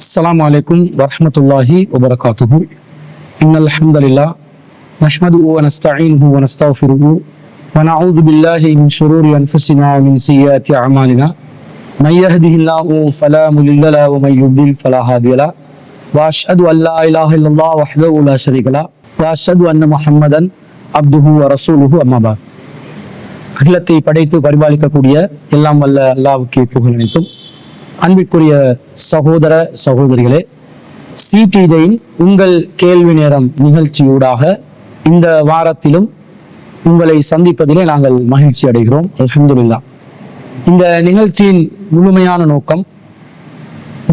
السلام عليكم ورحمة الله وبركاته. إن الحمد لله نحمده ونستعينه ونستغفره ونعوذ بالله من شرور أنفسنا ومن سيئات أعمالنا. من يهده الله فلا مضل له ومن يضلل فلا هادي له. وأشهد أن لا إله إلا الله وحده لا شريك له وأشهد أن محمدا عبده ورسوله أما بعد. அகிலத்தை படைத்து பரிபாலிக்கக்கூடிய எல்லாம் வல்ல அல்லாஹ்வுக்கே புகழ் அனைத்தும். அன்பிற்குரிய சகோதர சகோதரிகளே, சிடியின் உங்கள் கேள்வி நேரம் நிகழ்ச்சியூடாக இந்த வாரத்திலும் உங்களை சந்திப்பதிலே நாங்கள் மகிழ்ச்சி அடைகிறோம். அல்ஹம்துலில்லாஹ். இந்த நிகழ்ச்சியின் முழுமையான நோக்கம்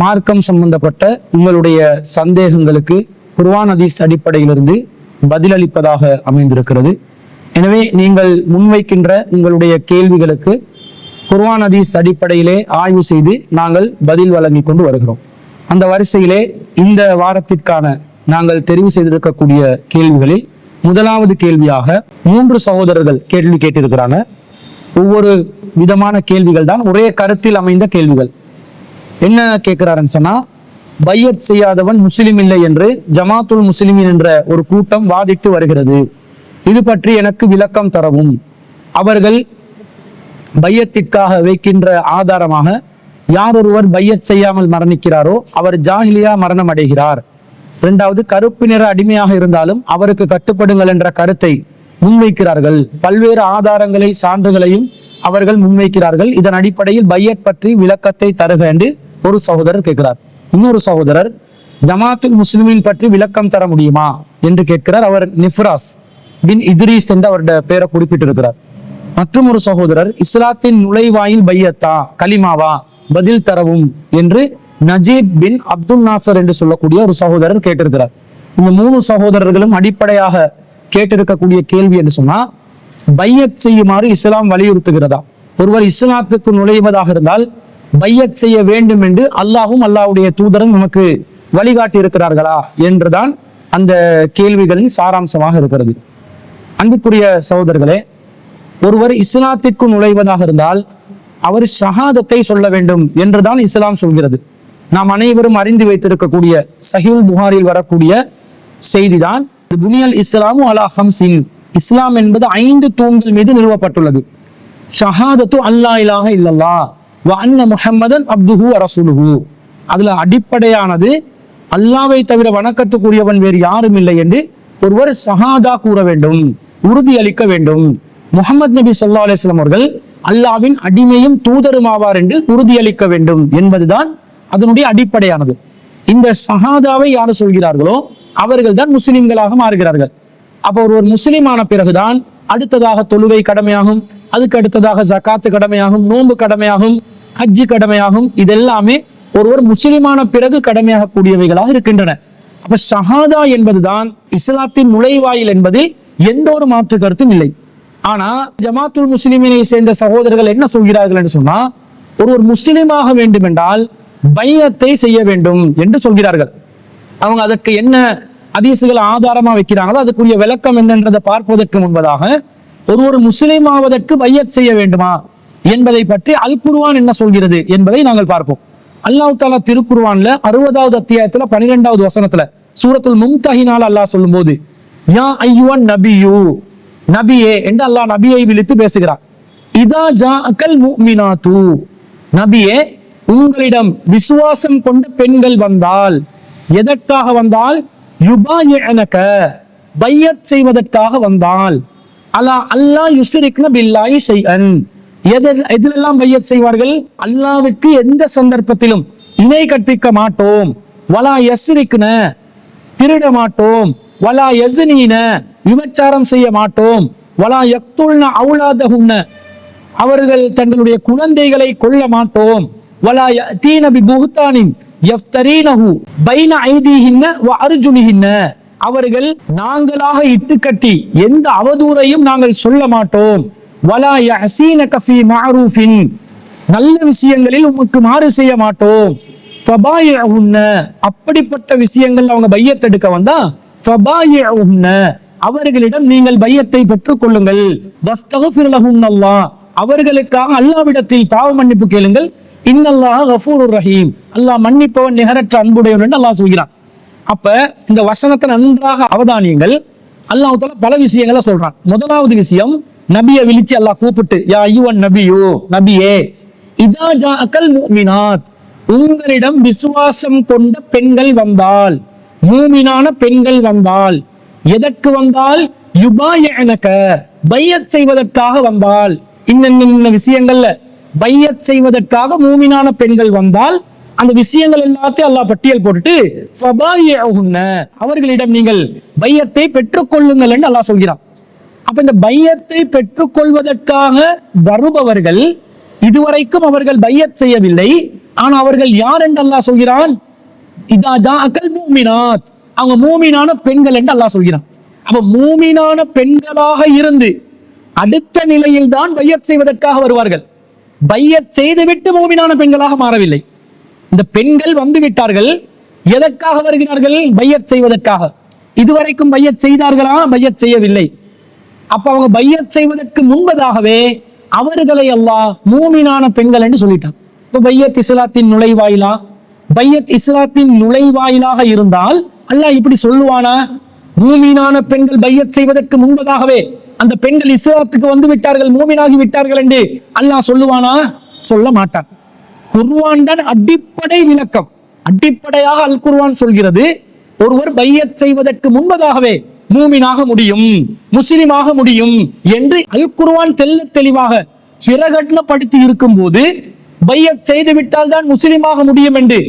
மார்க்கம் சம்பந்தப்பட்ட உங்களுடைய சந்தேகங்களுக்கு குர்ஆன் ஹதீஸ் அடிப்படையிலிருந்து பதிலளிப்பதாக அமைந்திருக்கிறது. எனவே நீங்கள் முன்வைக்கின்ற உங்களுடைய கேள்விகளுக்கு குர்ஆன் ஹதீஸ் அடிப்படையிலே ஆய்வு செய்து நாங்கள் பதில் வழங்கி கொண்டு வருகிறோம். அந்த வரிசையிலே இந்த வாரத்திற்கான நாங்கள் தெரிவு செய்திருக்கக்கூடிய கேள்விகளில் முதலாவது கேள்வியாக 3 சகோதரர்கள் கேள்வி கேட்டிருக்கிறாங்க. ஒவ்வொரு விதமான கேள்விகள் தான், ஒரே கருத்தில் அமைந்த கேள்விகள். என்ன கேட்கிறாருன்னு சொன்னா, பையத் செய்யாதவன் முஸ்லிம் இல்லை என்று ஜமாத்துல் முஸ்லிமின் என்ற ஒரு கூட்டம் வாதிட்டு வருகிறது. இது பற்றி எனக்கு விளக்கம் தரவும். அவர்கள் பையத்திற்காக வைக்கின்ற ஆதாரமாக யார் ஒருவர் பையத் செய்யாமல் மரணிக்கிறாரோ அவர் ஜாஹிலியா மரணம் அடைகிறார். 2வது, கருப்பு நிற அடிமையாக இருந்தாலும் அவருக்கு கட்டுப்படுங்கள் என்ற கருத்தை முன்வைக்கிறார்கள். பல்வேறு ஆதாரங்களை சான்றுகளையும் அவர்கள் முன்வைக்கிறார்கள். இதன் அடிப்படையில் பையத் பற்றி விளக்கத்தை தருக என்று ஒரு சகோதரர் கேட்கிறார். இன்னொரு சகோதரர் ஜமாத்துல் முஸ்லிமின் பற்றி விளக்கம் தர முடியுமா என்று கேட்கிறார். அவர் நிஃப்ராஸ் பின் இத்ரீஸ் என்று அவருடைய பெயரை குறிப்பிட்டிருக்கிறார். மற்றும் ஒரு சகோதரர் இஸ்லாத்தின் நுழைவாயில் பையத்தா கலிமாவா பதில் தரவும் என்று நஜீப் பின் அப்துல் நாசர் என்று சொல்லக்கூடிய ஒரு சகோதரர் கேட்டிருக்கிறார். இந்த 3 சகோதரர்களும் அடிப்படையாக கேட்டிருக்கக்கூடிய கேள்வி என்று சொன்னா, பையத் செய்யுமாறு இஸ்லாம் வலியுறுத்துகிறதா? ஒருவர் இஸ்லாத்துக்கு நுழைவதாக இருந்தால் பையத் செய்ய வேண்டும் என்று அல்லாஹும் அல்லாஹ்வுடைய தூதரும் நமக்கு வழிகாட்டி இருக்கிறார்களா என்றுதான் அந்த கேள்விகளின் சாராம்சமாக இருக்கிறது. அன்புக்குரிய சகோதரர்களே, ஒருவர் இஸ்லாத்திற்கு நுழைவதாக இருந்தால் அவர் ஷஹாதத்தை சொல்ல வேண்டும் என்றுதான் இஸ்லாம் சொல்கிறது. நாம் அனைவரும் அறிந்து வைத்திருக்கக்கூடிய சஹீஹுல் புகாரியில் வரக்கூடிய செய்திதான், புனியல் இஸ்லாமு அலா ஹம்ஸின், இஸ்லாம் என்பது 5 தூண்கள் மீது நிறுவப்பட்டுள்ளது. ஷஹாதத்து அல்லா இலாஹ இல்லல்லாஹ் வ அன்ன முஹம்மதன் அப்துஹு வ ரசூலுஹு. அதுல அடிப்படையானது அல்லாவை தவிர வணக்கத்துக்குரியவன் வேறு யாரும் இல்லை என்று ஒருவர் ஷஹாதா கூற வேண்டும், உறுதி அளிக்க வேண்டும். முஹம்மது நபி ஸல்லல்லாஹு அலைஹி வஸல்லம் அவர்கள் அல்லாவின் அடிமையும் தூதருமாவார் என்று உறுதியளிக்க வேண்டும் என்பதுதான் அதனுடைய அடிப்படையானது. இந்த ஷஹாதாவை யார் சொல்கிறார்களோ அவர்கள் தான் முஸ்லிம்களாக மாறுகிறார்கள். அப்போ ஒருவர் முஸ்லிமான பிறகுதான் அடுத்ததாக தொழுகை கடமையாகும், அதுக்கு அடுத்ததாக ஜகாத்து கடமையாகும், நோன்பு கடமையாகும், ஹஜ்ஜு கடமையாகும். இதெல்லாமே ஒருவர் முஸ்லிமான பிறகு கடமையாக கூடியவைகளாக இருக்கின்றன. அப்ப ஷஹாதா என்பதுதான் இஸ்லாத்தின் நுழைவாயில் என்பதில் எந்த ஒரு மாற்று கருத்தும் இல்லை. ஆனா ஜமாத்துல் முஸ்லிமினை சேர்ந்த சகோதரர்கள் என்ன சொல்கிறார்கள் என்று சொன்னா, ஒருவர் முஸ்லிமாக வேண்டும் என்றால் பையத்தை செய்ய வேண்டும் என்று சொல்கிறார்கள். அவங்க அதற்கு என்ன ஹதீசுகள் ஆதாரமா வைக்கிறாங்களோ அதுக்குரிய விளக்கம் என்னன்றதை பார்ப்பதற்கு முன்பதாக ஒருவர் முஸ்லிம் ஆவதற்கு பையத் செய்ய வேண்டுமா என்பதை பற்றி அல் குர்ஆன் என்ன சொல்கிறது என்பதை நாங்கள் பார்ப்போம். அல்லாஹ் தஆலா திருக்குர்ஆன்ல 60வது அத்தியாயத்துல 12வது வசனத்துல சூரத்துல் மும்தஹினால அல்லாஹ் சொல்லும் போது, யா அய்யுவன் நபியு, நபியே என்று அல்லாஹ் நபியை விழித்து பேசுகிறார். இதா ஜாஅகல் முஃமினாத்து, நபியே உங்களிடம் விசுவாசம் கொண்ட பெண்கள் வந்தால், எதற்காக வந்தால்? யுபாயிஅனக, பையத் செய்வதற்காக வந்தால். அலா அல்லாஹ் யுஸ்ரிக்ன பில்லாஹி ஷைஅன், எதிலெல்லாம் பையத் செய்வார்கள்? அல்லாஹ்வுக்கு எந்த சந்தர்ப்பத்திலும் இணை கற்பிக்க மாட்டோம். வலா யஸ்ரிக்ன, திருட மாட்டோம். வலா யஸ்னீன, விபச்சாரம் செய்ய மாட்டோம். வலா யக்துல்ன அவுலாதஹுன்ன, அவர்கள் தங்களுடைய குழந்தைகளை கொல்ல மாட்டோம். வலா யதீன பிபுஹ்தானின் யஃப்தரீனஹு பைன ஐதீஹின்ன வ அர்ஜுலிஹின்ன, அவர்கள் நாங்களாக இட்டுக்கட்டி எந்த அவதூறையும் நாங்கள் சொல்ல மாட்டோம். வலா யஹ்சீனக ஃபீ மஅரூஃபின், நல்ல விஷயங்களில் உமக்கு மாறு செய்ய மாட்டோம். ஃபபாயிஉன்ன, அப்படிப்பட்ட விஷயங்கள் அவங்க பையத் எடுக்க வந்தா ஃபபாயிஉன்ன, அவர்களிடம் நீங்கள் பையத்தை பெற்றுக் கொள்ளுங்கள். வஸ்தக்ஃபிர் லஹுன்னல்லாஹ், அவர்களுக்காக அல்லாஹ்விடத்தில் பாவ மன்னிப்பு கேளுங்கள். இன்னல்லாஹ கஃபூருர் ரஹீம், அல்லாஹ் மன்னிப்பவன் நிகரற்ற அன்புடையவன் என்று அல்லாஹ் சொல்கிறான். அப்ப இந்த வசனத்தை நன்றாக அவதானியங்கள். அல்லாஹ் தஆலா பல விஷயங்களை சொல்றான். முதலாவது விஷயம், நபியை விழிச்சு அல்லாஹ் கூப்பிட்டு, யா அய்யுவன் நபியோ, நபியே, இதா ஜாஅக்கல் முஃமினாத், உங்களிடம் விசுவாசம் கொண்ட பெண்கள் வந்தால், மூமினான பெண்கள் வந்தால், எதற்கு வந்தால், யுபாயனக, பையத் செய்வதற்காக வந்தால், இன்ன விஷயங்கள்ல பையத் செய்வதற்காக மூமினான பெண்கள் வந்தால், அந்த விஷயங்கள் எல்லாத்தையும் அல்லாஹ் பட்டியல் போட்டுட்டு ஃபபாயிஉஹுன்ன, அவர்களிடம் நீங்கள் பையத்தை பெற்றுக் கொள்ளுங்கள் என்று அல்லாஹ் சொல்கிறான். அப்ப இந்த பையத்தை பெற்றுக்கொள்வதற்காக வருபவர்கள் இதுவரைக்கும் அவர்கள் பையத் செய்யவில்லை. ஆனா அவர்கள் யார் என்று அல்லாஹ் சொல்கிறான்? இதா ஜாஅக்கல் முஃமினாத், அவங்க மூமினான பெண்கள் என்று அல்லாஹ் சொல்கிறான். அப்ப மூமினான பெண்களாக இருந்து அடுத்த நிலையில் தான் பையத் செய்வதற்காக வருவார்கள். பையத் செய்துவிட்டு மூமினான பெண்களாக மாறவில்லை. இந்த பெண்கள் வந்து விட்டார்கள். எதற்காக வருகிறார்கள்? பையத் செய்வதற்காக. இதுவரைக்கும் பையத் செய்தார்களா? பையத் செய்யவில்லை. அப்ப அவங்க பையத் செய்வதற்கு முன்பதாகவே அவர்களை அல்லாஹ் மூமினான பெண்கள் என்று சொல்லிட்டான். இப்போ பையத் இஸ்லாத்தின் நுழைவாயிலா? பையத் இஸ்லாத்தின் நுழைவாயிலாக இருந்தால் அல்லாஹ் இப்படி சொல்லுவானா? மூமினான பெண்கள் பையத் செய்வதற்கு முன்பதாகவே அந்த பெண்கள் இஸ்லாத்துக்கு வந்து விட்டார்கள், மூமினாகி விட்டார்கள் என்று அல்லாஹ் சொல்லுவானா? சொல்ல மாட்டான். குர்ஆன் தான் அடிப்படை விளக்கம். அடிப்படையாக அல் குர்ஆன் சொல்கிறது, ஒருவர் பையத் செய்வதற்கு முன்பதாகவே மூமினாக முடியும், முஸ்லிமாக முடியும் என்று அல் குர்ஆன் தெல்ல தெளிவாக பிரகடனப்படுத்தி இருக்கும் போது, பையத் செய்து விட்டால் தான் முஸ்லிமாக முடியும் என்று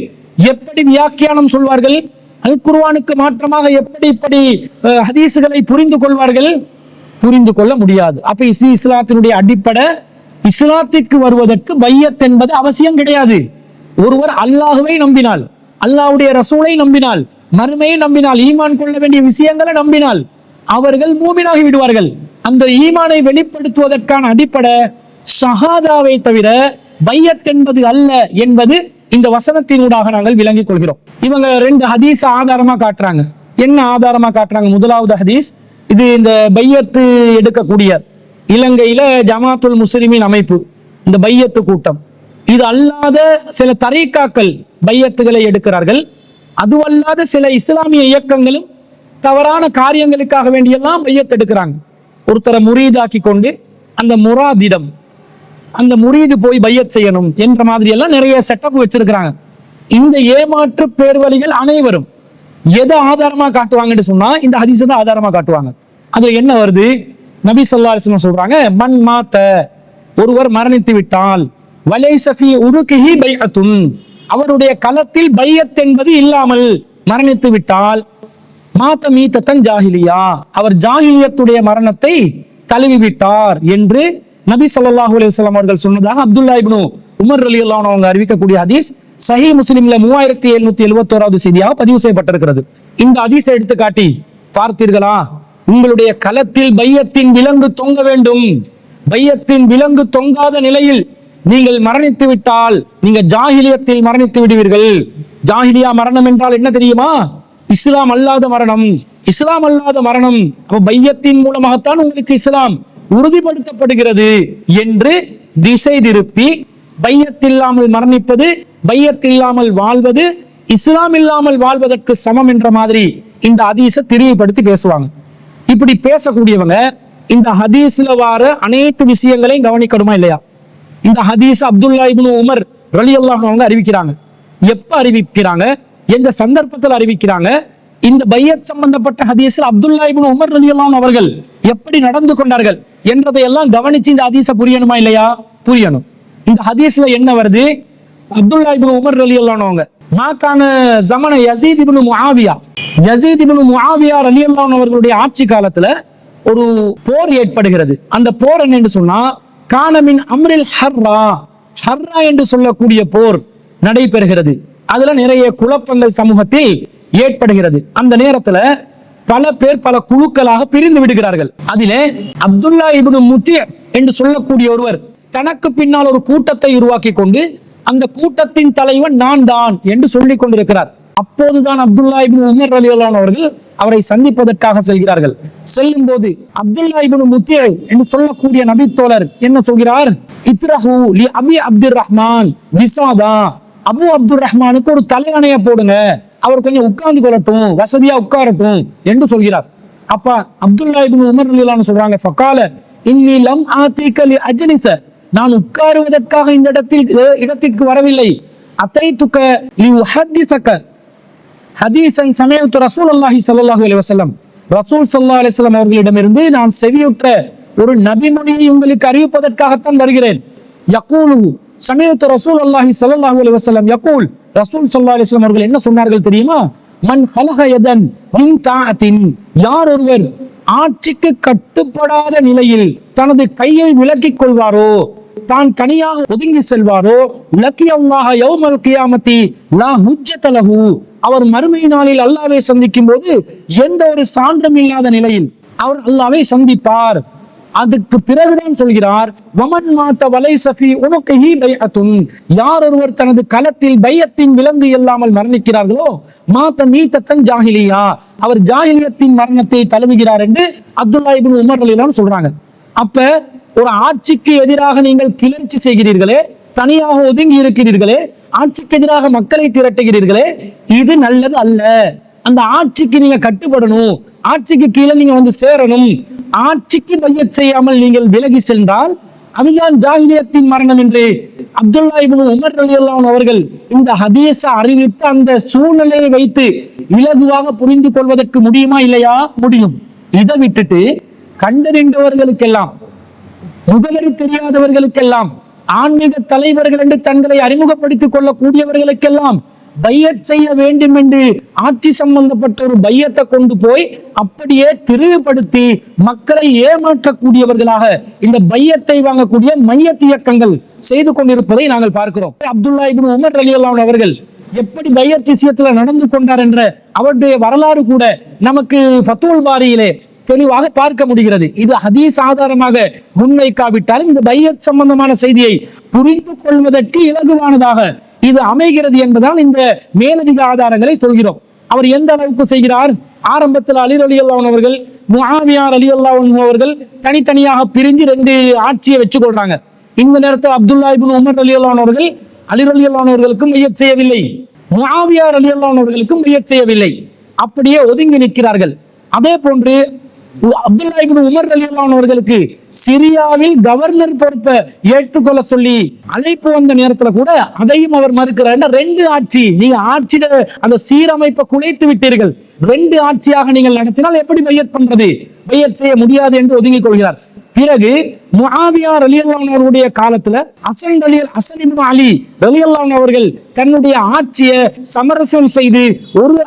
எப்படி வியாக்கியானம் சொல்வார்கள்? அல் குர்ஆனுக்கு மாற்றமாக எப்படி இப்படி ஹதீசுகளை புரிந்து கொள்வார்கள்? புரிந்து கொள்ள முடியாது. அப்ப இஸ்லாத்தினுடைய அடிப்படை, இஸ்லாத்திற்கு வருவதற்கு பையத் என்பது அவசியம் கிடையாது. ஒருவர் அல்லாஹ்வை நம்பினால், அல்லாஹ்வுடைய ரசூலை நம்பினால், மறுமையை நம்பினால், ஈமான் கொள்ள வேண்டிய விஷயங்களை நம்பினால் அவர்கள் மூமினாகி விடுவார்கள். அந்த ஈமானை வெளிப்படுத்துவதற்கான அடிப்படை ஷஹாதாவை தவிர பையத் என்பது அல்ல என்பது இந்த வசனத்தினூடாக நாங்கள் விளங்கிக் கொள்கிறோம். இவங்க ரெண்டு ஹதீஸ் ஆதாரமா காட்டுறாங்க. என்ன ஆதாரமா காட்டுறாங்க? முதலாவது ஹதீஸ், இது இந்த பையத்து எடுக்கக்கூடிய இலங்கையில ஜமாத்துல் முஸ்லிமின் அமைப்பு, இந்த பையத்து கூட்டம், இது அல்லாத சில தரீக்காக்கள் பையத்துகளை எடுக்கிறார்கள். அதுவல்லாத சில இஸ்லாமிய இயக்கங்களும் தவறான காரியங்களுக்காக வேண்டியெல்லாம் பையத் எடுக்கிறாங்க. ஒருத்தரை முரீதாக்கி கொண்டு அந்த முராதிடம், அந்த முரீது போய் பையத் செய்யணும் என்ற மாதிரி எல்லாம் நிறைய செட்டப் வச்சிருக்கிறாங்க. இந்த ஏமாற்று பேர்வழிகள் அனைவரும் எதை ஆதாரமா காட்டுவாங்கன்னு சொன்னா இந்த ஹதீஸை தான் ஆதாரமா காட்டுவாங்க. அதுல என்ன வருது? நபி ஸல்லல்லாஹு அலைஹி வஸல்லம் சொல்றாங்க, மன் மாத்த, ஒருவர் மரணித்து விட்டால், வலைஸ ஃபீ உருகிஹி பைஅத்துன், அவருடைய களத்தில் பையத் என்பது இல்லாமல் மரணித்து விட்டால், மாத்த மீத்தத்தன் ஜாஹிலியா, அவர் ஜாஹிலியத்துடைய மரணத்தை தழுவி விட்டார் என்று நபி ஸல்லல்லாஹு அலைஹி வஸல்லம் அவர்கள் சொன்னதாக அப்துல்லா இப்னு உமர் ரலியல்லாஹு அன்ஹு அவங்க அறிவிக்கக்கூடிய ஹதீஸ் சஹீஹ் முஸ்லிம்ல 3771வது செய்தியாக பதிவு செய்யப்பட்டிருக்கிறது. இந்த ஹதீஸை எடுத்து காட்டி பார்த்தீர்களா? உங்களுடைய களத்தில் பையத்தின் விலங்கு தொங்க வேண்டும். பையத்தின் விலங்கு தொங்காத நிலையில் நீங்கள் மரணித்து விட்டால் நீங்க ஜாஹிலியத்தில் மரணித்து விடுவீர்கள். ஜாஹிலியா மரணம் என்றால் என்ன தெரியுமா? இஸ்லாம் அல்லாத மரணம். இஸ்லாம் அல்லாத மரணம். அப்ப பையத்தின் மூலமாகத்தான் உங்களுக்கு இஸ்லாம் உறுதிப்படுத்தப்படுகிறது என்று திசை திருப்பி, பையத் இல்லாமல் மரணிப்பது, பையத் இல்லாமல் வாழ்வது இஸ்லாம் இல்லாமல் வாழ்வதற்கு சமம் என்ற மாதிரி இந்த ஹதீஸை திரிவுபடுத்தி பேசுவாங்க. இப்படி பேசக்கூடியவங்க இந்த ஹதீஸ்ல வார அனைத்து விஷயங்களையும் கவனிக்கணுமா இல்லையா? இந்த ஹதீஸ் அப்துல்லா இப்னு உமர் ரலியல்லாஹு அன்ஹு அவங்க அறிவிக்கிறாங்க. எப்ப அறிவிக்கிறாங்க? எந்த சந்தர்ப்பத்தில் அறிவிக்கிறாங்க? இந்த பையத் சம்பந்தப்பட்ட ஹதீஸ்ல அப்துல்லா இப்னு உமர் ரலியல்லாஹு அன்ஹு அவர்கள் எப்படி நடந்து கொண்டார்கள் என்றதையெல்லாம் கவனிச்சு இந்த ஹதீஸை புரியணுமா இல்லையா? புரியணும். இந்த ஹதீஸ்ல என்ன வருது? அப்துல்லா இப்னு உமர் ரலியல்லாஹு அன்ஹு அவங்க மாகான ஜமன யஸீத் இப்னு முஆவியா, யஸீத் இப்னு முஆவியா ரலியல்லாஹு அன்ஹு அவர்களுடைய ஆட்சி காலத்துல ஒரு போர் ஏற்படுகிறது. அந்த போர் என்னன்னு சொன்னா கானமின் அம்ரில் ஹர்ரா, ஹர்ரா என்று சொல்லக்கூடிய போர் நடைபெறுகிறது. அதுல நிறைய குழப்பங்கள் சமூகத்தில் ஏற்படுகிறது. அந்த நேரத்துல பல பேர் பல குழுக்களாக பிரிந்து விடுகிறார்கள். அதிலே அப்துல்லா இப்னு முத்தி என்று சொல்லக்கூடிய ஒருவர் தனக்கு பின்னால் ஒரு கூட்டத்தை உருவாக்கி கொண்டு அந்த கூட்டத்தின் தலைவன் நான் தான் என்று சொல்லிக் கொண்டிருக்கிறார். அப்போதுதான் அப்துல்லா இப்னு உமர் ரலியல்லாஹு அவர்கள் அவரை சந்திப்பதற்காக செல்கிறார்கள். செல்லும் போது அப்துல்லா இப்னு முத்திஐ என்று சொல்லக்கூடிய நபி தோழர் என்ன சொல்கிறார்? இத்ரஹு லி அபி அப்துர் ரஹ்மான் விசாதா, அபு அப்துர் ரஹ்மானுக்கு ஒரு தலையணைய போடுங்க, அவர் கொஞ்சம் உட்கார்ந்து கொள்ளட்டும், வசதியா உட்காரட்டும் என்று சொல்கிறார். அப்ப அப்துல்லா இப்னு உமர் ரலியல்லாஹு சொல்றாங்க, ஃபகால இன்னி லம் ஆதிக லி அஜ்லிஸ, நான் உட்காருவதற்காக இந்த இடத்திற்கு வரவில்லை. அத்தைதுக லி உஹத்திஸக ஹதீஸன் சமயத்து ரசூலுல்லாஹி ஸல்லல்லாஹு அலைஹி வஸல்லம், ரசூல் ஸல்லல்லாஹு அலைஹி வஸல்லம் அவர்களிடமிருந்து நான் செவியுற்ற ஒரு நபிமொழியை உங்களுக்கு அறிவிப்பதற்காகத்தான் வருகிறேன். யகூலு சமயத்து ரசூலுல்லாஹி ஸல்லல்லாஹு அலைஹி வஸல்லம் யகூல், ரசூல் ஸல்லல்லாஹு அலைஹி வஸல்லம் அவர்கள் என்ன சொன்னார்கள் தெரியுமா? மன் ஹலக யதன் மின் தாஅத்தின், யார் ஒருவர் ஆட்சிக்கு கட்டுப்படாத நிலையில் தனது கையை விலக்கிக் கொள்வாரோ, தான் தனியாக ஒதுங்கி செல்வாரோ, லக்கியல்லாஹ யௌமல் கியாமத்தி லா ஹுஜ்ஜத லஹு, அவர் மறுமை நாளில் அல்லாஹ்வை சந்திக்கும் போது எந்த ஒரு சான்றும் இல்லாத நிலையில் அவர் அல்லாஹ்வை சந்திப்பார். அதுக்கு பிறகுதான் சொல்கிறார், வமன் மாத்த வலைஸ ஃபீ உனுகிஹி பைஅத்துன், யார் ஒருவர் தனது களத்தில் பையத்தின் விலங்கு இல்லாமல் மரணிக்கிறார்களோ, மாத்த மீத்தத்தன் ஜாஹிலியா, அவர் ஜாஹிலியத்தின் மரணத்தை தழுவுகிறார் என்று அப்துல்லா இப்னு உமர் ரலியல்லாஹு சொல்றாங்க. அப்ப ஒரு ஆட்சிக்கு எதிராக நீங்கள் கிளர்ச்சி செய்கிறீர்களே, தனியாக ஒதுங்கி இருக்கிறீர்களே, ஆட்சிக்கு எதிராக மக்களை திரட்டுகிறீர்களே, இது நல்லது அல்ல. அந்த ஆட்சிக்கு நீங்க கட்டுப்படணும், ஆட்சிக்கு கீழே நீங்க வந்து சேரணும். ஆட்சிக்கு பையத் செய்யாமல் நீங்கள் விலகி சென்றால் அதுதான் ஜாஹிலியத்தின் மரணம் என்று அப்துல்லா இப்னு உமர் ரலியல்லாஹு அவர்கள் இந்த ஹதீஸ அறிவித்து அந்த சூழ்நிலையை வைத்து இலகுவாக புரிந்து கொள்வதற்கு முடியுமா? இல்லையா? முடியும். இதை விட்டுட்டு கண்டறிந்தவர்களுக்கெல்லாம், முகவரி தெரியாதவர்களுக்கெல்லாம், ஆன்மீக தலைவர்கள் என்று தங்களை அறிமுகப்படுத்திக் கொள்ளக்கூடியவர்களுக்கெல்லாம் பையத் செய்ய வேண்டும் என்று ஆட்சி சம்பந்தப்பட்ட ஒரு பையத்தை கொண்டு போய் அப்படியே திரிவுபடுத்தி மக்களை ஏமாற்றக்கூடியவர்களாக இந்த பையத்தை வாங்கக்கூடிய மையத் இயக்கங்கள் செய்து கொண்டிருப்பதை நாங்கள் பார்க்கிறோம். அப்துல்லா இப்னு உமர் ரலியல்லாஹு அவர்கள் எப்படி பையத் விஷயத்துல நடந்து கொண்டார் என்ற அவருடைய வரலாறு கூட நமக்கு ஃபத்ஹுல் பாரியிலே தெளிவாக பார்க்க முடிகிறது. இது ஹதீஸ் ஆதாரமாக முன்வைக்காவிட்டாலும் இந்த பையத் சம்பந்தமான செய்தியை புரிந்து கொள்வதற்கு இலகுவானதாக இது அமைகிறது என்பதால் இந்த மேலதிக ஆதாரங்களை சொல்கிறோம். அவர் எந்த அளவுக்கு செய்கிறார்? ஆரம்பத்தில் அலி ரலியல்லாஹு அவர்கள், முஆவியா ரலியல்லாஹு அவர்கள் தனித்தனியாக பிரிஞ்சு 2 ஆட்சியை வச்சு கொள்றாங்க. இந்த நேரத்தில் அப்துல்லா இப்னு உமர் ரலியல்லாஹு அவர்கள் அலி ரலியல்லாஹு அவர்களுக்கும் பையத் செய்யவில்லை, முஆவியா ரலியல்லாஹு அவர்களுக்கும் பையத் செய்யவில்லை, அப்படியே ஒதுங்கி நிற்கிறார்கள். அதே போன்று அப்துல்லா இப்னு உமர் ரலியல்லாஹு அவர்களுக்கு சிரியாவில் கவர்னர் பொறுப்பை ஏற்றுக்கொள்ள சொல்லி அழைப்பு வந்த நேரத்துல கூட அதையும் அவர் மறுக்கிறார். 2 ஆட்சி, நீங்க ஆட்சியிட அந்த சீரமைப்பை குலைத்து விட்டீர்கள், 2 ஆட்சியாக நீங்கள் நடத்தினால் எப்படி பையத் பண்றது? பையத் செய்ய முடியாது என்று ஒதுங்கிக் கொள்கிறார். பிறகு முஆவியா ரலியல்லாஹு அவருடைய காலத்துல ஹசன் இப்னு அலி ரலியல்லாஹு அவர்கள் தன்னுடைய ஆட்சியை சமரசம் செய்து ஒரு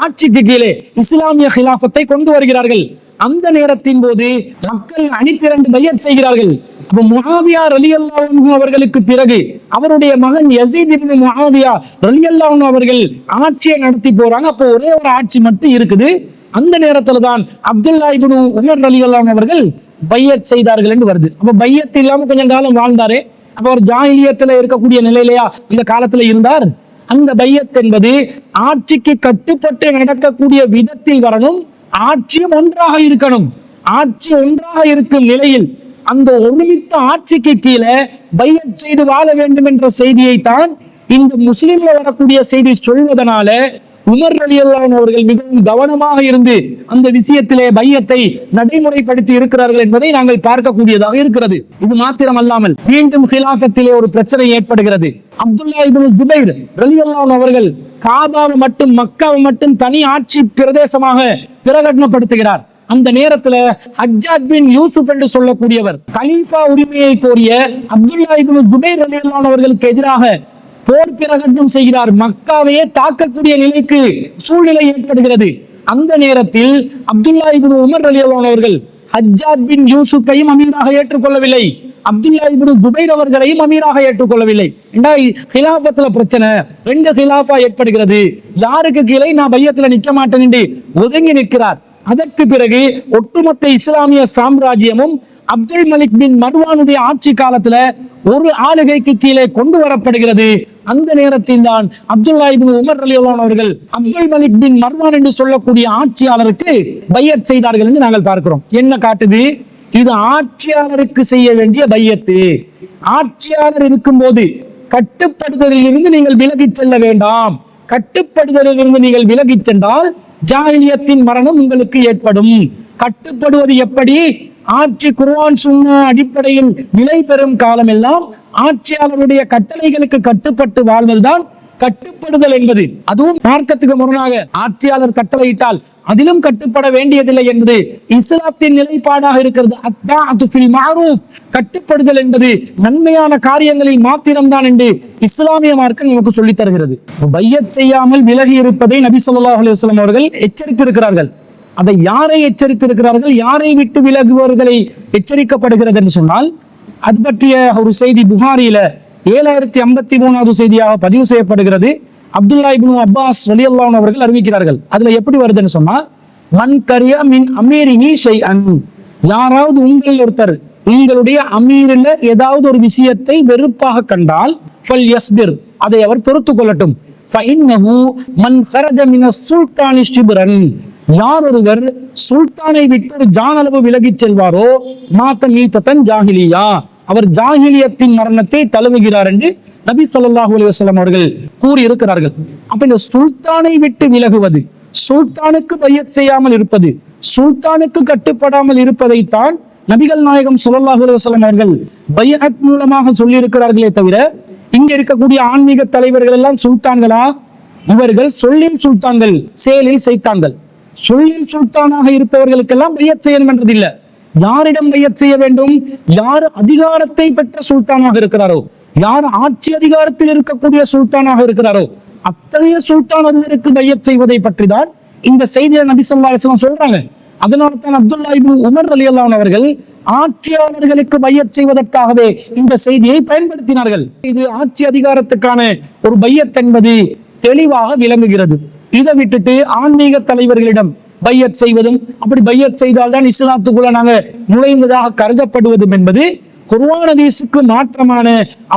ஆட்சிக்கு கீழே இஸ்லாமிய ஹிலாஃபத்தை கொண்டு வருகிறார்கள். அந்த நேரத்தின் போது மக்கள் அணிதிரண்டு பையத் செய்கிறார்கள். அப்ப முஆவியா ரலியல்லாஹு அவர்களுக்கு பிறகு அவருடைய மகன் யஸீத் இப்னு முஆவியா ரலியல்லாஹு அவர்கள் ஆட்சியை நடத்தி போறாங்க. அப்போ ஒரே ஒரு ஆட்சி மட்டும் இருக்குது. அந்த நேரத்துல தான் அப்துல்லா இப்னு உமர் ரலியல்லாஹு அவர்கள் பையத் செய்தார்கள் என்று வருது. அப்ப பையத் இல்லாம கொஞ்சம் காலம் வாழ்ந்தாரு. அப்ப அவர் ஜாஹிலியத்துல இருக்கக்கூடிய நிலையிலையா இந்த காலத்துல இருந்தார்? அந்த பையத் என்பது ஆட்சிக்கு கட்டுப்பட்டு நடக்கக்கூடிய விதத்தில் வரணும், ஆட்சியும் ஒன்றாக இருக்கணும். ஆட்சி ஒன்றாக இருக்கும் நிலையில் அந்த ஒருமித்த ஆட்சிக்கு கீழே பையத் செய்து வாழ வேண்டும் என்ற செய்தியை தான் இந்த முஸ்லிம்ல வரக்கூடிய செய்தி சொல்வதனால உமர் ரலியல்லாஹு அவர்கள் மிகவும் கவனமாக இருந்து அந்த விஷயத்திலே பையத்தை நடைமுறைப்படுத்தி இருக்கிறார்கள் என்பதை நாங்கள் பார்க்கக்கூடியதாக இருக்கிறது. இது மாத்திரம் அல்லாமல் மீண்டும் ஹிலாஃபத்திலே ஒரு பிரச்சனை ஏற்படுகிறது. அப்துல்லா இப்னு ஜுபைர் ரலியல்லாஹு அவர்கள் காபாவை மட்டும், மக்காவை மட்டும் தனி ஆட்சி பிரதேசமாக பிரகடனப்படுத்துகிறார். அந்த நேரத்துல ஹஜ்ஜாஜ் பின் யூசுப் என்று சொல்லக்கூடியவர் கலீஃபா உரிமையை கோரிய அப்துல்லா இப்னு ஜுபைர் ரலியல்லாஹு அவர்களுக்கு எதிராக போர் பிரகடனம் செய்கிறார். மக்காவையே தாக்கக்கூடிய நிலைக்கு சூழ்நிலை ஏற்படுகிறது. அந்த நேரத்தில் அப்துல்லா இப்னு உமர் ரலியல்லாஹு அவர்கள் ஹஜ்ஜாஜ் பின் யூசுஃபையும் அமீராக ஏற்றுக்கொள்ளவில்லை, அப்துல்லா இப்னு ஜுபைர் அவர்களையும் அமீராக ஏற்றுக்கொள்ளவில்லை. ஹிலாஃபத்துல பிரச்சனை, 2 ஹிலாஃபா ஏற்படுகிறது. யாருக்கு கீழே நான் பையத்துல நிக்க மாட்டேன் என்று ஒதுங்கி நிற்கிறார். அதற்கு பிறகு ஒட்டுமொத்த இஸ்லாமிய சாம்ராஜ்யமும் அப்துல் மலிக் பின் மர்வானுடைய ஆட்சி காலத்துல ஒரு ஆளுகைக்கு கீழே கொண்டு வரப்படுகிறது. அந்த நேரத்தில் தான் அப்துல்லா இப்னு உமர் ரலியல்லாஹு அன்ஹு அவர்கள் அப்துல் மலிக் பின் மர்வான் என்று சொல்லக்கூடிய ஆட்சியாளருக்கு பையத் செய்தார்கள் என்று நாங்கள் பார்க்கிறோம். என்ன காட்டுது? இது ஆட்சியாளருக்கு செய்ய வேண்டிய பையத்து. ஆட்சியாளர் இருக்கும்போது கட்டுப்படுதலில் இருந்து நீங்கள் விலகிச் செல்ல வேண்டாம். கட்டுப்படுதலில் இருந்து நீங்கள் விலகிச் சென்றால் ஜாஹிலியத்தின் மரணம் உங்களுக்கு ஏற்படும். கட்டுப்படுவது எப்படி? ஆட்சி குர்ஆன் சுன்னா அடிப்படையில் நிலை பெறும் காலம் எல்லாம் ஆட்சியாளருடைய கட்டளைகளுக்கு கட்டுப்பட்டு வாழ்வதுதான் கட்டுப்படுதல் என்பது. அதுவும் மார்க்கத்துக்கு முரணாக ஆட்சியாளர் கட்டளையிட்டால் அதிலும் கட்டுப்பட வேண்டியதில்லை என்பது இஸ்லாத்தின் நிலைப்பாடாக இருக்கிறது. அத்தாஅத்து ஃபில் மஅரூஃப், கட்டுப்படுதல் என்பது நன்மையான காரியங்களில் மாத்திரம்தான் என்று இஸ்லாமிய மார்க்கம் நமக்கு சொல்லித் தருகிறது. பையத் செய்யாமல் விலகி இருப்பதை நபி ஸல்லல்லாஹு அலைஹி வஸல்லம் அவர்கள் எச்சரித்திருக்கிறார்கள். அதை யாரை எச்சரித்திருக்கிறார்கள்? யாரை விட்டு விலகுவர்களை எச்சரிக்கப்படுகிறது என்று சொன்னால், அது பற்றிய ஒரு செய்தி புகாரியில 7053வது செய்தியாக பதிவு செய்யப்படுகிறது. அப்துல்லா இப்னு அப்பாஸ் ரலியல்லாஹு அன்ஹு அவர்கள் அறிவிக்கிறார்கள். அதுல எப்படி வருதுன்னு சொன்னா, மன் கரியா மின் அமீரிஹி ஷைஅன், யாராவது உங்களில் ஒருத்தர் உங்களுடைய அமீரில் ஏதாவது ஒரு விஷயத்தை வெறுப்பாக கண்டால் ஃபல் யஸ்பிர், அதை அவர் பொறுத்து கொள்ளட்டும். ஃபஇன்னஹு மன் ஸரஜ மினஸ் சுல்தானி ஷிப்ரன், யார் ஒருவர் சுல்தானை விட்டு ஒரு ஜானளவு விலகிச் செல்வாரோ மாத்த மீத்தன் ஜாஹிலியா, அவர் ஜாஹிலியத்தின் மரணத்தை தழுவுகிறார் என்று நபி ஸல்லல்லாஹு அலைஹி வஸல்லம் அவர்கள் கூறி இருக்கிறார்கள். அப்ப இந்த சுல்தானை விட்டு விலகுவது, சுல்தானுக்கு பையத் செய்யாமல் இருப்பது, சுல்தானுக்கு கட்டுப்படாமல் இருப்பதைத்தான் நபிகள் நாயகம் ஸல்லல்லாஹு அலைஹி வஸல்லம் அவர்கள் பைஅத் மூலமாக சொல்லி இருக்கிறார்களே தவிர, இங்க இருக்கக்கூடிய ஆன்மீக தலைவர்கள் எல்லாம் சுல்தான்களா? இவர்கள் சொல்லில் சுல்தான்கள், செயலில் சைத்தான்கள். சொல்லில் சுல்தானாக இருப்பவர்களுக்கெல்லாம் பையத் செய்யணும் என்றதில்லை. யாரிடம் பையத் செய்ய வேண்டும்? யார் அதிகாரத்தை பெற்ற சுல்தானாக இருக்கிறாரோ, யார் ஆட்சி அதிகாரத்தில் இருக்கக்கூடிய சுல்தானாக இருக்கிறாரோ, அத்தகைய சுல்தான் ஒருவருக்கு பையத் செய்வதை பற்றி தான் இந்த செய்தியை நபி ஸல்லல்லாஹு அலைஹி வஸல்லம் சொல்றாங்க. அதனால தான் அப்துல்லா இப்னு உமர் ரலியல்லாஹு அன்ஹு அவர்கள் ஆட்சியாளர்களுக்கு பையத் செய்வதற்காகவே இந்த செய்தியை பயன்படுத்தினார்கள். இது ஆட்சி அதிகாரத்துக்கான ஒரு பையத் என்பது தெளிவாக விளங்குகிறது. இதை விட்டுட்டு ஆன்மீக தலைவர்களிடம் பையத் செய்வதும், அப்படி பையத் செய்தால்தான் இஸ்லாத்துக்குள்ள நாங்க நுழைந்ததாக கருதப்படுவதும் என்பது குர்ஆன் ஹதீஸுக்கு மாற்றமான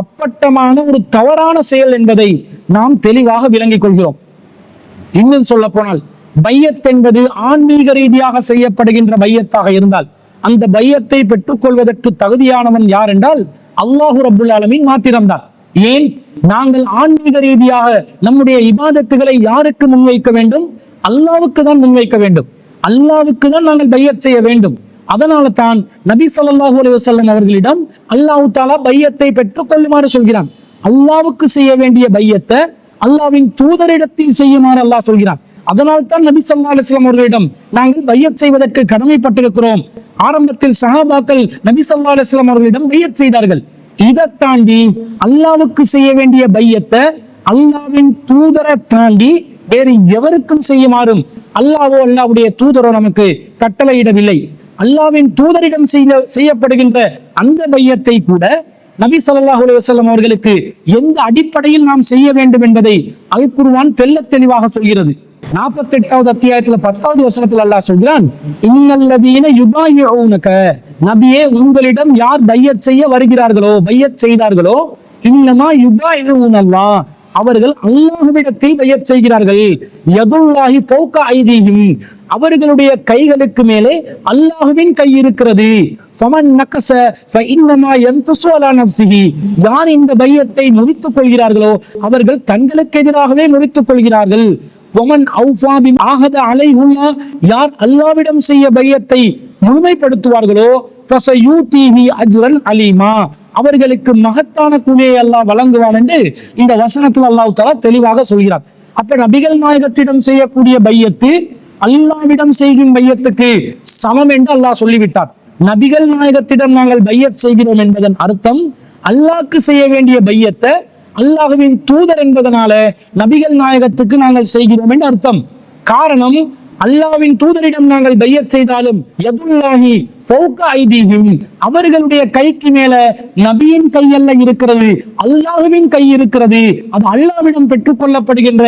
அப்பட்டமான ஒரு தவறான செயல் என்பதை நாம் தெளிவாக விளங்கிக் கொள்கிறோம். இன்னும் சொல்ல போனால், பையத் என்பது ஆன்மீக ரீதியாக செய்யப்படுகின்ற பையத்தாக இருந்தால் அந்த பையத்தை பெற்றுக்கொள்வதற்கு தகுதியானவன் யார் என்றால் அல்லாஹு ரப்புல் ஆலமீன் மாத்திரம்தான். ஏன்? நாங்கள் ஆன்மீக ரீதியாக நம்முடைய இபாதத்துகளை யாருக்கு முன்வைக்க வேண்டும்? அல்லாவுக்கு தான் முன்வைக்க வேண்டும். அல்லாவுக்கு தான் நாங்கள் பையத் செய்ய வேண்டும். அதனால தான் நபி ஸல்லல்லாஹு அலைஹி வஸல்லம் அவர்களிடம் அல்லாஹ் தஆலா பையத்தை பெற்றுக்கொள்ளுமாறு சொல்கிறான். அல்லாவுக்கு செய்ய வேண்டிய பையத்தை அல்லாவின் தூதரிடத்தில் செய்யுமாறு அல்லாஹ் சொல்கிறான். அதனால் தான் நபி ஸல்லல்லாஹு அலைஹி வஸல்லம் அவர்களிடம் நாங்கள் பையத் செய்வதற்கு கடமைப்பட்டிருக்கிறோம். ஆரம்பத்தில் சஹாபாக்கள் நபி ஸல்லல்லாஹு அலைஹி வஸல்லம் அவர்களிடம் பையத் செய்தார்கள். இதை தாண்டி அல்லாவுக்கு செய்ய வேண்டிய பையத்தை அல்லாவின் தூதரை தாண்டி வேறு எவருக்கும் செய்யுமாறும் அல்லாஹ்வோ அல்லாஹ்வுடைய தூதரோ நமக்கு கட்டளையிடவில்லை. அல்லாவின் தூதரிடம் செய்யப்படுகின்ற அந்த பையத்தை கூட நபி ஸல்லல்லாஹு அலைஹி வஸல்லம் அவர்களுக்கு எந்த அடிப்படையில் நாம் செய்ய வேண்டும் என்பதை அல் குர்ஆன் தெள்ளத் தெளிவாக சொல்கிறது. 48வது அத்தியாயத்துல 10வது வசனத்தில் அல்லாஹ் சொல்கிறான், இன்னல்லதீன யுபாயிஊனக, நபியே உங்களிடம் யார் பையத் செய்ய வருகிறார்களோ, பையத் செய்தார்களோ, இன்னமா யுபாயிஊனல்லாஹ், அவர்கள் அல்லாஹ்விடத்தில் பையத் செய்கிறார்கள். யதுல்லாஹி ஃபௌக ஐதீஹிம், அவர்களுடைய கைகளுக்கு மேலே அல்லாஹ்வின் கை இருக்கிறது. ஃபமன் நகஸ ஃபஇன்னமா யன்குஸு அலா நஃப்ஸிஹி, யார் இந்த பையத்தை முறித்துக் கொள்கிறார்களோ அவர்கள் தங்களுக்கு எதிராகவே முறித்துக் கொள்கிறார்கள். வமன் அவ்ஃபா பிமா ஆஹத அலைஹுல்லாஹ், யார் அல்லாஹ்விடம் செய்ய பையத்தை முழுமைப்படுத்துவார்களோ ஃபஸயூதீஹி அஜ்ரன் அலீமா, அவர்களுக்கு மகத்தான கூலியை அல்லாஹ் வழங்குவான் என்று இந்த வசனத்தில் அல்லாஹ் தஆலா தெளிவாக சொல்கிறார். அப்ப நபிகள் நாயகத்திடம் செய்யக்கூடிய பையத்து அல்லாஹ்விடம் செய்யும் பையத்துக்கு சமம் என்று அல்லாஹ் சொல்லிவிட்டார். நபிகள் நாயகத்திடம் நாங்கள் பையத் செய்கிறோம் என்பதன் அர்த்தம் அல்லாஹ்க்கு செய்ய வேண்டிய பையத்தை அல்லாஹ்வின் தூதர் என்பதனால நபிகள் நாயகத்துக்கு நாங்கள் செய்கிறோம் என்று அர்த்தம். காரணம், அல்லாஹ்வின் தூதரிடம் நாங்கள் பையத் செய்தாலும் யதுல்லாஹி ஃபௌக ஐதீஹிம், அவர்களுடைய கைக்கு மேல நபியின் கையல்ல இருக்கிறது, அல்லாஹ்வின் கை இருக்கிறது. அது அல்லாஹ்விடம் பெற்றுக்கொள்ளப்படுகின்ற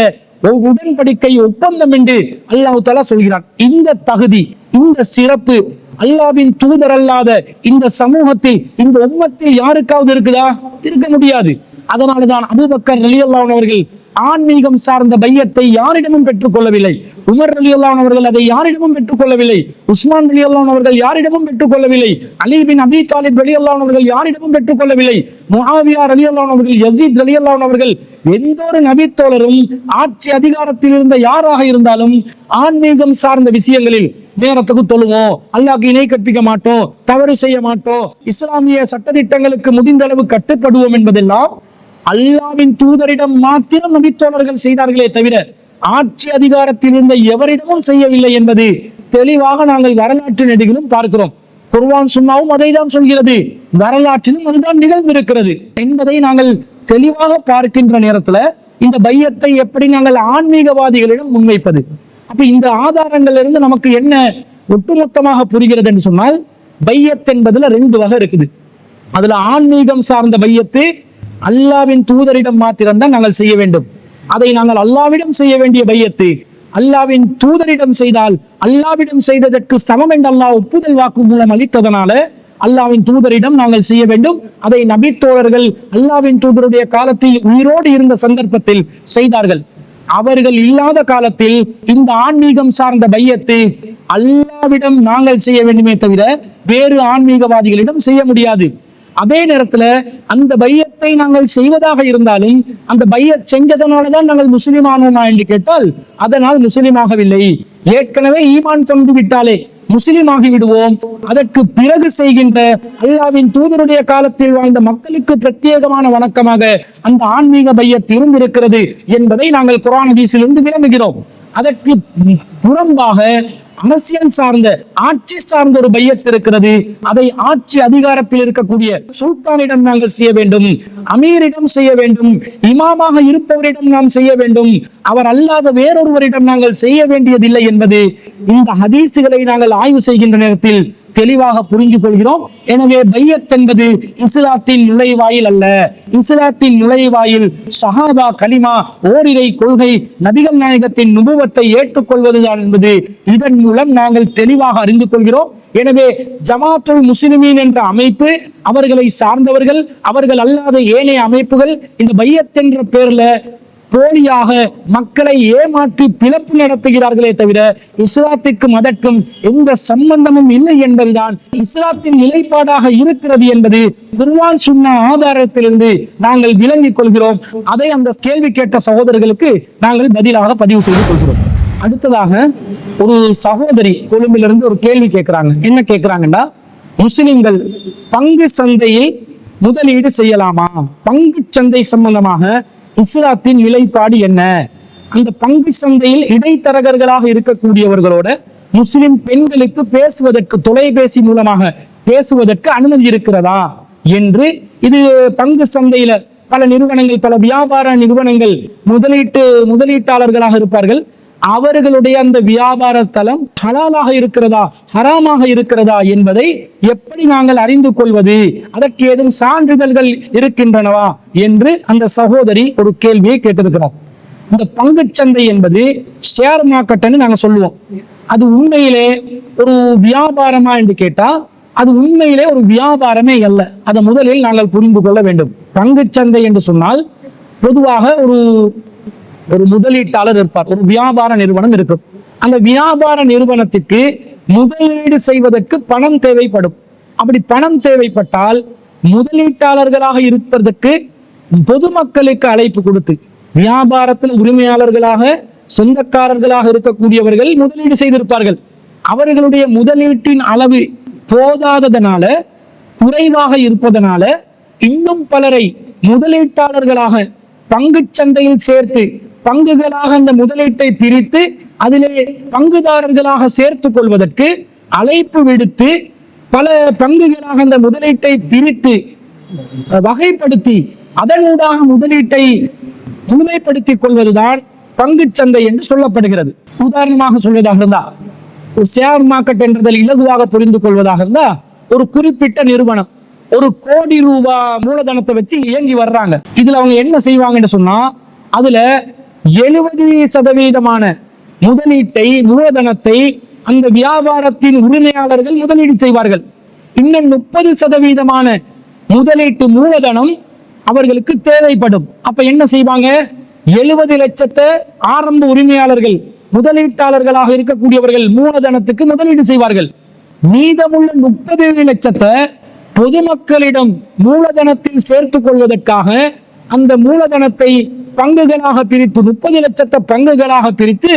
உடன்படிக்கை ஒப்பந்தம் என்று அல்லாஹ் தஆலா சொல்கிறான். இந்த தகுதி, இந்த சிறப்பு அல்லாஹ்வின் தூதர் அல்லாத இந்த சமூகத்தில், இந்த உம்மத்தில் யாருக்காவது இருக்குதா? இருக்க முடியாது. அதனாலதான் அபூபக்கர் ரலியல்லாஹு அவர்கள் ஆன்மீகம் சார்ந்த பையத்தை யாரிடமும் பெற்றுக் கொள்ளவில்லை. உமர் ரலியல்லாஹு அவர்கள் அதை யாரிடமும் பெற்றுக் கொள்ளவில்லை. உஸ்மான் ரலியல்லாஹு அவர்கள் யாரிடமும் பெற்றுக் கொள்ளவில்லை. அலி பின் அபி தாலிப் ரலியல்லாஹு அவர்கள் யாரிடமும் பெற்றுக் கொள்ளவில்லை. முஆவியா ரலியல்லாஹு அவர்கள், யஸீத் ரலியல்லாஹு அவர்கள், எந்த ஒரு நபித்தோழரும் ஆட்சி அதிகாரத்தில் இருந்த யாராக இருந்தாலும் ஆன்மீகம் சார்ந்த விஷயங்களில் நேரத்துக்கு தொழுவோம், அல்லாஹ்க்கு இணை கற்பிக்க மாட்டோம், தவறு செய்ய மாட்டோம், இஸ்லாமிய சட்டதிட்டங்களுக்கு முடிந்த அளவு கட்டுப்படுவோம் என்பதெல்லாம் அல்லாஹ்வின் தூதரிடம் மாத்திரம் நபித்தோழர்கள் செய்தார்களே தவிர ஆட்சி அதிகாரத்தில் இருந்த எவரிடமும் செய்யவில்லை என்பது தெளிவாக நாங்கள் வரலாற்று நெடுகிலும் பார்க்கிறோம். குர்ஆன் சுன்னாவும் அதை தான் சொல்கிறது, வரலாற்றிலும் அதுதான் நிகழ்ந்திருக்கிறது என்பதை நாங்கள் தெளிவாக பார்க்கின்ற நேரத்துல இந்த பையத்தை எப்படி நாங்கள் ஆன்மீகவாதிகளிடம் முன்வைப்பது? அப்ப இந்த ஆதாரங்களிலிருந்து நமக்கு என்ன ஒட்டுமொத்தமாக புரிகிறது என்று சொன்னால், பையத் என்பதுல 2 வகை இருக்குது. அதுல ஆன்மீகம் சார்ந்த பையத்து அல்லாஹ்வின் தூதரிடம் மாத்திரம்தான் நாங்கள் செய்ய வேண்டும். அதை நாங்கள் அல்லாஹ்விடம் செய்ய வேண்டிய பையத்து அல்லாஹ்வின் தூதரிடம் செய்தால் அல்லாஹ்விடம் செய்ததற்கு சமம் என்று அல்லாஹ் ஒப்புதல் வாக்கு மூலம் அளித்ததனால அல்லாஹ்வின் தூதரிடம் நாங்கள் செய்ய வேண்டும். அதை நபித்தோழர்கள் அல்லாஹ்வின் தூதருடைய காலத்தில் உயிரோடு இருந்த சந்தர்ப்பத்தில் செய்தார்கள். அவர்கள் இல்லாத காலத்தில் இந்த ஆன்மீகம் சார்ந்த பையத்து அல்லாஹ்விடம் நாங்கள் செய்ய வேண்டுமே தவிர வேறு ஆன்மீகவாதிகளிடம் செய்ய முடியாது. அதே நேரத்துல அந்த பையத்தை நாங்கள் செய்வதாக இருந்தாலும் அந்த பையத் செஞ்சதனாலதான் நாங்கள் முஸ்லிம் ஆனோமா என்று கேட்டால் அதனால் முஸ்லிமாகவில்லை. ஏற்கனவே ஈமான் கொண்டு விட்டாலே முஸ்லிமாகி விடுவோம். அதற்கு பிறகு செய்கின்ற அல்லாஹ்வின் தூதருடைய காலத்தில் வாழ்ந்த மக்களுக்கு பிரத்யேகமான வணக்கமாக அந்த ஆன்மீக பையத் இருந்திருக்கிறது என்பதை நாங்கள் குர்ஆன் ஹதீஸிலிருந்து விளங்குகிறோம். அதற்கு புறம்பாக அரசியல் சார்ந்த, ஆட்சி சார்ந்த ஒரு பையத் இருக்கிறது. அதை ஆட்சி அதிகாரத்தில் இருக்கக்கூடிய சுல்தானிடம் நாங்கள் செய்ய வேண்டும், அமீரிடம் செய்ய வேண்டும், இமாமாக இருப்பவரிடம் நாம் செய்ய வேண்டும், அவர் அல்லாத வேறொருவரிடம் நாங்கள் செய்ய வேண்டியதில்லை என்பது இந்த ஹதீசுகளை நாங்கள் ஆய்வு செய்கின்ற நேரத்தில் தெளிவாக புரிந்து கொள்கிறோம். எனவே பையத் என்பது இஸ்லாத்தின் நுழைவாயில் அல்ல. இஸ்லாத்தின் நுழைவாயில் ஷஹாதா, கலிமா, ஓரிரை கொள்கை, நபிகள் நாயகத்தின் நுபுவத்தை ஏற்றுக்கொள்வதுதான் என்பது இதன் மூலம் நாங்கள் தெளிவாக அறிந்து கொள்கிறோம். எனவே ஜமாத்துல் முஸ்லிமீன் என்ற அமைப்பு, அவர்களை சார்ந்தவர்கள், அவர்கள் அல்லாத ஏனைய அமைப்புகள் இந்த பையத் என்ற பேர்ல போலியாக மக்களை ஏமாற்றி பிளப்பு நடத்துகிறார்களே தவிர இஸ்லாத்திற்கும் அதற்கும் எந்த சம்பந்தமும் இல்லை என்பதுதான் இஸ்லாத்தின் நிலைப்பாடாக இருக்கிறது என்பது குர்ஆன் சுன்னா ஆதாரத்திலிருந்து நாங்கள் விளங்கிக் கொள்கிறோம். அதை அந்த கேள்வி கேட்ட சகோதரர்களுக்கு நாங்கள் பதிலாக பதிவு செய்து கொள்கிறோம். அடுத்ததாக ஒரு சகோதரி கொழும்பிலிருந்து ஒரு கேள்வி கேட்கிறாங்க. என்ன கேட்கிறாங்கன்னா, முஸ்லிம்கள் பங்கு சந்தையில் முதலீடு செய்யலாமா? பங்கு சந்தை சம்பந்தமாக இஸ்லாத்தின் நிலைப்பாடு என்ன? அந்த பங்கு சந்தையில் இடைத்தரகர்களாக இருக்கக்கூடியவர்களோட முஸ்லிம் பெண்களுக்கு பேசுவதற்கு, தொலைபேசி மூலமாக பேசுவதற்கு அனுமதி இருக்கிறதா என்று, இது பங்கு சந்தையில பல நிறுவனங்கள், பல வியாபார நிறுவனங்கள் முதலீட்டாளர்களாக இருப்பார்கள். அவர்களுடைய அந்த வியாபார தளம் ஹலாலாக இருக்கிறதா, ஹராமாக இருக்கிறதா என்பதை எப்படி நாங்கள் அறிந்து கொள்வது? அதற்கு ஏதும் சான்றிதழ்கள் இருக்கின்றனவா என்று அந்த சகோதரி ஒரு கேள்வியை கேட்டிருக்கிறார். இந்த பங்குச்சந்தை என்பது ஷேர் மார்க்கெட்னு நாங்க சொல்லுவோம். அது உண்மையிலே ஒரு வியாபாரமா என்று கேட்டா அது உண்மையிலே ஒரு வியாபாரமே அல்ல. அதை முதலில் நாங்கள் புரிந்து கொள்ள வேண்டும். பங்குச்சந்தை என்று சொன்னால் பொதுவாக ஒரு முதலீட்டாளர் இருப்பார், ஒரு வியாபார நிறுவனம் இருக்கும். அந்த வியாபார நிறுவனத்திற்கு முதலீடு செய்வதற்கு பணம் தேவைப்படும். அப்படி பணம் தேவைப்பட்டால் முதலீட்டாளர்களாக இருப்பதற்கு பொதுமக்களுக்கு அழைப்பு கொடுத்து, வியாபாரத்தில் உரிமையாளர்களாக, சொந்தக்காரர்களாக இருக்கக்கூடியவர்கள் முதலீடு செய்திருப்பார்கள். அவர்களுடைய முதலீட்டின் அளவு போதாததனால, குறைவாக இருப்பதனால இன்னும் பலரை முதலீட்டாளர்களாக பங்கு சந்தையில் சேர்த்து பங்குகளாக அந்த முதலீட்டை பிரித்து அதிலே பங்குதாரர்களாக சேர்த்து கொள்வதற்கு அழைப்பு விடுத்து பல பங்குகளாக அந்த முதலீட்டை பிரித்து வகைப்படுத்தி அதனூடாக முதலீட்டை முழுமைப்படுத்திக் கொள்வதுதான் பங்கு சந்தை என்று சொல்லப்படுகிறது. உதாரணமாக சொல்வதாக இருந்தா, ஒரு ஷேர் மார்க்கெட் என்றதில் இலகுவாக புரிந்து கொள்வதாக இருந்தா, ஒரு குறிப்பிட்ட நிறுவனம் 1 கோடி ரூபாய் மூலதனத்தை வச்சு இயங்கி வர்றாங்க. இதுல அவங்க என்ன செய்வாங்கன்னு சொன்னா, அதுல 70% முதலீட்டை, மூலதனத்தை அந்த வியாபாரத்தின் உரிமையாளர்கள் முதலீடு செய்வார்கள். இன்னும் 30% முதலீட்டு மூலதனம் அவர்களுக்கு தேவைப்படும். அப்ப என்ன செய்வாங்க? 70 லட்சத்தை ஆரம்ப உரிமையாளர்கள் முதலீட்டாளர்களாக இருக்கக்கூடியவர்கள் மூலதனத்துக்கு முதலீடு செய்வார்கள். மீதமுள்ள 30 லட்சத்தை பொதுமக்களிடம் மூலதனத்தில் சேர்த்துக் கொள்வதற்காக அந்த மூலதனத்தை பங்குகளாக பிரித்து 30 லட்சத்தை பங்குகளாக பிரித்து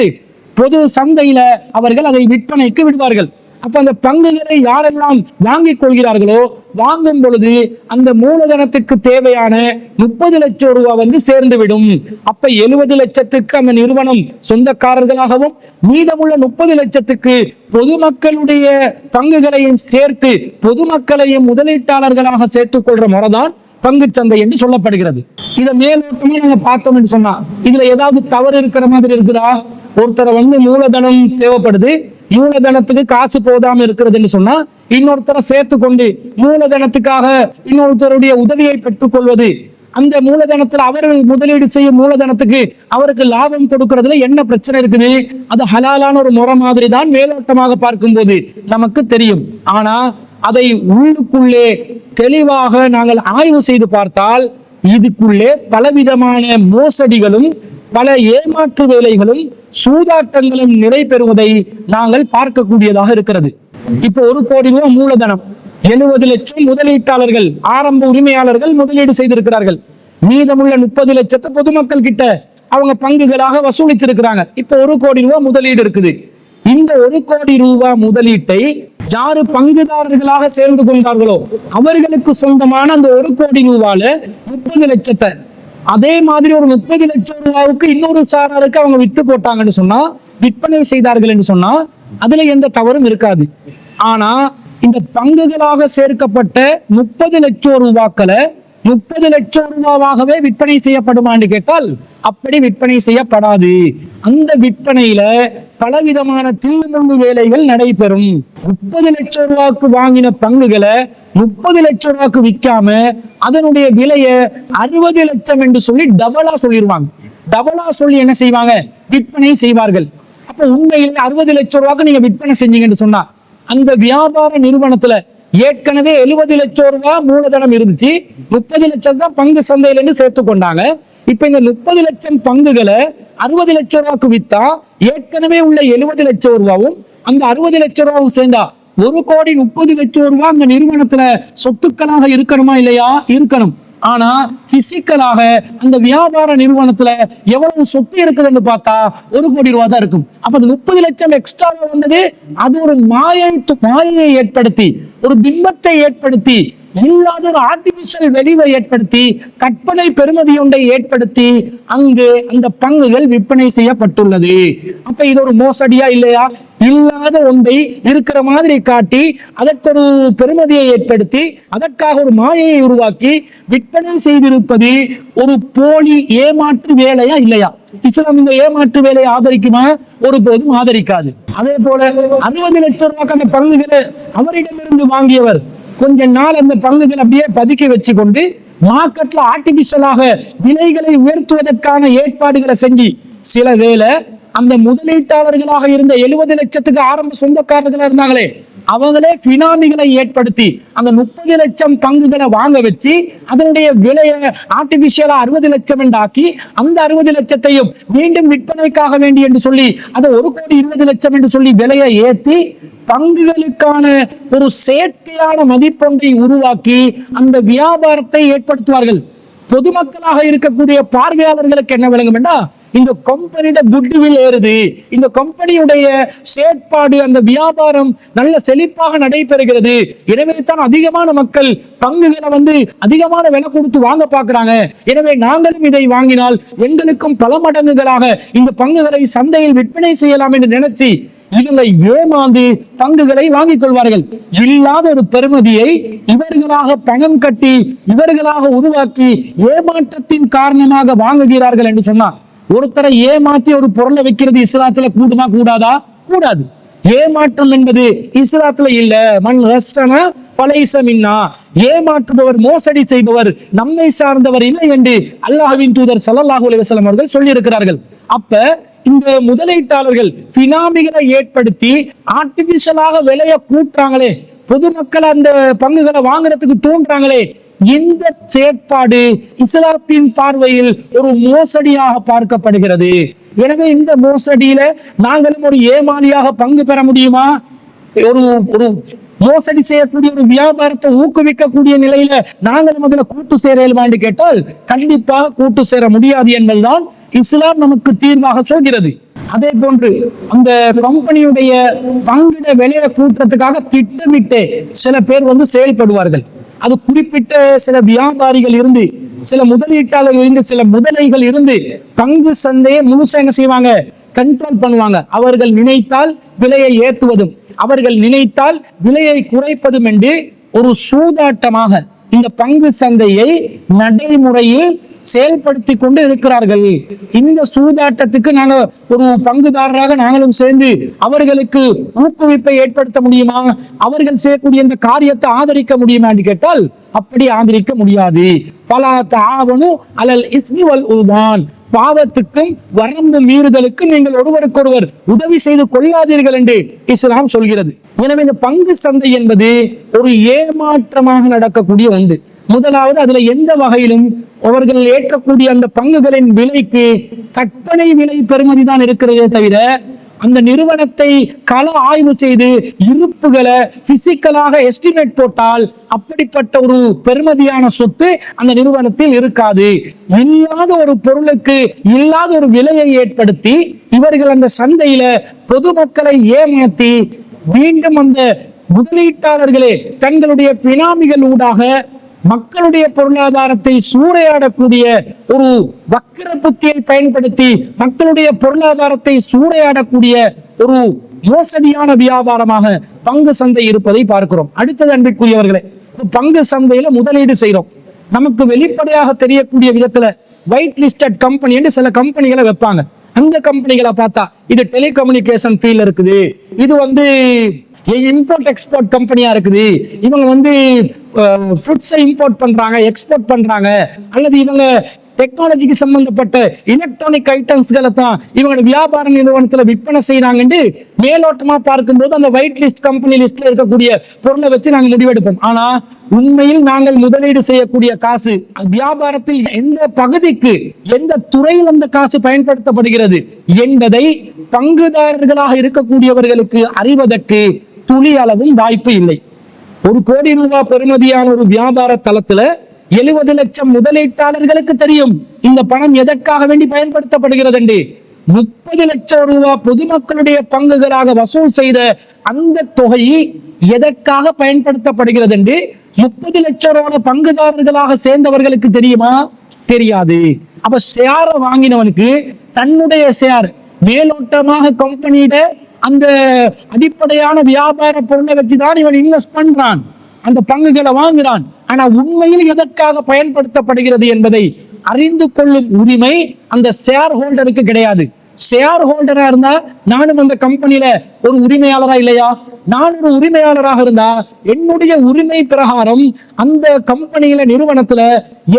பொது சந்தையில அவர்கள் அதை விற்பனைக்கு விடுவார்கள். அப்ப அந்த பங்குகளை யாரெல்லாம் வாங்கிக் கொள்கிறார்களோ வாங்கும் பொழுது அந்த மூலதனத்திற்கு தேவையான 30 லட்சம் ரூபாய் சேர்ந்துவிடும். அப்ப 70 லட்சத்துக்கு அந்த நிறுவனம் சொந்தக்காரர்களாகவும் மீதமுள்ள 30 லட்சத்துக்கு பொதுமக்களுடைய பங்குகளையும் சேர்த்து பொதுமக்களையும் முதலீட்டாளர்களாக சேர்த்துக் கொள்ற முறைதான் பங்கு சந்தை என்று சொல்லப்படுகிறது. இதை மேலோட்டமா நாங்க பார்த்தோம் என்று சொன்னா இதுல ஏதாவது தவறு இருக்கிற மாதிரி இருக்குதா? ஒருத்தரை மூலதனம் தேவைப்படுது, மூலதனத்துக்கு காசு போதாம இருக்கிறதுன்னு சொன்னா இன்னொருத்தரை சேர்த்து கொண்டு மூலதனத்துக்காக இன்னொருத்தருடைய உதவியை பெற்றுக் கொள்வது, அந்த மூலதனத்துல அவர் முதலீடு செய்யும் மூலதனத்துக்கு அவருக்கு லாபம் கொடுக்கறதுல என்ன பிரச்சனை இருக்குது? அது ஹலாலான ஒரு முறை மாதிரி தான் மேலோட்டமாக பார்க்கும்போது நமக்கு தெரியும். ஆனா அதை உள்ளுக்குள்ளே தெளிவாக நாங்கள் ஆய்வு செய்து பார்த்தால் இதுக்குள்ளே பலவிதமான மோசடிகளும் பல ஏமாற்று வேலைகளும் சூதாட்டங்களும் நிறைபெறுவதை நாங்கள் பார்க்கக்கூடியதாக இருக்கிறது. இப்போ 1 கோடி ரூபாய் மூலதனம், 70 லட்சம் முதலீட்டாளர்கள் ஆரம்ப உரிமையாளர்கள் முதலீடு செய்திருக்கிறார்கள். மீதமுள்ள 30 லட்சத்தை பொதுமக்கள் கிட்ட அவங்க பங்குகளாக வசூலிச்சிருக்கிறாங்க. இப்போ 1 கோடி ரூபாய் முதலீடு இருக்குது. இந்த 1 கோடி ரூபாய் முதலீட்டை யாரு பங்குதாரர்களாக சேர்ந்து கொண்டார்களோ அவர்களுக்கு சொந்தமான அந்த 1 கோடி ரூபாயில 30 லட்சத்தை அதே மாதிரி ஒரு 30 லட்சம் ரூபாய்க்கு இன்னொரு சாராருக்கு அவங்க வித்து போட்டாங்கன்னு சொன்னா, விற்பனை செய்தார்கள் என்று சொன்னா அதுல எந்த தவறும் இருக்காது. ஆனா இந்த பங்குகளாக சேர்க்கப்பட்ட 30 லட்சம் ரூபாய்களை 30 லட்சம் ரூபாவாகவே விற்பனை செய்யப்படுமான்னு கேட்டால் அப்படி விற்பனை செய்யப்படாது. அந்த விற்பனையில பலவிதமான தில்லுமுள்ளு வேலைகள் நடைபெறும். 30 லட்சம் ரூபாய்க்கு வாங்கின பங்குகளை 30 லட்சம் ரூபாய்க்கு விற்காம அதனுடைய விலையை 60 லட்சம் என்று சொல்லி டபுளா சொல்லிடுவாங்க. டபுளா சொல்லி என்ன செய்வாங்க? விற்பனை செய்வார்கள். அப்ப உண்மையில் 60 லட்சம் ரூபாய்க்கு நீங்க விற்பனை செஞ்சீங்கன்னு சொன்னா அந்த வியாபார நிறுவனத்துல ஏற்கனவே 70 லட்சம் ரூபாய் மூலதனம் இருந்துச்சு, 30 லட்சம் தான் பங்கு சந்தையில இருந்து சேர்த்து கொண்டாங்க. இப்ப இந்த 30 லட்சம் பங்குகளை 60 லட்சம் ரூபாய்க்கு வித்தா ஏற்கனவே உள்ள 70 லட்சம் ரூபாவும் அந்த 60 லட்சம் ரூபாவும் சேர்ந்தா 1 கோடி 30 லட்சம் ரூபாய் அந்த நிறுவனத்துல சொத்துக்களாக இருக்கணுமா இல்லையா? இருக்கணும். ஆனா பிசிக்கலாக அந்த வியாபார நிறுவனத்துல எவ்வளவு சொத்து இருக்குதுன்னு பார்த்தா 1 கோடி ரூபாய் தான் இருக்கும். அப்ப 30 லட்சம் எக்ஸ்ட்ரா வந்தது அது ஒரு மாயையை ஏற்படுத்தி ஒரு பிம்பத்தை ஏற்படுத்தி இல்லாத ஒரு ஆர்டிபிஷியல் வெளிவை ஏற்படுத்தி கற்பனை பெருமதி ஒன்றை ஏற்படுத்தி அங்கு அந்த பங்குகள் விற்பனை செய்யப்பட்டுள்ளது. அப்ப இது ஒரு மோசடியா இல்லையா? இல்லாத ஒன்றை இருக்கிற மாதிரி காட்டி அதற்கு ஒரு பெருமதியை ஏற்படுத்தி அதற்காக ஒரு மாயையை உருவாக்கி விற்பனை செய்திருப்பது ஒரு போலி ஏமாற்று வேலையா இல்லையா? இஸ்லாம் இந்த ஏமாற்று வேலையை ஆதரிக்குமா? ஒருபோதும் ஆதரிக்காது. அதே போல 60 லட்சம் ரூபாய்க்கான பங்குகளை அவரிடமிருந்து வாங்கியவர் கொஞ்ச நாள் அந்த பங்குகள் அப்படியே பதுக்கி வச்சு கொண்டு மார்க்கெட்ல ஆர்டிபிஷியலாக விலைகளை உயர்த்துவதற்கான ஏற்பாடுகளை செஞ்சு சில வேளை அந்த முதலீட்டாளர்களாக இருந்த 70 லட்சத்துக்கு ஆரம்ப சொந்தக்காரர்களா இருந்தாங்களே அவங்களே பினாமிகளை ஏற்படுத்தி அந்த 30 லட்சம் பங்குகளை வாங்க வச்சு அதனுடைய விலையை ஆர்டிபிஷியலா 60 லட்சம் என்றாக்கி அந்த 60 லட்சத்தையும் மீண்டும் விற்பனைக்காக வேண்டி என்று சொல்லி அதை 1 கோடி 20 லட்சம் என்று சொல்லி விலையை ஏற்றி பங்குகளுக்கான ஒரு செயற்கையான மதிப்பொன்றை உருவாக்கி அந்த வியாபாரத்தை ஏற்படுத்துவார்கள். பொதுமக்களாக இருக்கக்கூடிய பார்வையாளர்களுக்கு என்ன விளங்கும் என்றா இந்த கம்பெனியோட குட்வில் ஏறுது, இந்த கம்பெனியுடைய செயற்பாடு அந்த வியாபாரம் நல்ல செழிப்பாக நடைபெறுகிறது, எனவே தான் அதிகமான மக்கள் பங்குகளை அதிகமான விலை கொடுத்து வாங்க பார்க்கிறாங்க, எனவே நாங்களும் இதை வாங்கினால் எங்களுக்கும் பல மடங்குகளாக இந்த பங்குகளை சந்தையில் விற்பனை செய்யலாம் என்று நினைச்சு இவங்க ஏமாந்து பங்குகளை வாங்கிக் கொள்வார்கள். இல்லாத ஒரு பெருமதியை இவர்களாக பணம் கட்டி இவர்களாக உருவாக்கி ஏமாற்றத்தின் காரணமாக வாங்குகிறார்கள் என்று சொன்னார். ஒருத்தரை ஏமாத்தி ஒரு பொருளை வைக்கிறது இஸ்லாத்துல கூடுமா கூடாதா? கூடாது. ஏமாற்றம் என்பது இஸ்லாத்துல இல்ல. மன் ரஸ்ஸன ஃபலைஸ மின்னா, ஏமாற்றுபவர் மோசடி செய்பவர் நம்மை சார்ந்தவர் இல்லை என்று அல்லாஹ்வின் தூதர் ஸல்லல்லாஹு அலைஹி வஸல்லம் அவர்கள் சொல்லி இருக்கிறார்கள். அப்ப இந்த முதலீட்டாளர்கள் பினாமிகளை ஏற்படுத்தி ஆர்டிபிஷியலாக விலையை கூட்டுறாங்களே, பொதுமக்கள் அந்த பங்குகளை வாங்குறதுக்கு தூண்டுறாங்களே, இந்த செயற்பாடு இஸ்லாத்தின் பார்வையில் ஒரு மோசடியாக பார்க்கப்படுகிறது. எனவே இந்த மோசடியில நாங்களும் ஒரு ஏமாளியாக பங்கு பெற முடியுமா? ஒரு ஒரு மோசடி செய்யக்கூடிய ஒரு வியாபாரத்தை ஊக்குவிக்கக்கூடிய நிலையில நாங்களும் அதுல கூட்டு சேரலான்னு கேட்டால் கண்டிப்பாக கூட்டு சேர முடியாது என்பதுதான் இஸ்லாம் நமக்கு தீர்வாக சொல்கிறது. அதே போன்று அந்த கம்பெனியுடைய பங்கிட விலையை கூட்டுறதுக்காக திட்டமிட்டு சில பேர் செயல்படுவார்கள். அது குறிப்பிட்ட சில வியாபாரிகள் இருந்து, சில முதலீட்டாளர்கள் இருந்து, சில முதலைகள் இருந்து பங்கு சந்தையை முழுசா என்ன செய்வாங்க, கண்ட்ரோல் பண்ணுவாங்க. அவர்கள் நினைத்தால் விலையை ஏற்றுவதும் அவர்கள் நினைத்தால் விலையை குறைப்பதும் என்று ஒரு சூதாட்டமாக இந்த பங்கு சந்தையை நடைமுறையில் செயல்படுத்தி கொண்டு இருக்கிறார்கள். இந்த சூதாட்டத்துக்கு நாங்க ஒரு பங்குதாரராக நாங்களும் சேர்ந்து அவர்களுக்கு ஊக்குவிப்பை ஏற்படுத்த முடியுமா? அவர்கள் செய்யக்கூடிய இந்த காரியத்தை ஆதரிக்க முடியுமா என்று கேட்டால் அப்படி ஆதரிக்க முடியாது. ஃபலா தஆவனு அலல் இஸ்மி வல் உத்வான், பாவத்துக்கும் வரம்பு மீறுதலுக்கும் நீங்கள் ஒருவருக்கொருவர் உதவி செய்து கொள்ளாதீர்கள் என்று இஸ்லாம் சொல்கிறது. எனவே இந்த பங்கு சந்தை என்பது ஒரு ஏமாற்றமாக நடக்கக்கூடிய ஒன்று. முதலாவது, அதுல எந்த வகையிலும் அவர்கள் ஏற்றக்கூடிய அந்த பங்குகளின் விலைக்கு கற்பனை விலை பெறுமதி தான் இருக்கிறதே தவிர அந்த நிறுவனத்தை கள ஆய்வு செய்து இருப்புகளை பிசிக்கலாக எஸ்டிமேட் போட்டால் அப்படிப்பட்ட ஒரு பெறுமதியான சொத்து அந்த நிறுவனத்தில் இருக்காது. இல்லாத ஒரு பொருளுக்கு இல்லாத ஒரு விலையை ஏற்படுத்தி இவர்கள் அந்த சந்தையில பொதுமக்களை ஏமாற்றி மீண்டும் அந்த முதலீட்டாளர்களே தங்களுடைய பினாமிகள் ஊடாக மக்களுடைய பொருளாதாரத்தை சூறையாடக்கூடிய ஒரு வக்கிர புத்தியை பயன்படுத்தி மக்களுடைய பொருளாதாரத்தை சூறையாடக்கூடிய ஒரு மோசடியான வியாபாரமாக பங்கு சந்தை இருப்பதை பார்க்கிறோம். அடுத்தது அன்பிற்குரியவர்களே, பங்கு சந்தையில முதலீடு செய்யறோம். நமக்கு வெளிப்படையாக தெரியக்கூடிய விதத்துல ஒயிட் லிஸ்டட் கம்பெனி என்று சில கம்பெனிகளை வைப்பாங்க. அந்த கம்பெனிகளை பார்த்தா இது டெலிகம்யூனிகேஷன் ஃபீல்ட்ல இருக்குது, இது இம்போர்ட் எக்ஸ்போர்ட் கம்பெனியா இருக்குது, இவங்க ஃபுட்ஸை இம்போர்ட் பண்றாங்க, எக்ஸ்போர்ட் பண்றாங்க, அல்லது இவங்க டெக்னாலஜிக்கு சம்பந்தப்பட்ட எலக்ட்ரானிக் ஐட்டம்ஸ்களை தான் இவங்க வியாபார நிறுவனத்துல விற்பனை செய்யறாங்க. மேலோட்டமா பார்க்கும்போது அந்த ஒயிட் லிஸ்ட் கம்பெனி லிஸ்ட்ல இருக்கக்கூடிய பொருளை வச்சு நாங்கள் முடிவெடுப்போம். ஆனா உண்மையில் நாங்கள் முதலீடு செய்யக்கூடிய காசு வியாபாரத்தில் எந்த பகுதிக்கு எந்த துறையில் அந்த காசு பயன்படுத்தப்படுகிறது என்பதை பங்குதாரர்களாக இருக்கக்கூடியவர்களுக்கு அறிவதற்கு துளி அளவும் வாய்ப்பு இல்லை. 1 கோடி ரூபாய் பெறுமதியான ஒரு வியாபார தளத்துல 70 லட்சம் முதலீட்டாளர்களுக்கு தெரியும் இந்த பணம் எதற்காக வேண்டி பயன்படுத்தப்படுகிறது என்று. 30 லட்சம் ரூபாய் பொதுமக்களுடைய பங்குகளாக வசூல் செய்த அந்த தொகை எதற்காக பயன்படுத்தப்படுகிறது என்று 30 லட்சம் ரூபாய் பங்குதாரர்களாக சேர்ந்தவர்களுக்கு தெரியுமா? தெரியாது. அப்ப ஷேரை வாங்கினவனுக்கு தன்னுடைய ஷேர் மேலோட்டமாக கம்பெனியிட அந்த அடிப்படையான வியாபார பொருளை வச்சுதான் இவன் இன்வெஸ்ட் பண்றான், அந்த பங்குகளை வாங்குறான். ஆனா உண்மையில் எதற்காக பயன்படுத்தப்படுகிறது என்பதை அறிந்து கொள்ளும் உரிமை அந்த ஷேர் ஹோல்டருக்கு கிடையாது. ஷேர் ஹோல்டரா இருந்தா நானும் அந்த கம்பெனியில ஒரு உரிமையாளரா இல்லையா? நான் ஒரு உரிமையாளராக இருந்தா என்னுடைய உரிமை பிரகாரம் அந்த கம்பெனியில நிறுவனத்துல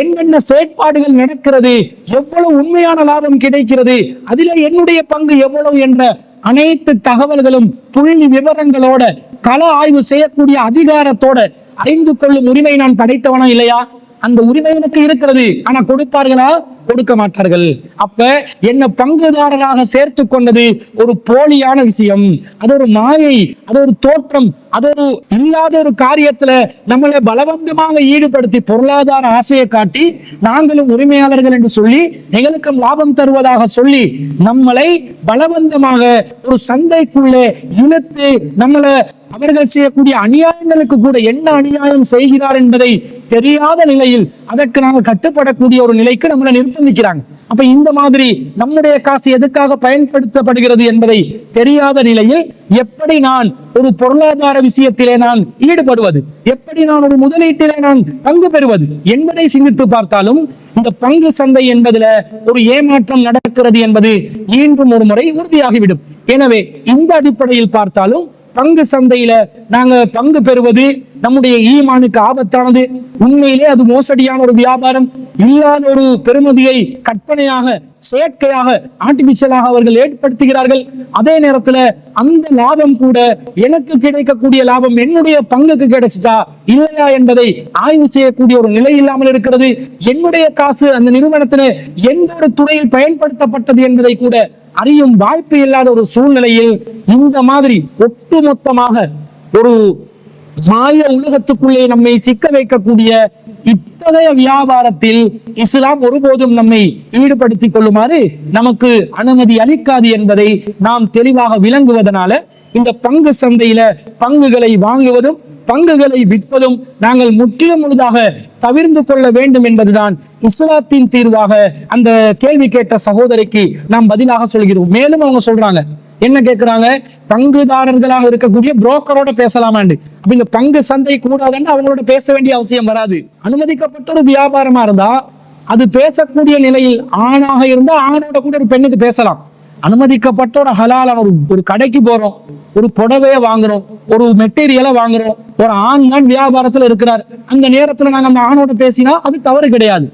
என்னென்ன செயற்பாடுகள் நடக்கிறது, எவ்வளவு உண்மையான லாபம் கிடைக்கிறது, அதில என்னுடைய பங்கு எவ்வளவு என்ற அனைத்து தகவல்களும் புள்ளி விவரங்களோட கள ஆய்வு செய்யக்கூடிய அதிகாரத்தோட அறிந்து கொள்ளும் உரிமை நான் படைத்தவனா இல்லையா? அந்த உரிமை எனக்கு இருக்கிறது. ஆனா கொடுப்பார்களா? கொடுக்க மாட்டார்கள். அப்ப என்ன பங்குதாரராக சேர்த்து கொண்டது ஒரு போலியான விஷயம், அது ஒரு மாயை, அது ஒரு தோற்றம், அது ஒரு இல்லாத ஒரு காரியத்துல நம்மளை பலவந்தமாக ஈடுபடுத்தி பொருளாதார ஆசையை காட்டி நாங்களும் உரிமையாளர்கள் என்று சொல்லி எங்களுக்கும் லாபம் தருவதாக சொல்லி நம்மளை பலவந்தமாக ஒரு சந்தைக்குள்ளே இழுத்து நம்மளை அவர்கள் செய்யக்கூடிய அநியாயங்களுக்கு கூட என்ன அநியாயம் செய்கிறார் என்பதை தெரியாத நிலையில் அதற்கு நாங்கள் கட்டுப்படக்கூடிய ஒரு நிலைக்கு நம்மளை நிர்பந்திக்கிறாங்க. அப்ப இந்த மாதிரி நம்முடைய காசு எதுக்காக பயன்படுத்தப்படுகிறது என்பதை தெரியாத நிலையில் எப்படி நான் ஒரு பொருளாதார விஷயத்திலே நான் ஈடுபடுவது, எப்படி நான் ஒரு முதலீட்டிலே நான் பங்கு பெறுவது என்பதை சிந்தித்து பார்த்தாலும் இந்த பங்கு சந்தை என்பதுல ஒரு ஏமாற்றம் நடக்கிறது என்பது மீண்டும் ஒரு முறை உறுதியாகிவிடும். எனவே இந்த அடிப்படையில் பார்த்தாலும் பங்கு சந்தையில நாங்க பங்கு பெறுவது நம்முடைய ஈமானுக்கு ஆபத்தானது. உண்மையிலே அது மோசடியான ஒரு வியாபாரம். இல்லாத ஒரு பெருமதியை கற்பனையாக, செயற்கையாக, ஆர்டிபிஷியலாக அவர்கள் ஏற்படுத்துகிறார்கள். அதே நேரத்துல அந்த லாபம் கூட எனக்கு கிடைக்கக்கூடிய லாபம் என்னுடைய பங்குக்கு கிடைச்சிச்சா இல்லையா என்பதை ஆய்வு செய்யக்கூடிய ஒரு நிலை இல்லாமல் இருக்கிறது. என்னுடைய காசு அந்த நிறுவனத்தில எந்த ஒரு துறையில் பயன்படுத்தப்பட்டது என்பதை கூட அறியும் வாய்ப்பு இல்லாத ஒரு சூழ்நிலையில் இந்த மாதிரி ஒட்டுமொத்தமாக ஒரு மாய உலகத்துக்குள்ளே நம்மை சிக்க வைக்கக்கூடிய இத்தகைய வியாபாரத்தில் இஸ்லாம் ஒருபோதும் நம்மை ஈடுபடுத்திக் கொள்ளுமாறு நமக்கு அனுமதி அளிக்காது என்பதை நாம் தெளிவாக விளங்குவதனால இந்த பங்கு சந்தையில பங்குகளை வாங்குவதும் பங்குகளை விற்பதும் நாங்கள் முற்றிலும் முழுதாக தவிர்த்து கொள்ள வேண்டும் என்பதுதான் இஸ்லாத்தின் தீர்வாக அந்த கேள்வி கேட்ட சகோதரிக்கு நாம் பதிலாக சொல்கிறோம். மேலும் அவங்க சொல்றாங்க, என்ன கேட்கிறாங்க, பங்குதாரர்களாக இருக்கக்கூடிய புரோக்கரோட பேசலாமாண்டு. அப்ப இந்த பங்கு சந்தை கூடாதுன்னு அவங்களோட பேச வேண்டிய அவசியம் வராது. அனுமதிக்கப்பட்ட ஒரு வியாபாரமா இருந்தா அது பேசக்கூடிய நிலையில் ஆணாக இருந்தா ஆணோட கூட ஒரு பெண்ணுக்கு பேசலாம். அனுமதிக்கப்பட்ட ஒரு ஹலாலான ஒரு கடைக்கு போறோம், ஒரு புடவைய வாங்குறோம், ஒரு மெட்டீரியலை வாங்குறோம், ஒரு ஆண் தான் வியாபாரத்துல இருக்கிறார். அந்த நேரத்துல நாங்க அந்த ஆணோட பேசினா அது தவறு கிடையாது.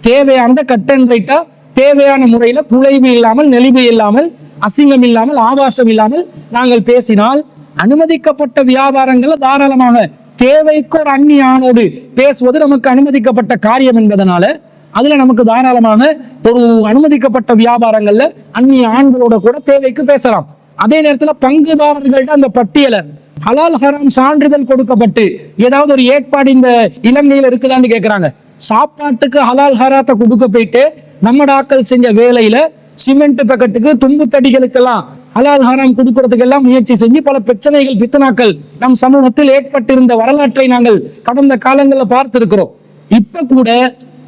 தேவையானதை கட் அண்ட் ரைட்டா தேவையான முறையில குலைவு இல்லாமல், நெளிவு இல்லாமல், அசிங்கம் இல்லாமல், ஆபாசம் இல்லாமல் நாங்கள் பேசினால் அனுமதிக்கப்பட்ட வியாபாரங்கள்ல தாராளமாக தேவைக்கு ஒரு அந்நிய ஆணோடு பேசுவது நமக்கு அனுமதிக்கப்பட்ட காரியம் என்பதனால அதுல நமக்கு தாராளமாக ஒரு அனுமதிக்கப்பட்ட வியாபாரங்கள்ல அந்நிய ஆண்களோட கூட தேவைக்கு பேசலாம். அதே நேரத்துல பங்குதாரர்கள்ட்ட அந்த பட்டியலை ஹலால் ஹராம் சான்றிதழ் கொடுக்கப்பட்டு ஏதாவது ஒரு ஏற்பாடு இந்த இலங்கையில இருக்குதான்னு கேட்கிறாங்க. சாப்பாட்டுக்கு ஹலால் ஹராத்தை கொடுக்க போயிட்டு நம்ம டாக்கள் செஞ்ச வேலையில சிமெண்ட் பேக்கெட்டுக்கு தும்பு தடிகளுக்கெல்லாம் ஹலால் ஹராம் கொடுக்கறதுக்கு எல்லாம் முயற்சி செஞ்சு பல பிரச்சனைகள் பித்தனாக்கள் நம் சமூகத்தில் ஏற்பட்டிருந்த வரலாற்றை நாங்கள் கடந்த காலங்களில் பார்த்திருக்கிறோம். இப்ப கூட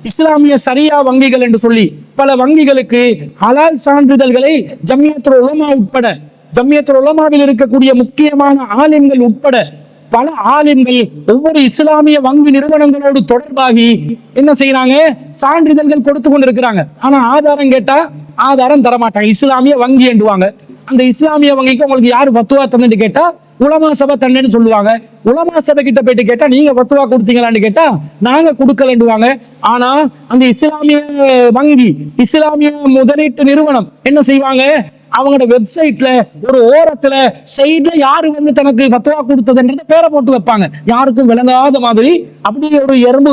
இஸ்லாமிய சரியா வங்கிகள் என்று சொல்லி பல வங்கிகளுக்கு ஹலால் சான்றிதழ்களை ஜம்மியத்துல் உலமா உட்பட, ஜம்மியத்துல் உலமாவில் இருக்கக்கூடிய முக்கியமான ஆலிம்கள் உட்பட பல ஆலிம்கள் ஒவ்வொரு இஸ்லாமிய வங்கி நிறுவனங்களோடு தொடர்பாகி என்ன செய்யறாங்க, சான்றிதழ்கள் கொடுத்து கொண்டிருக்கிறாங்க. ஆனா ஆதாரம் கேட்டா ஆதாரம் தரமாட்டாங்க. இஸ்லாமிய வங்கி என்றுவாங்க. அந்த இஸ்லாமிய வங்கிக்கு உங்களுக்கு யாரு பத்துவா தந்துட்டு கேட்டா உலமா சபை தண்டேன்னு சொல்லுவாங்க. உலமா சபை கிட்ட போயிட்டு கேட்டா நீங்க பத்துவா கொடுத்தீங்களான்னு கேட்டா நாங்க கொடுக்கலன்னுவாங்க. ஆனா அந்த இஸ்லாமிய வங்கி, இஸ்லாமிய முதலீட்டு நிறுவனம் என்ன செய்வாங்க, அவங்களோட வெப்சைட்ல ஒரு ஓரத்துல சைட்ல யாரு வந்து தனக்கு பத்துவா கொடுத்ததுன்றத பேரை போட்டு வைப்பாங்க. யாருக்கும் விளங்காத மாதிரி அப்படியே ஒரு எறும்பு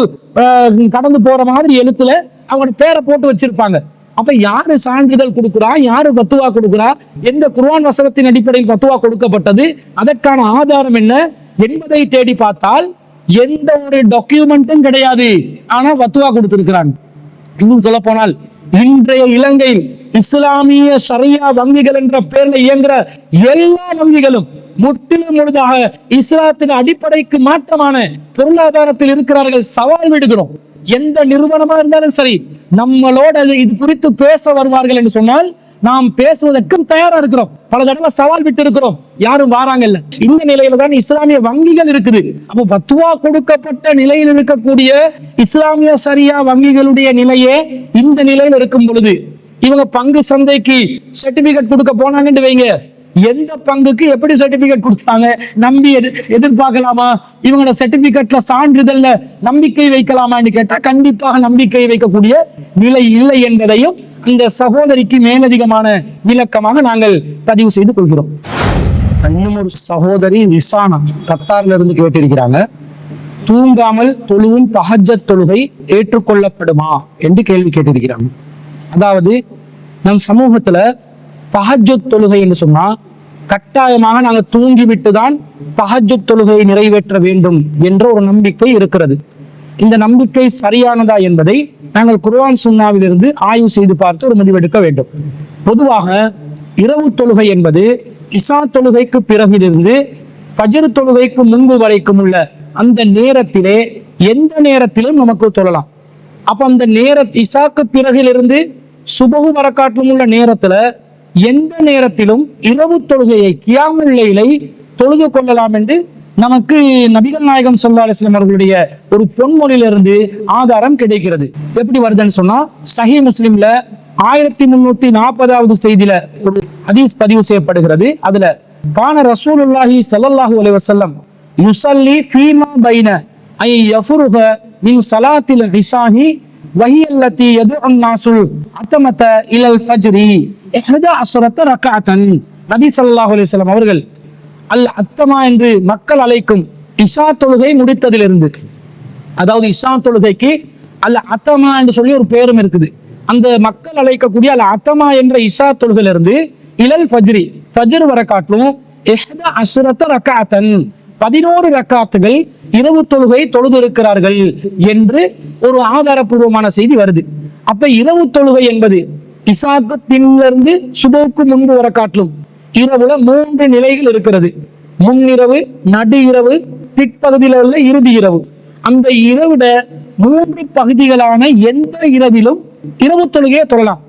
கடந்து போற மாதிரி எழுத்துல அவங்களோட பேரை போட்டு வச்சிருப்பாங்க. அப்ப யாரு சான்றிதழ் கொடுக்குறா, யாரு பத்துவா கொடுக்குறா, எந்த குர்ஆன் வசனத்தின் அடிப்படையில் பத்துவா கொடுக்கப்பட்டது, அதற்கான ஆதாரம் என்ன என்பதை தேடி பார்த்தால் எந்த ஒரு டாக்குமெண்ட்டும் கிடையாது. ஆனா பத்துவா கொடுத்திருக்கிறாங்க. இன்னும் சொல்ல போனால் இன்றைய இலங்கையில் இஸ்லாமிய ஷரியா வங்கிகள் என்ற பெயர்ல இயங்குற எல்லா வங்கிகளும் முற்றிலும் முழுதாக இஸ்லாத்தின் அடிப்படைக்கு மாற்றமான பொருளாதாரத்தில் இருக்கிறார்கள். சவால் விடுகிறோம், எந்த நிறுவனமா இருந்தாலும் சரி நம்மளோட இது குறித்து பேச வருவார்கள் என்று சொன்னால் நாம் பேசுவதற்கும் தயாரா இருக்கிறோம். பல தடவை சவால் விட்டு இருக்கிறோம், யாரும் வாராங்கல்ல. இந்த நிலையில தான் இஸ்லாமிய வங்கிகள் இருக்குது. அப்போ பத்துவா கொடுக்கப்பட்ட நிலையில் இருக்கக்கூடிய இஸ்லாமிய சரியா வங்கிகளுடைய நிலையே இந்த நிலையில் இருக்கும் பொழுது இவங்க பங்கு சந்தைக்கு சர்டிபிகேட் கொடுக்க போனாங்கன்னு வைங்க, எந்த பங்குக்கு எப்படி சர்டிபிகேட் கொடுத்தாங்க நம்பி எதிர்பார்க்கலாமா? இவங்களோட சர்டிபிகேட்ல சான்றிதழ்ல நம்பிக்கை வைக்கலாமான்னு கேட்டா கண்டிப்பாக நம்பிக்கை வைக்கக்கூடிய நிலை இல்லை என்பதையும் இந்த சகோதரிக்கு மேலதிகமான விளக்கமாக நாங்கள் பதிவு செய்து கொள்கிறோம். இன்னும் ஒரு சகோதரி ரிசானா கத்தார்ல இருந்து கேட்டிருக்கிறாங்க, தூங்காமல் தொழுவும் தஹஜ்ஜத் தொழுகை ஏற்றுக்கொள்ளப்படுமா என்று கேள்வி கேட்டிருக்கிறாங்க. அதாவது நம் சமூகத்துல தஹஜ்ஜத் தொழுகை என்று சொன்னா கட்டாயமாக நாங்க தூங்கிவிட்டு தான் தஹஜ்ஜத் தொழுகையை நிறைவேற்ற வேண்டும் என்ற ஒரு நம்பிக்கை இருக்கிறது. இந்த நம்பிக்கை சரியானதா என்பதை நாங்கள் குர்ஆன் சுன்னாவில் இருந்து ஆய்வு செய்து பார்த்து ஒரு முடிவெடுக்க வேண்டும். பொதுவாக இரவு தொழுகை என்பது இஷா தொழுகைக்கு பிறகிலிருந்து ஃபஜ்ர் தொழுகைக்கு முன்பு வரைக்கும் உள்ள அந்த நேரத்திலே எந்த நேரத்திலும் நமக்கு தொழலாம். அப்ப அந்த இஷாக்கு பிறகிலிருந்து சுபஹு வரக்காட்டிலும் உள்ள நேரத்துல எந்த நேரத்திலும் இரவு தொழுகையை கியாமுல் லைலை தொழுது கொள்ளலாம் என்று நமக்கு நபிகள் நாயகம் ஸல்லல்லாஹு அலைஹி வஸல்லம் அவர்களுடைய ஒரு பொன்மொழியிலிருந்து ஆதாரம் கிடைக்கிறது. எப்படி வருதுன்னு சொன்னா சஹீஹ் முஸ்லிம்ல 1340வது செய்தியில ஒரு ஹதீஸ் பதிவு செய்யப்படுகிறது. அதுல கான ரசூலுல்லாஹி ஸல்லல்லாஹு அலைஹி வஸல்லம் யுஸல்லி ஃபீமா பைன ஐ யஃபுருக மின் ஸலாத்தில் இஷாஹி வஹியல்லதி யதுஉன் நாசுல் அத்தமத இலல் ஃபஜ்ரி 11 ரக்அத்தன். நபி ஸல்லல்லாஹு அலைஹி வஸல்லம் அவர்கள் அல் அத்தமா என்று மக்கள் அழைக்கும் இஷா தொழுகை முடித்ததிலிருந்து, அதாவது இஷா தொழுகைக்கு அல் அத்தமா என்று சொல்லி ஒரு பேரும் இருக்குது. அந்த மக்கள் அழைக்கக்கூடிய அல் அத்தமா என்ற இஷா தொழுகையிலிருந்து இலல் ஃபஜ்ரி, ஃபஜ்ர் வரை காட்டிலும் 11 ரக்அத்தன் 11 ரக்காத்துகள் இரவு தொழுகை தொழுது இருக்கிறார்கள் என்று ஒரு ஆதாரபூர்வமான செய்தி வருது. அப்ப இரவு தொழுகை என்பது இஷாக்கு பின்னிலிருந்து சுபவுக்கு முன்பு வரை காட்டிலும் இரவுல 3 நிலைகள் இருக்கிறது. முன்னிரவு, நடு இரவு, பிற்பகுதியில் உள்ள இறுதி இரவு. அந்த இரவுட 3 பகுதிகளான எந்த இரவிலும் இரவு தொழுகையை தொழலாம்.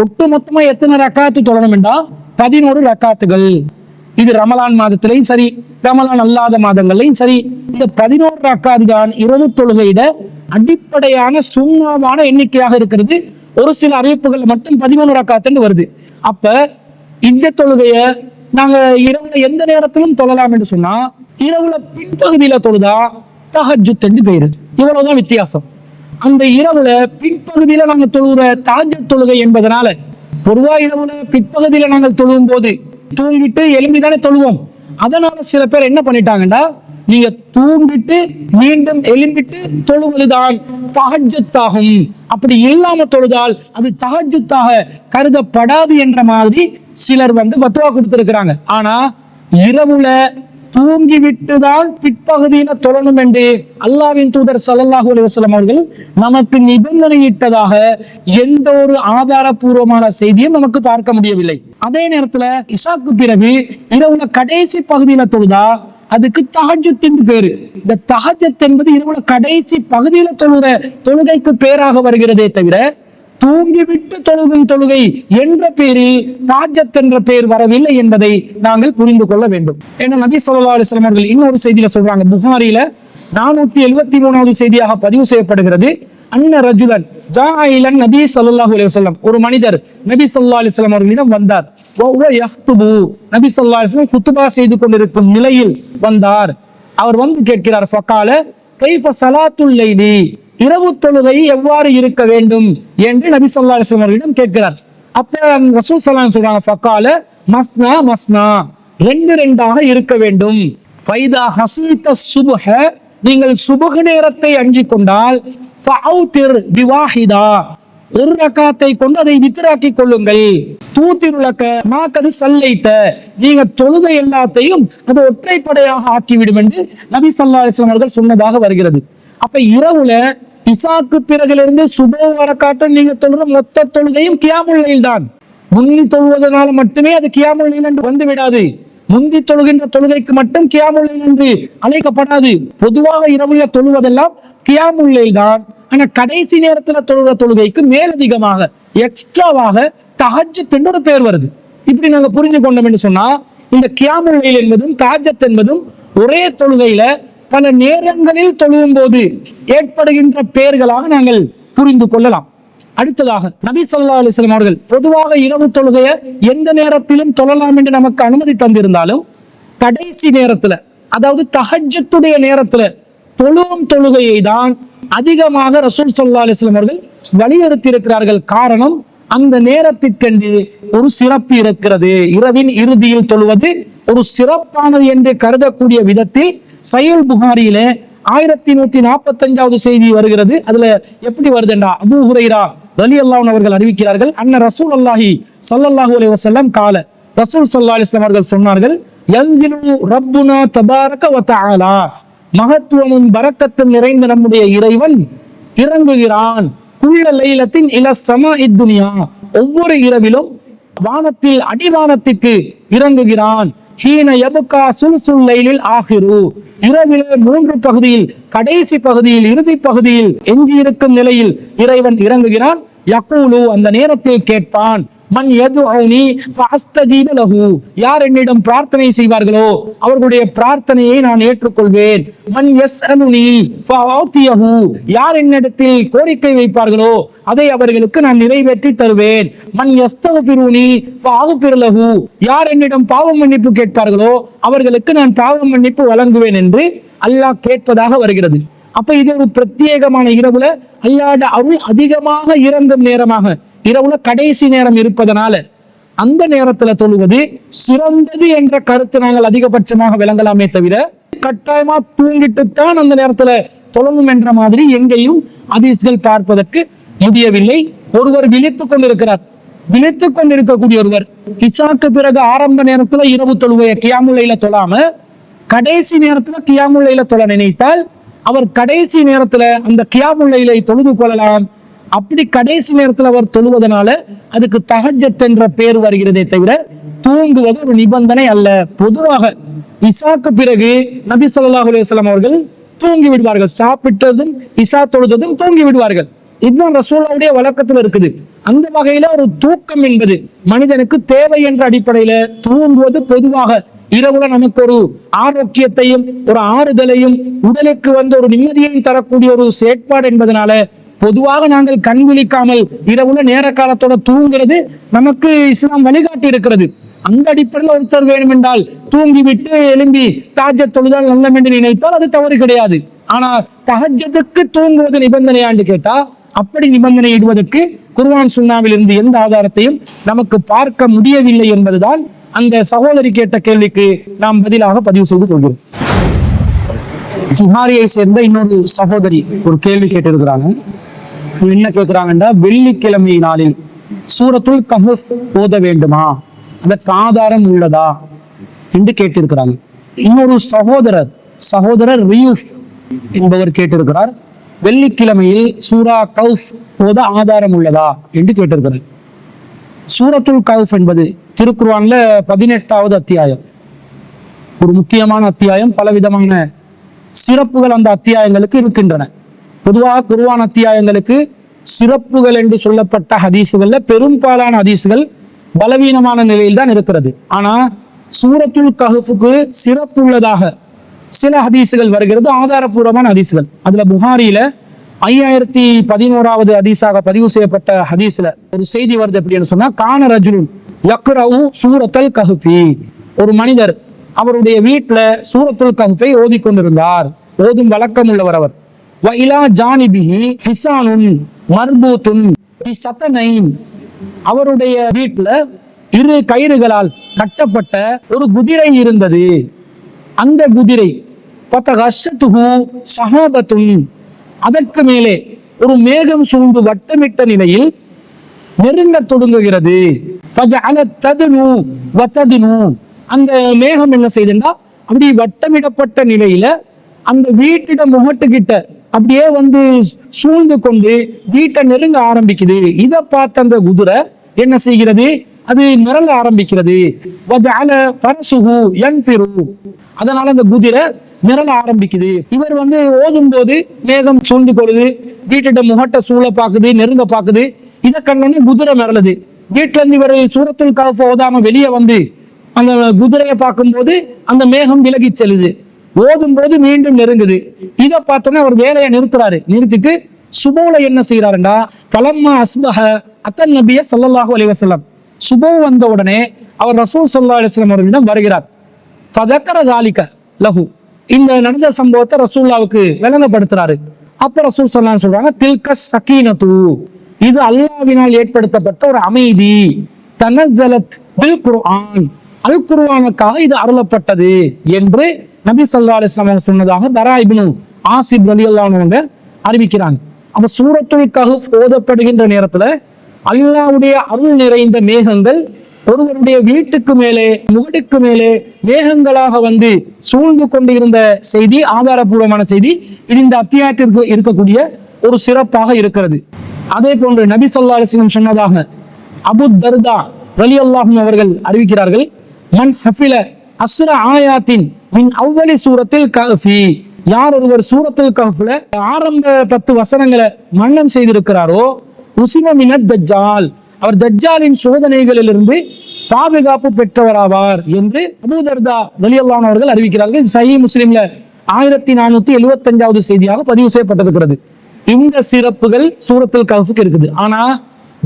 ஒட்டு மொத்தமா எத்தனை ரக்காத்து தொழணும் என்றா 11 ரக்காத்துகள். இது ரமலான் மாதத்திலையும் சரி, ரமலான் அல்லாத மாதங்கள்லையும் சரி, இந்த 11 ரக்காத்து தான் இரவு தொழுகையிட அடிப்படையான சுண்ணாவான எண்ணிக்கையாக இருக்கிறது. ஒரு சில அறிவிப்புகள் மட்டும் 13 ரக்காத்துன்னு வருது. அப்ப இந்த தொழுகைய நாங்க இரவுல எந்த நேரத்திலும் தொழலாம் என்று சொன்னா, இரவுல பின்பகுதியில தொழுதா தஹஜ்ஜுத் என்று பேரு. இவ்வளவுதான் வித்தியாசம். அந்த இரவுல பின்பகுதியில நாங்க தொழுகிற தஹஜ்ஜுத் தொழுகை என்பதனால, பொதுவா இரவுல பிற்பகுதியில நாங்கள் தொழுகும் போது தூங்கிட்டு எழும்பிதானே தொழுவோம். அதனால சில பேர் என்ன பண்ணிட்டாங்கன்னா, நீங்க தூங்கிட்டு மீண்டும் எழும்பிட்டு தொழுவதுதான் தஹஜ்ஜுத்தாகும், அப்படி இல்லாம தொழுதால் அது தஹஜ்ஜுத்தாக கருதப்படாது என்ற மாதிரி சிலர் பத்வா கொடுத்திருக்கிறாங்க. ஆனா இரவுல தூங்கி விட்டுதான் பிற்பகுதியில தொழணும் என்று அல்லாஹ்வின் தூதர் ஸல்லல்லாஹு அலைஹி வஸல்லம் அவர்கள் நமக்கு நிபந்தனையிட்டதாக எந்த ஒரு ஆதாரபூர்வமான செய்தியும் நமக்கு பார்க்க முடியவில்லை. அதே நேரத்துல இஷாக்கு பிறகு இரவுல கடைசி பகுதியில தொழுதா அதுக்கு தஹஜ்ஜுத் என்று பேரு. இந்த தஹஜ்ஜுத் என்பது இரவுல கடைசி பகுதியில தொழுகிற தொழுகைக்கு பேராக வருகிறதே தவிர, தூங்கிவிட்டு தொழுகும் தொழுகை என்ற பேரில் தஹஜ்ஜுத் என்ற பெயர் வரவில்லை என்பதை நாங்கள் புரிந்து கொள்ள வேண்டும். ஏன்னா நபி ஸல்லல்லாஹு அலைஹி வஸல்லம் அவர்கள் இன்னொரு செய்தியில சொல்றாங்க, புகாரில 473வது செய்தியாக பதிவு செய்யப்படுகிறது. அன்ன ரஜுலன் ஜாஅ இலன் நபி ஸல்லல்லாஹு அலைஹி வஸல்லம், ஒரு மனிதர் நபி ஸல்லல்லாஹு அலைஹி வஸல்லம் அவர்களிடம் வந்தார். வஹுவ யஹ்துபு, நபி ஸல்லல்லாஹு அலைஹி வஸல்லம் குத்பா செய்து கொண்டிருக்கும் நிலையில் வந்தார். அவர் கேட்கிறார், ஃபகால கைஃப ஸலாத்துல் லைலி, இரவு தொழுகை எவ்வாறு இருக்க வேண்டும் என்று நபி ஸல்லல்லாஹு அலைஹி வஸல்லம் அவர்களிடம் கேட்கிறார். அப்ப ரசூல் ஸல்லல்லாஹு அலைஹி வஸல்லம் சொல்றாங்க, ஃபகால மஸ்னா மஸ்னா, 2 இருக்க வேண்டும். ஃபைதா ஹஸீத சுப்ஹ, நீங்கள் சுபஹ் நேரத்தை அஞ்சி கொண்டால் ஃபஅவ்திர் பிவாஹிதா, ஒரு ரக்காத்தை கொண்டு அதை வித்ராக்கி கொள்ளுங்கள். தூத்திருலக்க மாக்கது சல்லைத்த, நீங்க தொழுத எல்லாத்தையும் அது ஒற்றைப்படையாக ஆக்கிவிடும் என்று நபி ஸல்லல்லாஹு அலைஹி வஸல்லம் அவர்கள் சொன்னதாக வருகிறது. அப்ப இரவுல இஷாக்கு பிறகிலிருந்து சுபஹ் வரக்காட்டும் நீங்க தொழுற மொத்த தொழுகையும் கியாமுல் லைல் தான். முந்தி தொழுவதனால மட்டுமே அது கியாமுல் லைல் என்று வந்து விடாது. முந்தி தொழுகின்ற தொழுகைக்கு மட்டும் கியாமுல் லைல் என்று அழைக்கப்படாது. பொதுவாக இரவுல தொழுவதெல்லாம் கியாமுல் லைல் தான். ஆனா கடைசி நேரத்துல தொழுகிற தொழுகைக்கு மேலதிகமாக எக்ஸ்ட்ராவாக தஹஜ்ஜுத் என்று ஒரு பேர் வருது. இப்படி நாங்க புரிஞ்சு கொண்டோம் என்று சொன்னா, இந்த கியாமுல் லைல் என்பதும் தஹஜ்ஜுத் என்பதும் ஒரே தொழுகையில பல நேரங்களில் தொழுவும் போது ஏற்படுகின்ற பெயர்களாக நாங்கள் புரிந்து கொள்ளலாம். அடுத்ததாக நபி ஸல்லல்லாஹு அலைஹி வஸல்லம் அவர்கள் பொதுவாக இரவு தொழுகையை எந்த நேரத்திலும் தொழலாம் என்று நமக்கு அனுமதி தந்திருந்தாலும், கடைசி நேரத்துல, அதாவது தஹஜ்ஜுடைய நேரத்துல தொழுவும் தொழுகையை தான் அதிகமாக ரசூல் ஸல்லல்லாஹு அலைஹி வஸல்லம் அவர்கள் வலியுறுத்தி இருக்கிறார்கள். காரணம், அந்த நேரத்திற்கென்று ஒரு சிறப்பு இருக்கிறது. இரவின் இறுதியில் தொழுவது ஒரு சிறப்பானது என்று கருதக்கூடிய விதத்தில் சஹீஹ் புகாரியில 1145வது செய்தி வருகிறது. அதுல எப்படி வருதுண்டா, அபூ ஹுரைரா ரலியல்லாஹு அன்ஹு அவர்கள் அறிவிக்கிறார்கள், அன்ன ரசூலுல்லாஹி ஸல்லல்லாஹு அலைஹி வஸல்லம் கால, ரசூல் ஸல்லல்லாஹு அலைஹி வஸல்லம் அவர்கள் சொன்னார்கள், யன்ஸிலு ரப்புனா தபாரக வ தஆலா, மகத்துவமும் பரக்கத்தும் நிறைந்த நம்முடைய இறைவன் இறங்குகிறான். குல்ல லைலத்தின் இல ஸமாஇத் துன்யா, ஒவ்வொரு இரவிலும் வானத்தில் அடிவானத்திற்கு இறங்குகிறான். ஹீன யபகா சுல்சுல் லைலில் ஆகிரு, இரவிலே 3 பகுதியில், கடைசி பகுதியில், இறுதி பகுதியில் எஞ்சி இருக்கும் நிலையில் இறைவன் இறங்குகிறான். யகூலு, அந்த நேரத்தில் கேட்பான், மன் யதுஊனி ஃபஅஸ்தஜீப லஹு, யார் என்னிடம் பிரார்த்தனை செய்வார்களோ அவர்களுடைய பிரார்த்தனையை நான் ஏற்றுக்கொள்வேன். மன் யஸ்அலுனி ஃபஅஅதியஹு, யார் என்னிடத்தில் கோரிக்கை வைப்பார்களோ அதை அவர்களுக்கு நான் நிறைவேற்றி தருவேன். மன் யஸ்தக்ஃபிருனி ஃபஅக்ஃபிர் லஹு, யார் என்னிடம் பாவ மன்னிப்பு கேட்பார்களோ அவர்களுக்கு நான் பாவ மன்னிப்பு வழங்குவேன் என்று அல்லாஹ் கேட்பதாக வருகிறது. அப்ப இது ஒரு பிரத்யேகமான இரவுல அல்லாஹ்வுடைய அருள் அதிகமாக இறங்கும் நேரமாக, இரவுல கடைசி நேரம் இருப்பதனால அந்த நேரத்துல தொழுவது சிறந்தது என்ற கருத்து நாங்கள் அதிகபட்சமாக விளங்கலாமே தவிர கட்டாயமா தூங்கிட்டுத்தான் அந்த நேரத்துல தொழணும் என்ற மாதிரி எங்கேயும் ஹதீஸ்கள் பார்ப்பதற்கு முடியவில்லை. ஒருவர் விழித்துக் கொண்டிருக்கிறார், விழித்துக் கொண்டிருக்கக்கூடிய ஒருவர் இஷாக்கு பிறகு ஆரம்ப நேரத்துல இரவு தொழுவைய கியாமுல் லைல தொழாம கடைசி நேரத்துல கியாமுல் லைல தொழ நினைத்தால் அவர் கடைசி நேரத்துல அந்த கியாமுல் லைலை தொழுது கொள்ளலாம். அப்படி கடைசி நேரத்துல அவர் தொழுவதனால அதுக்கு தஹஜ்ஜத் என்ற பேர் வருகிறதே தவிர தூங்குவது ஒரு நிபந்தனை அல்ல. பொதுவாக இஷாக்கு பிறகு நபி ஸல்லல்லாஹு அலைஹி வஸல்லம் அவர்கள் தூங்கி விடுவார்கள், சாப்பிட்டதும் இஷா தொழுததும் தூங்கி விடுவார்கள். இதுதான் ரசூலுல்லாஹ்வுடைய வழக்கத்துல இருக்குது. அந்த வகையில ஒரு தூக்கம் என்பது மனிதனுக்கு தேவை என்ற அடிப்படையில தூங்குவது பொதுவாக இரவுல நமக்கு ஒரு ஆரோக்கியத்தையும் ஒரு ஆறுதலையும் உடலுக்கு ஒரு நிம்மதியையும் தரக்கூடிய ஒரு செயற்பாடு என்பதனால பொதுவாக நாங்கள் கண் விழிக்காமல் இரவுல நேர காலத்தோட தூங்குறது நமக்கு இஸ்லாம் வழிகாட்டி இருக்கிறது. அந்த அடிப்படையில் ஒருத்தர் வேண்டும் என்றால் தூங்கிவிட்டு எழும்பி தஹஜ்ஜத் தொழுதால் நல்லம் என்று நினைத்தால் அது தவறு கிடையாது. ஆனா தஹஜ்ஜத்துக்கு தூங்குவது நிபந்தனையாண்டு கேட்டா அப்படி நிபந்தனை இடுவதற்கு குர்ஆன் சுன்னாவில் இருந்து எந்த ஆதாரத்தையும் நமக்கு பார்க்க முடியவில்லை என்பதுதான் அந்த சகோதரி கேட்ட கேள்விக்கு நாம் பதிலாக பதிவு செய்து கொள்கிறோம். ஜுஹாரியை சேர்ந்த இன்னொரு சகோதரி ஒரு கேள்வி கேட்டிருக்கிறாங்க. என்ன கேட்கிறாங்கன்னா, வெள்ளிக்கிழமை நாளில் சூரத்துல் கஹஃப் ஓத வேண்டுமா, அதற்கு ஆதாரம் உள்ளதா என்று கேட்டிருக்கிறாங்க. இன்னொரு சகோதரர் ரியூஃப் என்பவர் கேட்டிருக்கிறார், வெள்ளிக்கிழமையில் சூரா கஹஃப் ஓத ஆதாரம் உள்ளதா என்று கேட்டிருக்கிறார். சூரத்துல் கஹஃப் என்பது திருக்குர்ஆன்ல 18வது அத்தியாயம், ஒரு முக்கியமான அத்தியாயம். பலவிதமான சிறப்புகள் அந்த அத்தியாயங்களுக்கு இருக்கின்றன. பொதுவாக குர்ஆன் அத்தியாயங்களுக்கு சிறப்புகள் என்று சொல்லப்பட்ட ஹதீசுகள்ல பெரும்பாலான ஹதீசுகள் பலவீனமான நிலையில் தான் இருக்கிறது. ஆனா சூரத்துல் கஹஃபுக்கு சிறப்புள்ளதாக சில ஹதீசுகள் வருகிறது, ஆதாரபூர்வமான ஹதீசுகள். அதுல புகாரியில 5011வது ஹதீஸாக பதிவு செய்யப்பட்ட ஹதீஸ்ல ஒரு செய்தி வருது. எப்படின்னு சொன்னா, கான ரஜுலுன் யக்ரஉ சூரத்துல் கஹ்ஃபி, ஒரு மனிதர் அவருடைய வீட்டுல சூரத்துல் கஹ்ஃபை ஓதிக்கொண்டிருந்தார், ஓதும் வழக்கம் உள்ளவர் அவர். வ இலா ஜானிபிஹி ஹிசானுன் மர்பூத்துன் பிஸதனைன், அவருடைய வீட்டுல 2 கயிறுகளால் கட்டப்பட்ட ஒரு குதிரை இருந்தது. அந்த குதிரை ஃபதகஷத்துஹு ஸஹாபத்துன், அதற்கு மேலே ஒரு மேகம் சூழ்ந்து வட்டமிட்ட நிலையில் நெருங்க தொடங்குகிறது. அந்த மேகம் என்ன செய்துன்னா அப்படி வட்டமிடப்பட்ட நிலையில அந்த வீட்டிட முகட்டுக்கிட்ட அப்படியே சூழ்ந்து கொண்டு வீட்டை நெருங்க ஆரம்பிக்குது. இதை பார்த்த அந்த குதிரை என்ன செய்கிறது, அது மிரள ஆரம்பிக்கிறது. அதனால அந்த குதிரை மிரள ஆரம்பிக்குது. இவர் ஓதும் போது மேகம் சூழ்ந்து கொள்ளுது, வீட்டிட்ட முகட்ட சூழ பாக்குது, நெருங்க பாக்குது. இதை கண்டோன்னு குதிரை மிரளுது. வீட்டுல இருந்து இவர் சூரத்துல் கஹஃப் ஓதாம வெளியே அந்த குதிரையை பார்க்கும்போது அந்த மேகம் விலகி செல்லுது. ஓதும் போது மீண்டும் நெருங்குது. இதை பார்த்தோன்னே அவர் வேலையை நிறுத்துறாரு. நிறுத்திட்டு சுபோல என்ன செய்யறாருண்டா, ஃபலம்மா அஸ்பஹ அத்தன் நபிய ஸல்லல்லாஹு அலைஹி வஸல்லம், சுபோ வந்த உடனே அவர் ரசூல் ஸல்லல்லாஹு அலைஹி வஸல்லம் அவர்களிடம் வருகிறார். ஃபதக்கர ஸாலிக லஹு, இந்த நடந்த சம்பவத்தை ரசூலுல்லாஹ்வுக்கு விளங்கப்படுத்துறாரு. அப்ப ரசூல் ஸல்லல்லாஹு அலைஹி சொல்றாங்க, தில்க ஸகீனத்து, இது அல்லாஹ்வினால் ஏற்படுத்தப்பட்ட ஒரு அமைதி. தனஸ்ஸலத் பில் குர்ஆன், அல் குர்ஆனுக்காக இது அருளப்பட்டது என்று நபி ஸல்லல்லாஹு அலைஹி வஸல்லம் சொன்னதாக பரா இப்னு ஆசிப் ரலியல்லாஹு அன்ஹு அறிவிக்கிறாங்க. அப்ப சூரத்துல் கஹஃப் ஓதப்படுகின்ற நேரத்துல அல்லாஹ்வுடைய அருள் நிறைந்த மேகங்கள் ஒருவருடைய வீட்டுக்கு மேலே முகடுக்கு மேலே மேகங்களாக சூழ்ந்து கொண்டு இருந்த செய்தி ஆதாரபூர்வமான செய்தி. இது இந்த அத்தியாயத்திற்கு இருக்கக்கூடிய ஒரு சிறப்பாக இருக்கிறது. அதே போன்று நபி ஸல்லல்லாஹு அலைஹி வஸல்லம் சொன்னதாக அபு தர்தா ரலியல்லாஹு அன்ஹு அவர்கள் அறிவிக்கிறார்கள், மன் ஹஃபில அஸ்ர ஆயாத்தின் மின் அவ்வலி சூரத்தில் கஹ்ஃபி, யார் ஒருவர் சூரத்துல் கஹ்ஃப்ல ஆரம்ப 10 வசனங்களை மன்னம் செய்திருக்கிறாரோ, உஸிம மினத் தஜ்ஜால், அவர் தஜ்ஜாலின் சோதனைகளிலிருந்து பாதுகாப்பு பெற்றவராவார் என்று அபூ தர்தா ரலியல்லாஹு அன்ஹு அவர்கள் அறிவிக்கிறார்கள். சஹீஹ் முஸ்லிம்ல 1475வது செய்தியாக பதிவு செய்யப்பட்டிருக்கிறது. இந்த சிறப்புகள் சூரத்துல் கஹ்ஃபுக்கு இருக்குது. ஆனா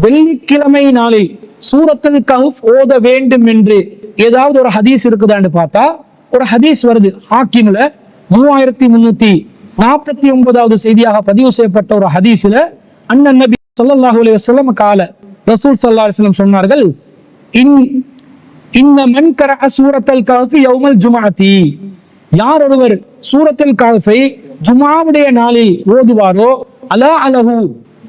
வெள்ளிக்கிழமை நாளில் சூரத்துல் கஹ்ஃப் ஓத வேண்டும் என்று ஏதாவது ஒரு ஹதீஸ் இருக்குதான்னு பார்த்தா ஒரு ஹதீஸ் வருது. ஹாக்கிம்ல 3349வது செய்தியாக பதிவு செய்யப்பட்ட ஒரு ஹதீஸ்ல அண்ணன் நபி ஸல்லல்லாஹு அலைஹி வஸல்லம் கால ரசூல் ஸல்லல்லாஹு அலைஹி வஸல்லம் சொன்னார்கள், இன்ன மன் கரஅ சூரத்துல் கஹ்ஃப் யௌமல் ஜும்ஆத்தி, யார் ஒருவர் சூரத்துல் கஹ்ஃபை ஜும்ஆவுடைய நாளில் ஓதுவாரோ அலா அலஹு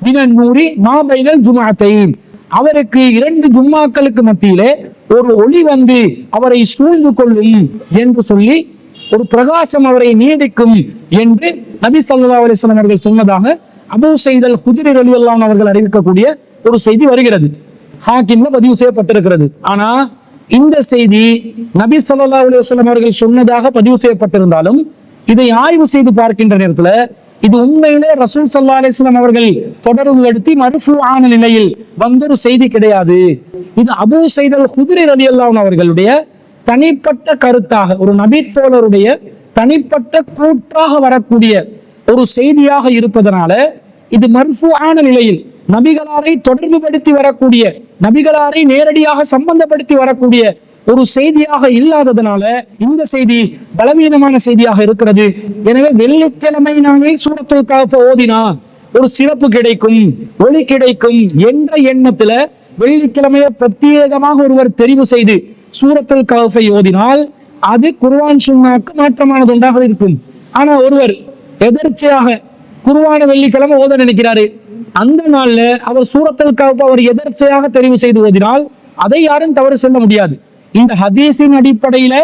மினன் நூரி மா பைனல் ஜும்ஆத்தைன், அவருக்கு 2 ஜும்மாக்களுக்கு மத்தியிலே ஒரு ஒளி வந்து அவரை சூழ்ந்து கொள்ளும் என்று சொல்லி ஒரு பிரகாசம் அவரை நீடிக்கும் என்று நபி ஸல்லல்லாஹு அலைஹி வஸல்லம் அவர்கள் சொன்னதாக அபூ ஸயீத் அல் குத்ரி ரலியல்லாஹு அன்ஹு அவர்கள் அறிவிக்கக்கூடிய ஒரு செய்தி வருகிறது. ஹாக்கிம்ல பதிவு செய்யப்பட்டிருக்கிறது. ஆனா இந்த செய்தி நபி ஸல்லல்லாஹு அலைஹி வஸல்லம் அவர்கள் சொன்னதாக பதிவு செய்யப்பட்டிருந்தாலும் இதை ஆய்வு செய்து பார்க்கின்ற நேரத்துல இது உண்மையிலே ரசூல் ஸல்லல்லாஹு அலைஹி வஸல்லம் அவர்கள் தொடர்பு படுத்தி மர்ஃபூஆன நிலையில் வந்த ஒரு செய்தி கிடையாது. இது அபூ ஸயீத் அல் குத்ரி ரலியல்லாஹு அன்ஹு அவர்களுடைய தனிப்பட்ட கருத்தாக, ஒரு நபி தோழருடைய தனிப்பட்ட கூற்றாக வரக்கூடிய ஒரு செய்தியாக இருப்பதனால இது மர்ஃபூஆன நிலையில் நபிகளாரை தொடர்பு படுத்தி வரக்கூடிய, நபிகளாரை நேரடியாக சம்பந்தப்படுத்தி வரக்கூடிய ஒரு செய்தியாக இல்லாததனால இந்த செய்தி பலவீனமான செய்தியாக இருக்கிறது. எனவே வெள்ளிக்கிழமை நாளில் சூரத்துல் கஹ்ஃப் ஓதினா ஒரு சிறப்பு கிடைக்கும், ஒளி கிடைக்கும் என்ற எண்ணத்துல வெள்ளிக்கிழமையை பிரத்யேகமாக ஒருவர் தெரிவு செய்து சூரத்துல் கஹ்ஃபை ஓதினால் அது குர்ஆன் சுன்னாக்கு மாற்றமானது ஒன்றாக இருக்கும். ஆனா ஒருவர் எதர்ச்சையாக குர்ஆனை வெள்ளிக்கிழமை ஓத நினைக்கிறாரு, அந்த நாள்ல அவர் சூரத்துல் கஹ்ஃப் அவர் எதர்ச்சையாக தெரிவு செய்து ஓதினால் அதை யாரும் தவறு சொல்ல முடியாது. இந்த ஹதீஸின் அடிப்படையில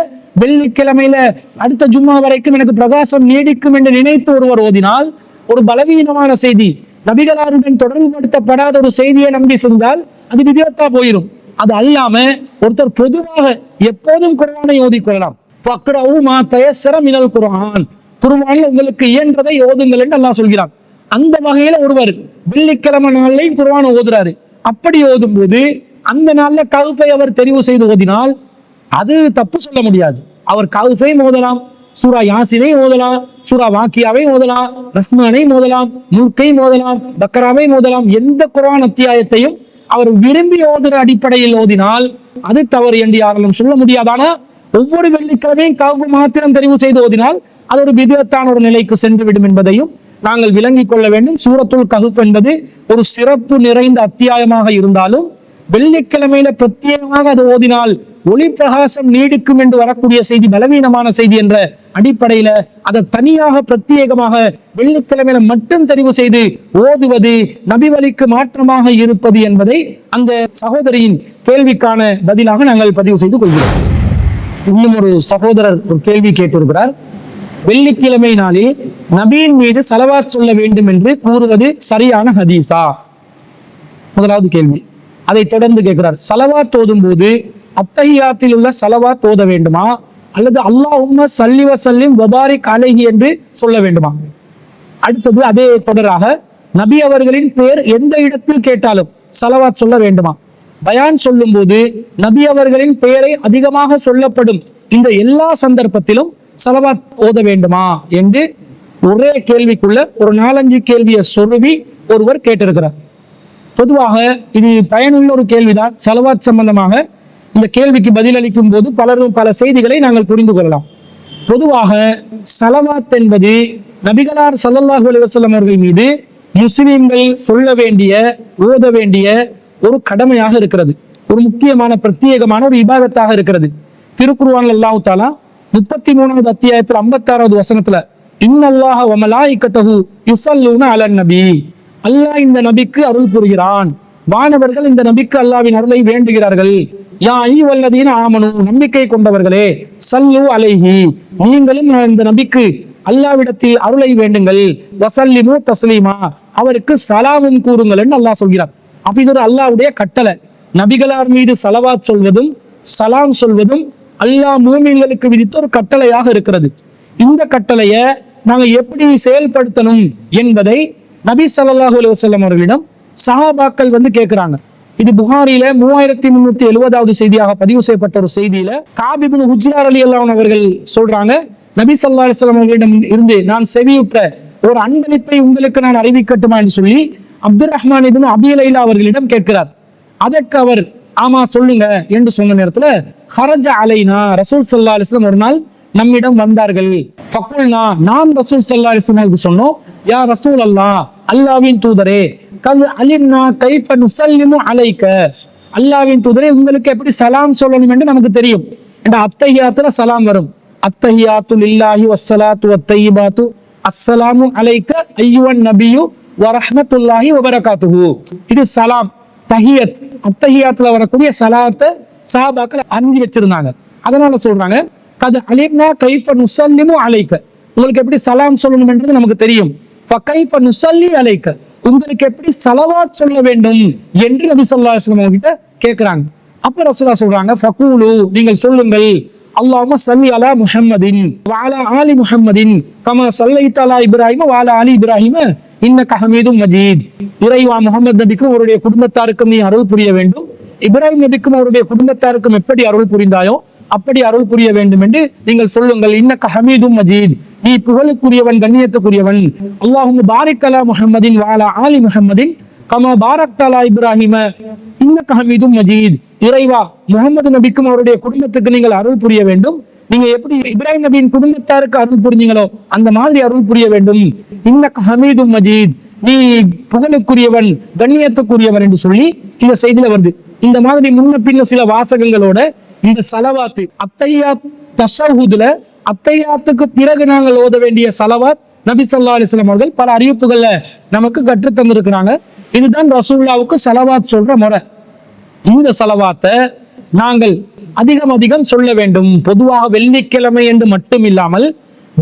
வெள்ளிக்கிழமையில அடுத்த ஜும்மா வரைக்கும் எனக்கு பிரகாசம் நீடிக்கும் என்று நினைத்து ஒருவர் ஓதினால் ஒரு பலவீனமான செய்தி, நபிகளாருடன் தொடர்பு படுத்தப்படாத ஒரு செய்தியை நம்பி சென்றால் அது விதிவத்தா போயிடும். அது அல்லாம ஒருத்தர் பொதுவாக எப்போதும் குர்ஆனை ஓதிக்கொள்ளலாம். ஃபக்ரஉ மா தயஸ்ஸர மினல் குர்ஆன், குர்ஆனில் உங்களுக்கு இயன்றதை ஓதுங்கள் என்று அல்லாஹ் சொல்கிறான். அந்த வகையில ஒருவர் வெள்ளிக்கிழமை நாளிலையும் குர்ஆனை ஓதுறாரு. அப்படி ஓதும் போது அந்த நாள்ல கஹ்ஃபை அவர் தெரிவு செய்து ஓதினால் அது தப்பு சொல்ல முடியாது. அவர் கஹ்ஃபை ஓதலாம், சூரா யாசினை ஓதலாம், சூரா வாக்கியாவை ஓதலாம், ரஹ்மானை ஓதலாம், முல்கை ஓதலாம், பக்ராவை ஓதலாம், எந்த குர்ஆன் அத்தியாயத்தையும் அவர் விரும்பி ஓதுற அடிப்படையில் ஓதினால் அது தவறு என்று யாராலும் சொல்ல முடியாதான ஒவ்வொரு வெள்ளிக்கிழமையும் கஹ்ஃப் மாத்திரம் தெரிவு செய்து ஓதினால் அது ஒரு பிதஅத்தான ஒரு நிலைக்கு சென்று விடும் என்பதையும் நாங்கள் விளங்கிக் கொள்ள வேண்டும். சூரத்துல் கஹ்ஃப் என்பது ஒரு சிறப்பு நிறைந்த அத்தியாயமாக இருந்தாலும் வெள்ளிக்கிழமையில பிரத்யேகமாக அது ஓதினால் ஒளி பிரகாசம் நீடிக்கும் என்று வரக்கூடிய செய்தி பலவீனமான செய்தி என்ற அடிப்படையில அதை தனியாக பிரத்யேகமாக வெள்ளிக்கிழமையில மட்டும் தெரிவு செய்து ஓதுவது நபி வழிக்கு மாற்றமாக இருப்பது என்பதை அந்த சகோதரியின் கேள்விக்கான பதிலாக நாங்கள் பதிவு செய்து கொள்கிறோம். இன்னும் ஒரு சகோதரர் ஒரு கேள்வி கேட்டிருக்கிறார். வெள்ளிக்கிழமை நாளில் நபியின் மீது ஸலவாத் சொல்ல வேண்டும் என்று கூறுவது சரியான ஹதீஸா? முதலாவது கேள்வி. அதை தொடர்ந்து கேட்கிறார், ஸலவாத் ஓதும் போது அத்தஹியாத்தில் உள்ள ஸலவாத் ஓத வேண்டுமா அல்லது அல்லாஹும்ம ஸல்லி வ ஸல்லிம் வ பாரிக் அலைஹி என்று சொல்ல வேண்டுமா? அடுத்தது அதே தொடராக நபி அவர்களின் பெயர் எந்த இடத்தில் கேட்டாலும் ஸலவாத் சொல்ல வேண்டுமா? பயான் சொல்லும் போது நபி அவர்களின் பெயரை அதிகமாக சொல்லப்படும் இந்த எல்லா சந்தர்ப்பத்திலும் ஸலவாத் ஓத வேண்டுமா என்று ஒரே கேள்விக்குள்ள ஒரு 4-5 கேள்வியை சொருவி ஒருவர் கேட்டிருக்கிறார். பொதுவாக இது பயனுள்ள ஒரு கேள்விதான். ஸலவாத் சம்பந்தமாக இந்த கேள்விக்கு பதிலளிக்கும் போது பலரும் பல செய்திகளை நாங்கள் புரிந்து கொள்ளலாம். பொதுவாக ஸலவாத் என்பது நபிகளார் ஸல்லல்லாஹு அலைஹி வஸல்லம் அவர்கள் மீது முஸ்லிம்கள் சொல்ல வேண்டிய ஓத வேண்டிய ஒரு கடமையாக இருக்கிறது, ஒரு முக்கியமான பிரத்யேகமான ஒரு இபாதத்தாக இருக்கிறது. திருக்குர்ஆன்ல அல்லாஹ் தஆலா 33வது அத்தியாயத்தில் 56வது வசனத்துல இன்னல்லாஹ வ மலாயிகத்தஹு யுஸல்லூன அலன் நபி, அல்லாஹ் இந்த நபிக்கு அருள் புரிகிறான், வானவர்கள் இந்த நபிக்கு அல்லாஹ்வின் அருளை வேண்டுகிறார்கள். யா அய்யுஹல்லதீன ஆமனு, நம்பிக்கை கொண்டவர்களே, ஸல்லு அலைஹி, நீங்களும் இந்த நபிக்கு அல்லாஹ்விடத்தில் அருளை வேண்டுங்கள், வஸல்லிமு தஸ்லீமா, அவருக்கு சலாமும் கூறுங்கள் என்று அல்லாஹ் சொல்கிறார். அப்ப இது ஒரு அல்லாஹ்வுடைய கட்டளை. நபிகளார் மீது ஸலவாத் சொல்வதும் சலாம் சொல்வதும் அல்லாஹ் மூமின்களுக்கு விதித்த ஒரு கட்டளையாக இருக்கிறது. இந்த கட்டளையை நாங்க எப்படி செயல்படுத்தணும் என்பதை நபி ஸல்லல்லாஹு அலைஹி வஸல்லம் அவர்களிடம் சஹாபாக்கள் வந்து கேட்கிறாங்க. இது புகாரில 3370வது செய்தியாக பதிவு செய்யப்பட்ட ஒரு செய்தியில காப் இப்னு ஹுஜ்ரா ரலியல்லாஹு அன்ஹு அவர்கள் சொல்றாங்க, நபி ஸல்லல்லாஹு அலைஹி வஸல்லம் அவர்களிடம் இருந்து நான் செவியுற்ற ஒரு அன்பளிப்பை உங்களுக்கு நான் அறிவிக்கட்டுமா என்று சொல்லி அப்துர் ரஹ்மான் இப்னு அபீ லைலா அவர்களிடம் கேட்கிறார். அதற்கு அவர் ஆமா சொல்லுங்க என்று சொன்ன நேரத்துல ஹரஜ அலைனா ரசூல் ஸல்லல்லாஹு அலைஹி வஸல்லம் ஒரு நாள் நம்மிடம் வந்தார்கள். ஃபகுல்னா நாம் ரசூல் ஸல்லல்லாஹு அலைஹி வஸல்லம் சொன்னோம், யா ரசூல் அல்லாஹ், அல்லாஹ்வின் தூதரே, கல் அலிம்னா கைஃப நுஸல்லிமு அலைக, அல்லாஹ்வின் தூதரே உங்களுக்கு எப்படி சலாம் சொல்லணும் என்று நமக்கு தெரியும். என்ற அத்தஹியாத்துல சலாம் வரும், அத்தஹியாத்து லில்லாஹி வஸ்ஸலாத்து வத்தய்யிபாத்து அஸ்ஸலாமு அலைக அய்யுவன் நபியு வரஹ்மத்துல்லாஹி வபரகாத்துஹு. இது சலாம் தஹியத். அத்தஹியாத்துல வரக்கூடிய சலாத்தை சஹாபாக்கள் அறிஞ்சு வச்சிருந்தாங்க. அதனால சொல்றாங்க, கது அலிம்னா கைஃப நுஸல்லிமு அலைக, உங்களுக்கு எப்படி சலாம் சொல்லணும் என்றது நமக்கு தெரியும். ஃபகைஃப நுஸல்லி அலைக, உங்களுக்கு எப்படி ஸலவாத் சொல்ல வேண்டும் என்று நபி ஸல்லல்லாஹு அலைஹி வஸல்லம் கிட்ட கேக்குறாங்க. அப்ப ரசூலுல்லாஹ் சொல்றாங்க, ஃபகூலு நீங்கள் சொல்லுங்கள், அல்லாஹும்ம ஸல்லி அலா முஹம்மதின் வ அலா ஆலி முஹம்மதின் கமா ஸல்லைத அலா இப்ராஹீம வ அலா ஆலி இப்ராஹீம இன்னக ஹமீதும் மஜீத். இறைவா முஹம்மது நபிக்கும் அவருடைய குடும்பத்தாருக்கும் நீ அருள் புரிய வேண்டும், இப்ராஹிம் நபிக்கும் அவருடைய குடும்பத்தாருக்கும் எப்படி அருள் புரிந்தாயோ அப்படி அருள் புரிய வேண்டும் என்று நீங்கள் சொல்லுங்கள். இன்னக ஹமீதும் மஜீத், நீ புகழுக்குரியவன் கண்ணியத்துக்குரியவன். அல்லாஹும்ம பாரிக் அலா முஹம்மதின் வ அலா ஆலி முஹம்மதின் கமா பாரக்த அலா இப்ராஹீம இன்னக ஹமீதும் மஜீத். இறைவா முஹம்மது நபிக்கும் அவருடைய குடும்பத்துக்கு நீங்கள் அருள் புரிய வேண்டும், நீங்க எப்படி இப்ராஹிம் நபியின் குடும்பத்தாருக்கு அருள் புரிஞ்சீங்களோ அந்த மாதிரி அருள் புரிய வேண்டும். இன்னக ஹமீதும் மஜீத், நீ புகழுக்குரியவன் கண்ணியத்துக்குரியவன் என்று சொல்லி இந்த செய்தியில வருது. இந்த மாதிரி முன்ன பின்ன சில வாசகங்களோட இந்த சலவாத்து அத்தையாத் தஷஹுதுல அத்தையாத்துக்கு பிறகு நாங்கள் ஓத வேண்டிய சலவாத் நபி ஸல்லல்லாஹு அலைஹி வஸல்லம் அவர்கள் பல அறிவிப்புகள்ல நமக்கு கற்று தந்திருக்கிறாங்க. இதுதான் ரசூலுல்லாஹ்வுக்கு சலவாத் சொல்ற முறை. இந்த சலவாத்தை நாங்கள் அதிகம் சொல்ல வேண்டும். பொதுவாக வெள்ளிக்கிழமை என்று மட்டும் இல்லாமல்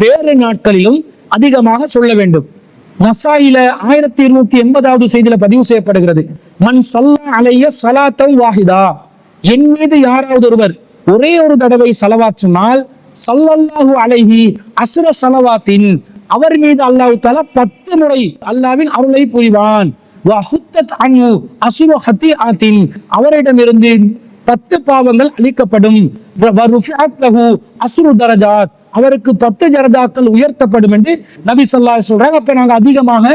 வேறு நாட்களிலும் அதிகமாக சொல்ல வேண்டும். நசாயில 1280வது செய்தியில பதிவு செய்யப்படுகிறது, மன் ஸல்லா அலைய ஸலாத்தன் வாஹிதா, என் மீது யாராவது ஒருவர் ஒரே ஒரு தடவை ஸலவாத் சொன்னால் ஸல்லல்லாஹு அலைஹி அஸ்ர ஸலவாத்தின், அவர் மீது அல்லாஹ் தஆலா 10 முறை அல்லாஹ்வின் அருளை புரிவான். வஹுத்தத் அன்ஹு அஸ்ரு ஹதீஆத்தின், அவரிடமிருந்து 10 பாவங்கள் அழிக்கப்படும். வருஃபிஅத் லஹு அஸ்ரு தரஜாத், அவருக்கு 10 தரஜாக்கள் உயர்த்தப்படும் என்று நபி ஸல்லல்லாஹு அலைஹி சொல்றாங்க. அப்ப நாங்க அதிகமாக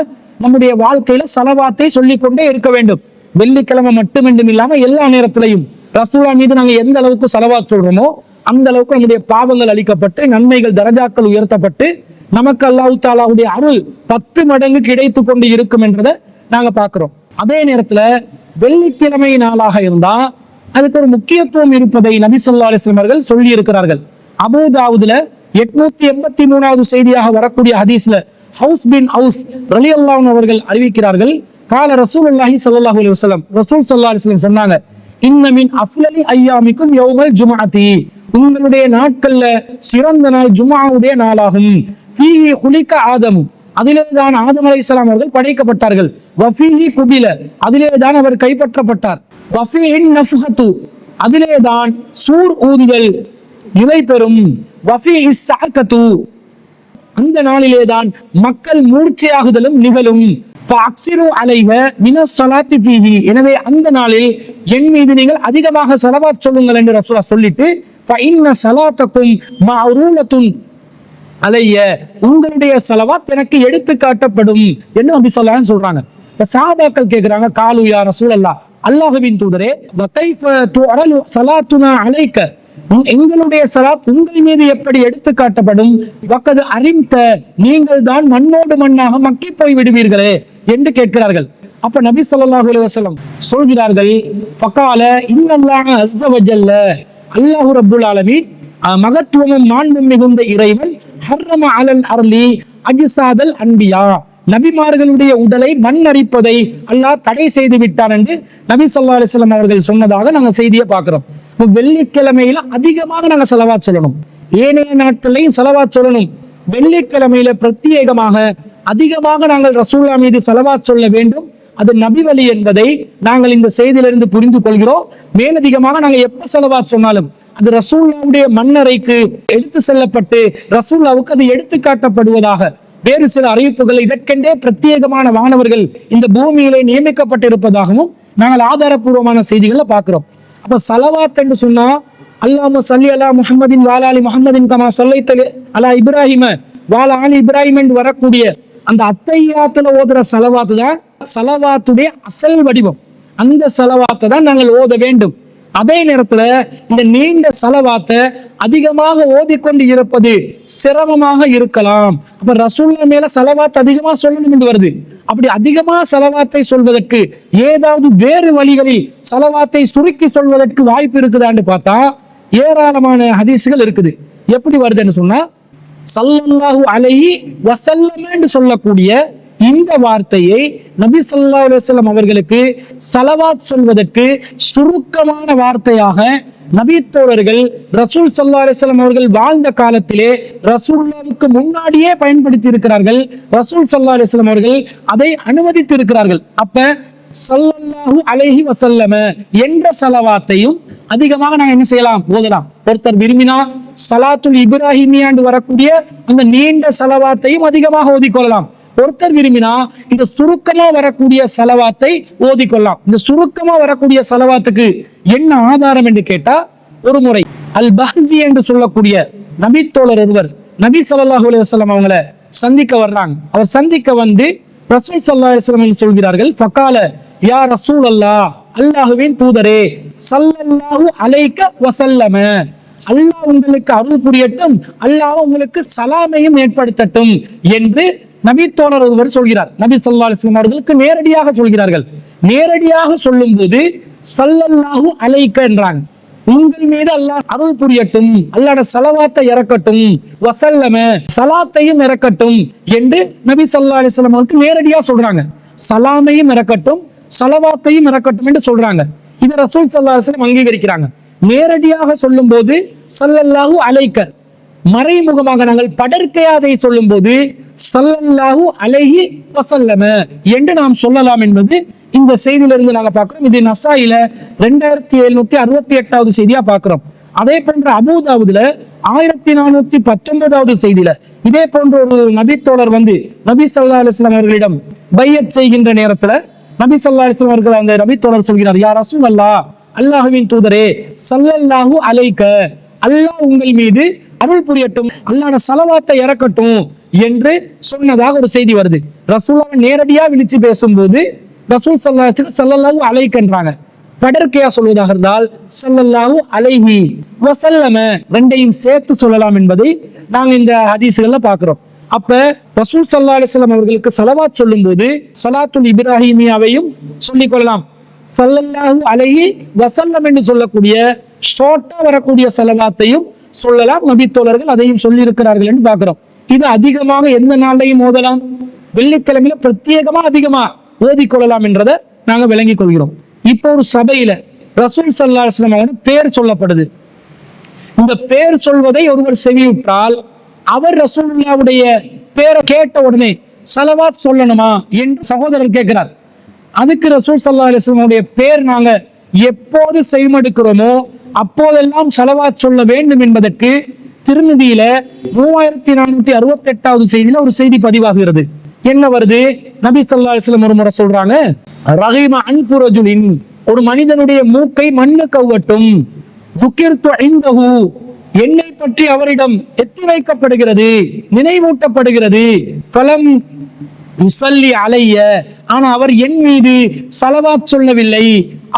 நம்முடைய வாழ்க்கையில ஸலவாத்தை சொல்லிக்கொண்டே இருக்க வேண்டும். வெள்ளிக்கிழமை மட்டுமென்றும் இல்லாம எல்லா நேரத்திலையும் ரசூலுல்லாஹ் மீது நாங்க எந்த அளவுக்கு ஸலவாத் சொல்றோமோ அந்த அளவுக்கு நம்முடைய பாவங்கள் அழிக்கப்பட்டு நன்மைகள் தரஜாக்கள் உயர்த்தப்பட்டு நமக்கு அல்லாஹ் தஆலாவுடைய அருள் 10 மடங்கு கிடைத்து கொண்டு இருக்கும் என்றதை நாங்க பார்க்கிறோம். அதே நேரத்துல வெள்ளிக்கிழமை நாளாக இருந்தா அதுக்கு ஒரு முக்கியத்துவம் இருப்பதை நபி ஸல்லல்லாஹு அலைஹி வஸல்லம் அவர்கள் சொல்லி இருக்கிறார்கள். அபூ தாவூதுல 883வது செய்தியாக வரக்கூடிய ஹதீஸ்ல ஹவுஸ் பின் ஹவுஸ் ரலியல்லாஹு அன்ஹு அவர்கள் அறிவிக்கிறார்கள், கால ரசூலுல்லாஹி ஸல்லல்லாஹு அலைஹி வஸல்லம், ரசூல் ஸல்லல்லாஹு அலைஹி வஸல்லம் சொன்னாங்க, இன்ன மின் அஃலலி ஐயாமிக்கும் யௌமல் ஜும்அத்தி, உங்களுடைய நாட்கள்ல சிறந்த நாள் ஜும்ஆவுடைய நாளாகும். ஃபீஹி குலிக ஆதம், அதிலே தான் ஆதம் அலைஹிஸ்ஸலாம் அவர்கள் படைக்கப்பட்டார்கள். வஃபீஹி குபில, அதிலே தான் அவர் கைப்பற்றப்பட்டார். வஃபீஹின் நஃப்ஹத்து, அதிலே தான் சூர் ஊதுதல் நிலை பெறும். வஃபீஹி ஸஅகத்து, அந்த நாளிலே தான் மக்கள் மூர்ச்சையாகுதலும் நிகழும். ஃபஅக்ஸிரு அலைஹ மினஸ் ஸலாத்தி ஃபீஹி, எனவே அந்த நாளில் என் மீது நீங்கள் அதிகமாக ஸலவாத் சொல்லுங்கள் என்று ரசூலுல்லாஹ் சொல்லிட்டு ஃபஇன்ன ஸலாத்தக்கும் மஅரூலத்துன் அலைய, உங்களுடைய ஸலவாத் எனக்கு எடுத்து காட்டப்படும் என்று நபி ஸல்லல்லாஹு அலைஹி சொல்றாங்க. சஹாபாக்கள் கேக்குறாங்க, காலு யா ரசூலல்லாஹ், அல்லாஹ்வின் தூதரே, வகைஃப துஅலு ஸலாத்துனா அலைக, எங்களுடைய ஸலாத் உங்கள் மீது எப்படி எடுத்து காட்டப்படும்? வகது அறிந்த, நீங்கள் தான் மண்ணோடு மண்ணாக மக்கி போய் விடுவீர்களே என்று கேட்கிறார்கள். அப்ப நபி ஸல்லல்லாஹு அலைஹி வஸல்லம் சொல்கிறார்கள், ஃபகால இன்னல்லாஹ அஸ்ஸ வஜல்ல, அல்லாஹ் ரப்புல் ஆலமீன் மகத்துவமும் மாண்பும் மிகுந்த இறைவன், ஹர்ரம அலல் அர்லி அஜ்சாதல் அன்பியா, நபிமார்களுடைய உடலை மண் அரிப்பதை அல்லாஹ் தடை செய்து விட்டார் என்று நபி ஸல்லல்லாஹு அலைஹி வஸல்லம் அவர்கள் சொன்னதாக நாங்க செய்தியை பார்க்கிறோம். வெள்ளிக்கிழமையில அதிகமாக நாங்க ஸலவாத் சொல்லணும், ஏனைய நாட்களையும் ஸலவாத் சொல்லணும். வெள்ளிக்கிழமையில பிரத்யேகமாக அதிகமாக நாங்கள் ரசூலுல்லாஹ் மீது ஸலவாத் சொல்ல வேண்டும். அது நபி வழி என்பதை நாங்கள் இந்த செய்தியிலிருந்து புரிந்து கொள்கிறோம். மேலதிகமாக நாங்கள் எப்ப ஸலவாத் சொன்னாலும் அது ரசூலுல்லாஹ்வுடைய மண்ணறைக்கு எடுத்து செல்லப்பட்டு ரசூலுல்லாஹ்வுக்கு அது எடுத்து காட்டப்படுவதாக வேறு சில அறிவிப்புகள் இதற்கென்றே பிரத்யேகமான வானவர்கள் இந்த பூமியிலே நியமிக்கப்பட்டிருப்பதாகவும் நாங்கள் ஆதாரபூர்வமான செய்திகளை பார்க்கிறோம். அப்ப சலவாத் என்று சொன்னா அல்லாஹும்ம ஸல்லி அலா முஹம்மதின் வஅலா ஆலி முஹம்மதின் கமா ஸல்லைத அலா இப்ராஹிம வஅலா ஆலி இப்ராஹிம் என்று வரக்கூடிய அந்த அத்தையாத்துல ஓதுற சலவாத்து தான் சலவாத்துடைய அசல் வடிவம். அந்த சலவாத்தை தான் நாங்கள் ஓத வேண்டும். அதே நேரத்துல இந்த நீண்ட சலவாத்தை அதிகமாக ஓதிக்கொண்டு இருப்பது சிரமமாக இருக்கலாம். அப்ப ரசூலுல்லாஹ் மேல சலவாத் அதிகமா சொல்லணும் என்று வருது. அப்படி அதிகமா சலவாத்தை சொல்வதற்கு ஏதாவது வேறு வழிகளில் சலவாத்தை சுருக்கி சொல்வதற்கு வாய்ப்பு இருக்குதான்னு பார்த்தா ஏராளமான ஹதீஸ்கள் இருக்குது. எப்படி வருதுன்னு சொன்னா ஸல்லல்லாஹு அலைஹி வஸல்லம் என்று சொல்லக்கூடிய இந்த வார்த்தையை நபி ஸல்லல்லாஹு அலைஹி வஸல்லம் அவர்களுக்கு ஸலவாத் சொல்வதற்கு சுருக்கமான வார்த்தையாக நபி தோழர்கள் ரசூல் ஸல்லல்லாஹு அலைஹி வஸல்லம் அவர்கள் வாழ்ந்த காலத்திலே ரசூலுல்லாஹ்வுக்கு முன்னாடியே பயன்படுத்தி இருக்கிறார்கள். ரசூல் ஸல்லல்லாஹு அலைஹி வஸல்லம் அவர்கள் அதை அனுமதித்து இருக்கிறார்கள். அப்ப ஸல்லல்லாஹு அலைஹி வஸல்லம் என்ற ஸலவாத்தையும் அதிகமாக நாங்க என்ன செய்யலாம், ஓதலாம். ஒருத்தர் விரும்பினா ஸலாத்துல் இப்ராஹிமியா என்று வரக்கூடிய அந்த நீண்ட ஸலவாத்தையும் அதிகமாக ஓதிக்கொள்ளலாம். ஒருத்தர் விரும்பினா இந்த சுருக்கமா வரக்கூடிய ஸலவாத்தை ஓதிக்கொள்ளலாம். இந்த சுருக்கமா வரக்கூடிய ஸலவாத்துக்கு என்ன ஆதாரம் என்று கேட்டா, ஒரு முறை அல் பஹ்ஸி என்று சொல்லக்கூடிய நபி தோழர் ஒருவர் நபி ஸல்லல்லாஹு அலைஹி வஸல்லம் அவங்களை சந்திக்க வர்றாங்க. அவர் சந்திக்க வந்து ரசூல் ஸல்லல்லாஹு அலைஹி வஸல்லம் சொல்கிறார்கள், ஃபகால யா ரசூல் அல்லாஹ், அல்லாஹ்வின் தூதரே, ஸல்லல்லாஹு அலைக வஸல்லம, அல்லாஹ் உங்களுக்கு அருள் புரியட்டும், அல்லாஹ் உங்களுக்கு சலாமையும் ஏற்படுத்தட்டும் என்று நபி தோழர் ஒருவர் சொல்கிறார். நபி ஸல்லல்லாஹு அலைஹி வஸல்லம் அவர்களுக்கு நேரடியாக சொல்கிறார்கள். நேரடியாக சொல்லும் போது ஸல்லல்லாஹு அலைக என்றாங்க. உங்கள் மீது அல்லாஹ் அருள் புரியட்டும், அல்லாஹ்வுடைய ஸலவாத்தை இறக்கட்டும், வஸல்லம ஸலாத்தையும் இறக்கட்டும் என்று நபி ஸல்லல்லாஹு அலைஹி வஸல்லம் அவர்களுக்கு நேரடியாக சொல்றாங்க. சலாமையும் இறக்கட்டும், ஸலவாத்தையும் இறக்கட்டும் என்று சொல்றாங்க. இதை ரசூல் ஸல்லல்லாஹு அலைஹி வஸல்லம் அங்கீகரிக்கிறாங்க. நேரடியாக சொல்லும் போது ஸல்லல்லாஹு அலைக, மறைமுகமாக நாங்கள் படர்க்கையாதை சொல்லும் போது ஸல்லல்லாஹு அலைஹி வஸல்லம என்று நாம் சொல்லலாம் என்பது இந்த செய்தியிலிருந்து நாங்க பார்க்கிறோம். இது நசாயில 2768வது செய்தியா பார்க்கிறோம். அதே போன்ற அபூதாவுதுல 1419வது செய்தியில இதே போன்ற ஒரு நபி தோழர் வந்து நபி ஸல்லல்லாஹு அலைஹி வஸல்லம் அவர்களிடம் பையத் செய்கின்ற நேரத்துல நபி ஸல்லல்லாஹு அலைஹி வஸல்லம் அவர்கள் அந்த நபி தோழர் சொல்கிறார், யா ரசூலல்லாஹ், அல்லாஹ்வின் தூதரே, ஸல்லல்லாஹு அலைக, அல்லாஹ் உங்கள் மீது அருள் புரியட்டும், அல்லாஹ்வுடைய ஸலவாத்தை இறக்கட்டும் என்று சொன்னதாக ஒரு செய்தி வருது. ரசூலுல்லாஹ் நேரடியா விழிச்சு பேசும்போது ரசூல் ஸல்லல்லாஹு அலைஹி என்றாங்க. படர்க்கையா சொல்வதாக இருந்தால் ஸல்லல்லாஹு அலைஹி வஸல்லம ரெண்டையும் சேர்த்து சொல்லலாம் என்பதை நாங்க இந்த ஹதீஸ்கள்ல பார்க்கிறோம். அப்ப ரசூல் ஸல்லல்லாஹு அலைஹி வஸல்லம் அவர்களுக்கு ஸலவாத் சொல்லும் போது ஸலாத்துல் இப்ராஹிமியாவையும் சொல்லிக் கொள்ளலாம். ஸல்லல்லாஹு அலைஹி வஸல்லம் என்று சொல்லக்கூடிய ஷார்ட்டா வரக்கூடிய ஸலவாத்தையும் சொல்லலாம். நபி தோழர்கள் அதையும் சொல்லி இருக்கிறார்கள் என்று பார்க்கிறோம். இது அதிகமாக எந்த நாளையும் ஓதலாம், வெள்ளிக்கிழமையில பிரத்யேகமா அதிகமா ஓதிக்கொள்ளலாம் என்றதை நாங்க விளங்கிக் கொள்கிறோம். இப்போ ஒரு சபையில ரசூல் ஸல்லல்லாஹு அலைஹி வஸல்லம் பேர் சொல்லப்படுது. இந்த பேர் சொல்வதை ஒருவர் செவியுற்றால் அவர் ரசூலுல்லாஹ்வுடைய பேரை கேட்ட உடனே ஸலவாத் சொல்லணுமா என்று சகோதரர் கேட்கிறார். அதுக்கு ரசூல் ஸல்லல்லாஹு அலைஹி வஸல்லம் பேர் நாங்க எப்போது செய்மடுக்கிறோமோ அப்போதெல்லாம் ஸலவாத் சொல்ல வேண்டும் என்பதற்கு திருமிதியில 3468வது செய்தியில ஒரு செய்தி பதிவாகிறது. என்ன வருது? நபி ஸல்லல்லாஹு அலைஹி வஸல்லம் ஒரு முறை சொல்றாங்க, ரஹீம அன்ஃபு ரஜுலின், ஒரு மனிதனுடைய மூக்கை மண்ணு கவ்வட்டும், துக்கிர்து இன்தஹு, என்னை பற்றி அவரிடம் எத்தி வைக்கப்படுகிறது, நினைவூட்டப்படுகிறது, ஃபலம் யுஸல்லி அலைய, ஆனா அவர் என் மீது ஸலவாத் சொல்லவில்லை,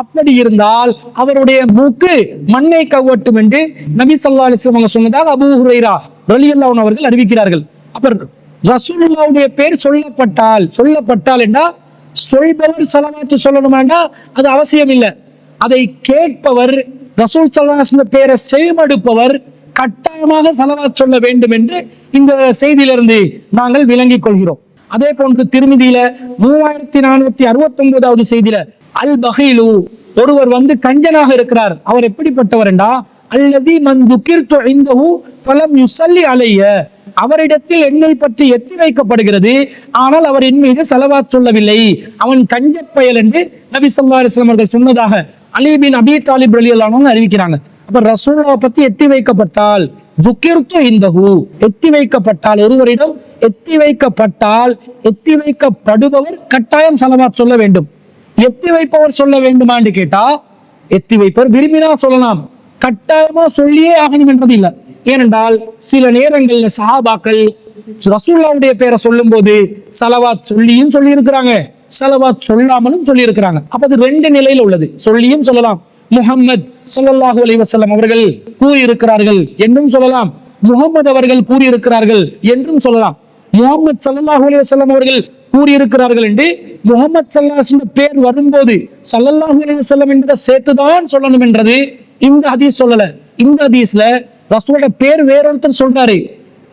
அப்படி இருந்தால் அவருடைய மூக்கு மண்ணை கவ்வட்டும் என்று நபி ஸல்லல்லாஹு அலைஹி வஸல்லம் சொன்னதாக அபூ ஹுரைரா ரலியல்லாஹு அன்ஹு அவர்கள் அறிவிக்கிறார்கள். அப்ப ரசூலுல்லாஹ்வுடைய பேர் சொல்லப்பட்டால் என்றா சொல்பவர் ஸலவாத் சொல்லணுமாண்டா அது அவசியம் இல்லை. அதை கேட்பவர் ரசூல் ஸல்லல்லாஹு அலைஹி வஸல்லம் பேரை செவிமடுப்பவர் கட்டாயமாக ஸலவாத் சொல்ல வேண்டும் என்று இந்த செய்தியிலிருந்து நாங்கள் விளங்கிக் கொள்கிறோம். அதே போன்று திருமிதியில 3469வது செய்தியில அல் பஹீலு, ஒருவர் வந்து கஞ்சனாக இருக்கிறார். அவர் எப்படிப்பட்டவர் என்றா அல்லதி மன் துக்கிர்து இன்தஹு ஃபலம் யுஸல்லி அலைய, அவரிடத்தில் என்னை பற்றி எத்தி வைக்கப்படுகிறது, ஆனால் அவர் என் மீது ஸலவாத் சொல்லவில்லை, அவன் கஞ்ச பயல் என்று நபி ஸல்லல்லாஹு அலைஹி வஸல்லம் அவர்கள் சொன்னதாக அலி பின் அபி தாலிப் ரலியல்லாஹு அன்ஹு அறிவிக்கிறாங்க. அப்ப ரசூலுல்லாஹ் பத்தி எத்தி வைக்கப்பட்டால் எத்தி வைக்கப்பட்டால், ஒருவரிடம் எத்தி வைக்கப்பட்டால், எத்தி வைக்கப்படுபவர் கட்டாயம் ஸலவாத் சொல்ல வேண்டும். எத்தி வைப்பவர் சொல்ல வேண்டுமான்னு கேட்டா, எத்தி வைப்பவர் விரும்பினா சொல்லலாம், கட்டாயமா சொல்லியே ஆகணும் என்றது இல்லை. ஏனென்றால் சில நேரங்கள்ல சஹாபாக்கள் ரசூலுல்லாஹ்வுடைய பேரை சொல்லும் போது ஸலவாத் சொல்லியும் சொல்லி இருக்கிறாங்க, ஸலவாத் சொல்லாமலும் சொல்லி இருக்கிறாங்க. அப்ப அது ரெண்டு நிலையில உள்ளது. சொல்லியும் சொல்லலாம், முஹம்மத் ஸல்லல்லாஹு அலைஹி வஸல்லம் அவர்கள் கூறியிருக்கிறார்கள் என்றும் சொல்லலாம், முஹம்மது அவர்கள் கூறியிருக்கிறார்கள் என்றும் சொல்லலாம். முஹம்மது ஸல்லல்லாஹு அலைஹி வஸல்லம் அவர்கள் கூறியிருக்கிறார்கள் என்று முஹம்மது ஸல்லல்லாஹு அலைஹி வஸல்லம் பேர் வரும்போது ஸல்லல்லாஹு அலைஹி வஸல்லம் என்பதை சேர்த்துதான் சொல்லணும் என்றது இந்த ஹதீஸ் சொல்லல. இந்த ஹதீஸ்ல ரசூலோட பேர் வேறொருத்தர் சொல்றாரு,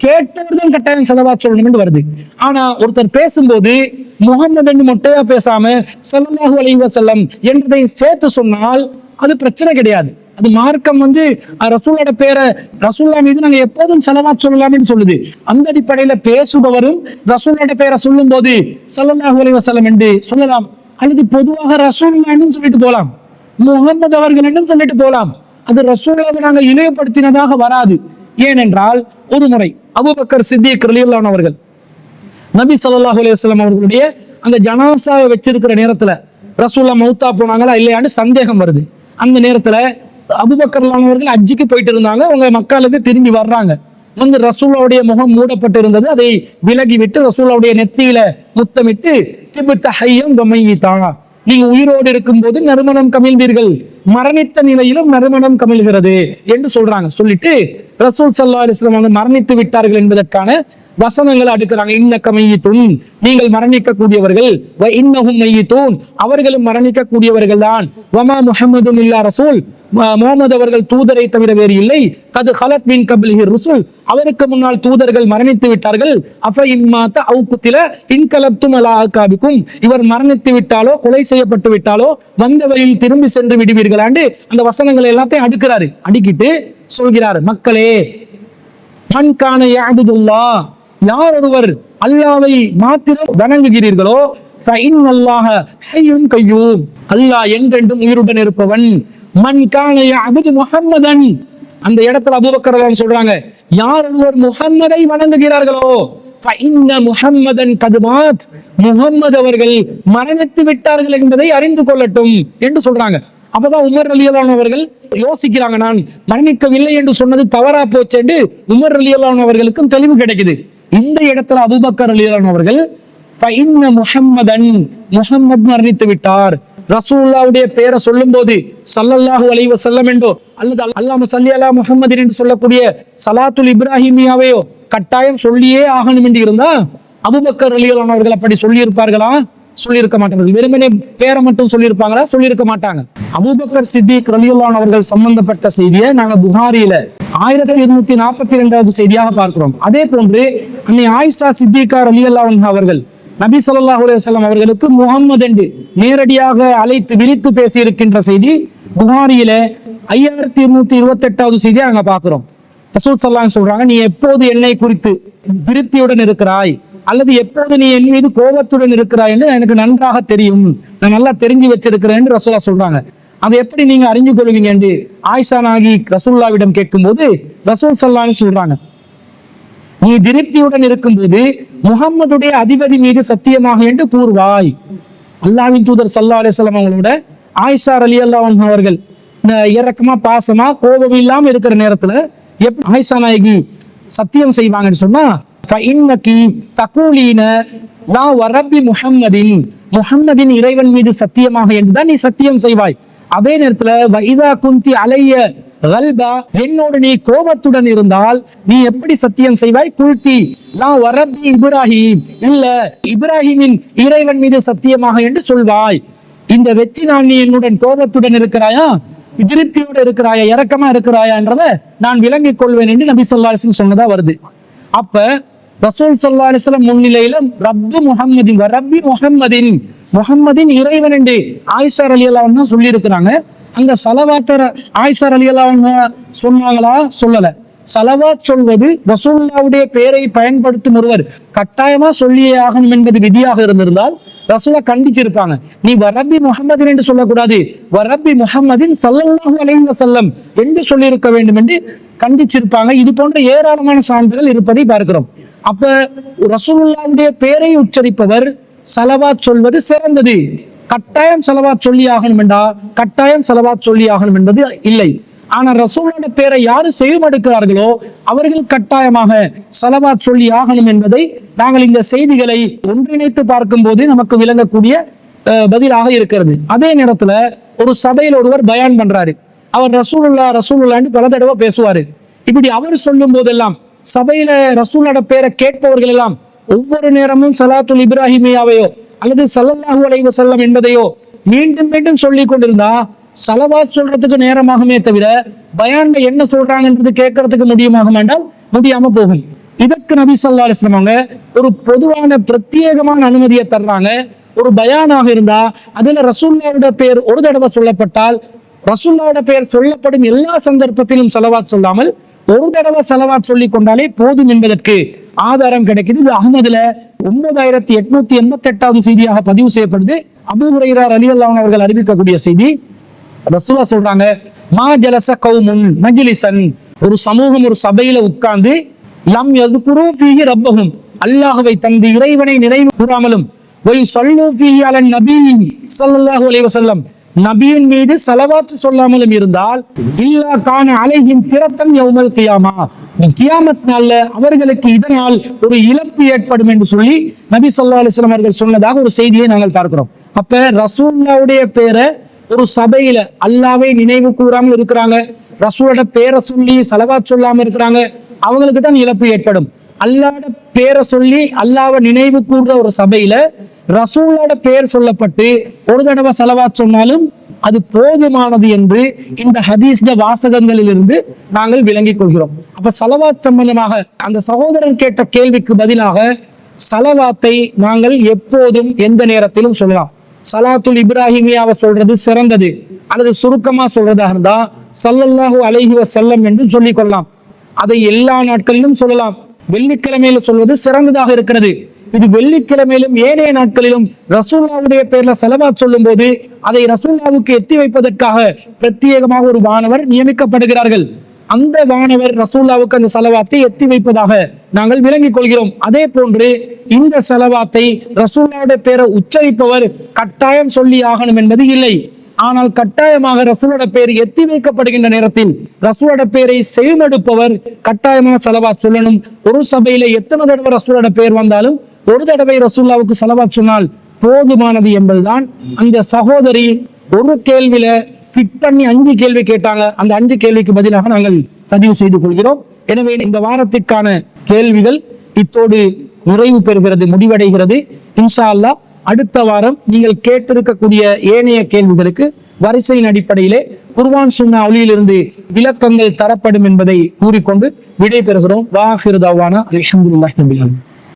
கேட்டவர்கள் கட்டாயம் ஸலவாத் சொல்லணும் என்று வருது. ஆனா ஒருத்தர் பேசும்போது முஹம்மது என்று மொட்டையா பேசாம ஸல்லல்லாஹு அலைஹி வஸல்லம் என்றதை சேர்த்து சொன்னால் அது பிரச்சனை கிடையாது. அது மார்க்கம் ரசூலோட பேரை, ரசூல்லா மீது நாங்க எப்போதும் ஸலவாத் சொல்லலாம்னு சொல்லுது. அந்த அடிப்படையில பேசுபவரும் ரசூலோட பேரை சொல்லும் போது ஸல்லல்லாஹு அலைஹி வஸல்லம் என்று சொல்லலாம், அல்லது பொதுவாக ரசூலுல்லாஹ்னு சொல்லிட்டு போலாம், முஹம்மது அவர்கள் என்றும் சொல்லிட்டு போலாம். அது ரசூலுல்லாஹ்வை நாங்க இழிவுபடுத்தினதாக வராது. ஏனென்றால் ஒரு முறை அபூபக்கர் சித்திக் ரலியல்லாஹு அன்ஹு அவர்கள் நபி ஸல்லல்லாஹு அலைஹி வஸல்லம் அவர்களுடைய அந்த ஜனாசாவை வச்சிருக்கிற நேரத்துல ரசூலுல்லாஹ் மௌத்தா போனாங்களா இல்லையான்னு சந்தேகம் வருது. அந்த நேரத்துல அபூபக்கர் அவர்கள் ஹஜ்ஜுக்கு போயிட்டு இருந்தாங்க. அவங்க மக்காலுக்கு திரும்பி வர்றாங்க. ரசூலுல்லாஹ்வுடைய முகம் மூடப்பட்டு இருந்தது. அதை விலகி விட்டு ரசூலுல்லாஹ்வுடைய நெத்தியில முத்தமிட்டு திபுத்த ஹய்யம் வ மய்யிதா, நீங்க உயிரோடு இருக்கும் போது நறுமணம் கமிழ்ந்தீர்கள், மரணித்த நிலையிலும் நறுமணம் கமிழ்கிறது என்று சொல்றாங்க. சொல்லிட்டு ரசூல் ஸல்லல்லாஹு அலைஹி வஸல்லம் அவங்க மரணித்து விட்டார்கள் என்பதற்கான வசனங்களை அடுக்கிறாங்க. இன்னக மையித்துன், நீங்கள் மரணிக்க கூடியவர்கள், வ இன்னஹும் மையித்தூன், அவர்களும் மரணிக்க கூடியவர்கள் தான், வமா முஹம்மதுன் இல்லா ரசூல், முஹம்மது அவர்கள் தூதரை தவிர வேறு இல்லை, கது ஹலத் மின் கப்லிஹி ருசுல், அவருக்கு முன்னால் தூதர்கள் மரணித்து விட்டார்கள், அஃப இம்மாத அவு குத்தில இன்கலப்தும் அலா அகாபிக்கும், இவர் மரணித்து விட்டாலோ கொலை செய்யப்பட்டு விட்டாலோ வந்த வழியில் திரும்பி சென்று விடுவீர்களாண்டு அந்த வசனங்களை எல்லாத்தையும் அடுக்கிறாரு. அடுக்கிட்டு சொல்கிறார், மக்களே, மன்கான யஅபுதுல்லாஹ், யார் ஒருவர் அல்லாஹ்வை மாத்திரம் வணங்குகிறீர்களோ, ஃபஇன்னல்லாஹ ஹய்யுன் கய்யூம், அல்லாஹ் என்றென்றும் உயிருடன் இருப்பவன். மன்கான யஅபுது முஹம்மதன், அந்த இடத்துல அபூபக்கர் ரலியல்லாஹு சொல்றாங்க, யார் ஒருவர் முஹம்மதை வணங்குகிறார்களோ, ஃபஇன்ன முஹம்மதன் கத் மாத், முஹம்மது அவர்கள் மரணித்து விட்டார்கள் என்பதை அறிந்து கொள்ளட்டும் என்று சொல்றாங்க. அப்பதான் உமர் ரலியல்லாஹு அன்ஹு அவர்கள் யோசிக்கிறாங்க, நான் மரணிக்கவில்லை என்று சொன்னது தவறா போச்சு என்று உமர் ரலியல்லாஹு அன்ஹு அவர்களுக்கும் தெளிவு கிடைக்குது. இந்த இடத்துல அபூபக்கர் ரலியல்லாஹு அன்ஹு அவர்கள் ஃபஇன்ன முஹம்மதன், முஹம்மத் மரணித்து விட்டார், ரசூலுல்லாஹ்வுடைய பேரை சொல்லும் போது ஸல்லல்லாஹு அலைஹி வஸல்லம் என்றோ அல்லது அல்லாஹும்ம ஸல்லி அலா முஹம்மதின் என்று சொல்லக்கூடிய ஸலாத்துல் இப்ராஹிமியாவையோ கட்டாயம் சொல்லியே ஆகணும் என்று இருந்தா அபூபக்கர் ரலியல்லாஹு அன்ஹு அவர்கள் அப்படி சொல்லி இருப்பார்களா? சொல்லியிருக்க மாட்டாங்க. வெறுமனே பேரை மட்டும் சொல்லியிருப்பாங்களா? சொல்லியிருக்க மாட்டாங்க. அபூபக்கர் சித்திக் ரலியல்லாஹு அன்ஹு அவர்கள் சம்பந்தப்பட்ட செய்தியை நாங்க புகாரியில 1242வது செய்தியாக பார்க்கிறோம். அதே போன்று அன்னை ஆயிஷா சித்திகா ரலியல்லாஹு அன்ஹா அவர்கள் நபி ஸல்லல்லாஹு அலைஹி வஸல்லம் அவர்களுக்கு முஹம்மது என்று நேரடியாக அழைத்து விரித்து பேசி இருக்கின்ற செய்தி புகாரியில 5228வது செய்தியை நாங்க பார்க்கிறோம். ரசூல் ஸல்லல்லாஹு அலைஹி வஸல்லம் சொல்றாங்க, நீ எப்போது என்னை குறித்து திருப்தியுடன் இருக்கிறாய் அல்லது எப்போது நீ என் மீது கோபத்துடன் இருக்கிறாய் என்று எனக்கு நன்றாக தெரியும், நான் நல்லா தெரிஞ்சு வச்சிருக்கிறேன் என்று ரசூலா சொல்றாங்க. அதை எப்படி நீங்க அறிஞ்சு கொள்வீங்க என்று ஆயிஷா நாகி ரசூலுல்லாஹ்விடம் கேட்கும்போது ரசூல் ஸல்லல்லாஹு அலைஹி வஸல்லம் சொல்றாங்க, நீ திருப்தியுடன் இருக்கும்போது முஹம்மதுடைய அதிபதி மீது சத்தியமாக என்று கூறுவாய். அல்லாஹ்வின் தூதர் ஸல்லல்லாஹு அலைஹி வஸல்லம் அவங்களோட ஆயிஷா ரலியல்லாஹு அன்ஹா அவர்கள் இரக்கமா பாசமா கோபம் இல்லாம இருக்கிற நேரத்துல எப்படி ஆயிஷா நாயகி சத்தியம் செய்வாங்கன்னு சொன்னா, முஹம்மதின் இறைவன் மீது சத்தியமாக என்றுதான் நீ சத்தியம் செய்வாய். அதே நேரத்துல வைதா குந்தி அலைய கல்பா, என்னோடு நீ கோபத்துடன் இருந்தால் நீ எப்படி சத்தியம் செய்வாய்? குல்தி லா வரப்பி இப்ராஹிம், இல்ல இப்ராஹிமின் இறைவன் மீது சத்தியமாக என்று சொல்வாய். இந்த வெற்றி நான் நீ என்னுடன் கோபத்துடன் இருக்கிறாயா, திருப்தியோடு இருக்கிறாயா, இரக்கமா இருக்கிறாயா என்றத நான் விளங்கிக் கொள்வேன் என்று நபி ஸல்லல்லாஹு அலைஹி வஸல்லம் சொன்னதா வருது. அப்ப ரசூல் ஸல்லல்லாஹு அலைஹி வஸல்லம் முன்னிலையிலும் ரப்பு முஹம்மதின் ரப்பி முஹம்மதின், முஹம்மதின் இறைவன் என்று ஆயிஷா ரலியல்லாஹு அன்ஹா சொல்லி இருக்கிறாங்க. அந்த ஸலவாத்த ஆயிஷா ரலியல்லாஹு அன்ஹா சொன்னாங்களா? சொல்லல. சலவாத் சொல்வது ரசூலுல்லாவுடைய பெயரை பயன்படுத்தும் ஒருவர் கட்டாயமா சொல்லியே ஆகணும் என்பது விதியாக இருந்திருந்தால் ரசூலா கண்டிச்சிருப்பாங்க. நீ வரப்பி முஹம்மதின் என்று சொல்லக்கூடாது, வரப்பி முஹம்மதின் ஸல்லல்லாஹு அலைஹி வஸல்லம் என்று சொல்லியிருக்க வேண்டும் என்று கண்டிச்சிருப்பாங்க. இது போன்ற ஏராளமான சான்றுகள் இருப்பதை பார்க்கிறோம். அப்ப ரசூலுல்லாவுடைய பெயரை உச்சரிப்பவர் சலவாத் சொல்வது சிறந்தது. கட்டாயம் சலவாத் சொல்லி ஆகணும் என்றா கட்டாயம் சலவாத் சொல்லி ஆகணும் என்பது இல்லை. ஆனா ரசூலோட பேரை யாரு செய்யப்படுக்கிறார்களோ அவர்கள் கட்டாயமாக சலவாத் சொல்லி ஆகணும் என்பதை நாங்கள் இந்த செய்திகளை ஒன்றிணைத்து பார்க்கும் போது நமக்கு விளங்கக்கூடிய பதிலாக இருக்கிறது. அதே நேரத்துல ஒரு சபையில் ஒருவர் பயான் பண்றாரு, அவர் ரசூலுல்லான்னு பல தடவை பேசுவாரு. இப்படி அவர் சொல்லும் போதெல்லாம் சபையில ரசூலோட பேரை கேட்பவர்கள் எல்லாம் ஒவ்வொரு நேரமும் சலாத்துல் இப்ராஹிமியாவையோ அல்லது ஸல்லல்லாஹு அலைஹி வஸல்லம் என்பதையோ மீண்டும் மீண்டும் சொல்லி கொண்டிருந்தா சலவாத் சொல்றதுக்கு நேரமாகுமே தவிர பயான்ல என்ன சொல்றாங்கன்றது கேட்கறதுக்கு முடியுமாக வேண்டாம், முடியாம போகும். இதற்கு நபி ஸல்லல்லாஹு அலைஹி வஸல்லம் ஒரு பொதுவான பிரத்யேகமான அனுமதியை தர்றாங்க. ஒரு பயானாக இருந்தா அதுல ரசூலுல்லாஹ்வோட பேர் ஒரு தடவை சொல்லப்பட்டால் ரசூலுல்லாஹ்வோட பேர் சொல்லப்படும் எல்லா சந்தர்ப்பத்திலும் சலவாத் சொல்லாமல் ஒரு தடவை சலவாத் சொல்லி கொண்டாலே போதும் என்பதற்கு ஆதாரம் கிடைக்குது. இது அஹ்மதுல 9888வது செய்தியாக பதிவு செய்யப்படுது. அபூ ஹுரைரா ரலியல்லாஹு அன்ஹு அவர்கள் அறிவிக்கக்கூடிய செய்தி. ரசூலா சொல்றாங்க, மா ஜலஸ கௌமுன் மஜ்லிஸன், ஒரு சமூகம் ஒரு சபையில உட்கார்ந்து லம் யذ்குரு ஃபீஹி ரப்பஹும், அல்லாஹ்வை தனது இறைவனை நினைவு கூறாமலும் வை ஸல்லூ ஃபீஹி அலன் நபி ஸல்லல்லாஹு அலைஹி வஸல்லம், நபியின் மீது ஸலவாத் சொல்லாமலும் இருந்தால் இல்லா கான அலைஹிம் திரத்தன் யௌமல் கியாமா, கியாமத் நாள்ல அவர்களுக்கு இதனால் ஒரு இழப்பு ஏற்படும் என்று சொல்லி நபி ஸல்லல்லாஹு அலைஹி வஸல்லம் அவர்கள் சொன்னதாக ஒரு செய்தியை நாங்கள் பார்க்கிறோம். அப்ப ரசூலுல்லாஹ்வுடைய பேரை ஒரு சபையில அல்லாஹ்வை நினைவு கூறாமல் இருக்கிறாங்க, ரசூலோட பேரை சொல்லி சலவாத் சொல்லாம இருக்கிறாங்க, அவங்களுக்கு தான் இழப்பு ஏற்படும். அல்லாஹ்வோட பேரை சொல்லி அல்லாஹ்வை நினைவு கூறுற ஒரு சபையில ரசூலோட பேர் சொல்லப்பட்டு ஒரு தடவை சலவாத் சொன்னாலும் அது போதுமானது என்று இந்த ஹதீஸ்ல வாசகங்களில் இருந்து நாங்கள் விளங்கிக் கொள்கிறோம். அப்ப சலவாத் சம்பந்தமாக அந்த சகோதரர் கேட்ட கேள்விக்கு பதிலாக சலவாத்தை நாங்கள் எப்போதும் எந்த நேரத்திலும் சொல்லலாம். சலாத்துல் இப்ராஹிமியாவை சொல்றது சிறந்தது, அல்லது சுருக்கமா சொல்றதாக இருந்தா ஸல்லல்லாஹு அலைஹி வஸல்லம் என்று சொல்லிக் கொள்ளலாம். அதை எல்லா நாட்களிலும் சொல்லலாம். வெள்ளிக்கிழமையில சொல்வது சிறந்ததாக இருக்கிறது. இது வெள்ளிக்கிழமையிலும் ஏனைய நாட்களிலும் ரசூலுல்லாஹ்வுடைய பேர்ல சலவாத் சொல்லும் போது அதை ரசூலுல்லாஹ்வுக்கு எத்தி வைப்பதற்காக பிரத்யேகமாக ஒரு வானவர் நியமிக்கப்படுகிறார்கள். அந்த வானவர் ரசூலுல்லாஹ்வுக்கு அந்த சலவாத்தை எத்தி வைப்பதாக நாங்கள் விளங்கிக் கொள்கிறோம். அதே போன்று இந்த சலவாத்தை ரசூலுல்லாஹ்வுடைய பேரை உச்சரிப்பவர் கட்டாயம் சொல்லி ஆகணும் என்பது இல்லை. ஆனால் கட்டாயமாக ரசூலோட பேர் எத்தி வைக்கப்படுகின்ற நேரத்தில் ரசூலோட பேரை செய்மெடுப்பவர் கட்டாயமாக சலவாத் சொல்லணும். ஒரு சபையில எத்தனை தடவை ரசூலோட பேர் வந்தாலும் ஒரு தடவை ரசூலுல்லாஹ்வுக்கு சலவாத் சொன்னால் போதுமானது என்பதுதான். அந்த சகோதரி ஒரு கேள்வியில ஃபிட் பண்ணி 5 கேள்வி கேட்டாங்க. அந்த 5 கேள்விக்கு பதிலாக நாங்கள் பதிவு செய்து கொள்கிறோம். எனவே இந்த வாரத்திற்கான கேள்விகள் இத்தோடு நிறைவு பெறுகிறது, முடிவடைகிறது. இன்ஷா அல்லாஹ் அடுத்த வாரம் நீங்கள் கேட்டிருக்கக்கூடிய ஏனைய கேள்விகளுக்கு வரிசையின் அடிப்படையிலே குர்ஆன் சுன்னா ஒளியிலிருந்து விளக்கங்கள் தரப்படும் என்பதை கூறிக்கொண்டு விடை பெறுகிறோம். வாஹிரு தஅவானா அல்ஹம்துலில்லாஹி ரப்பில் ஆலமீன்.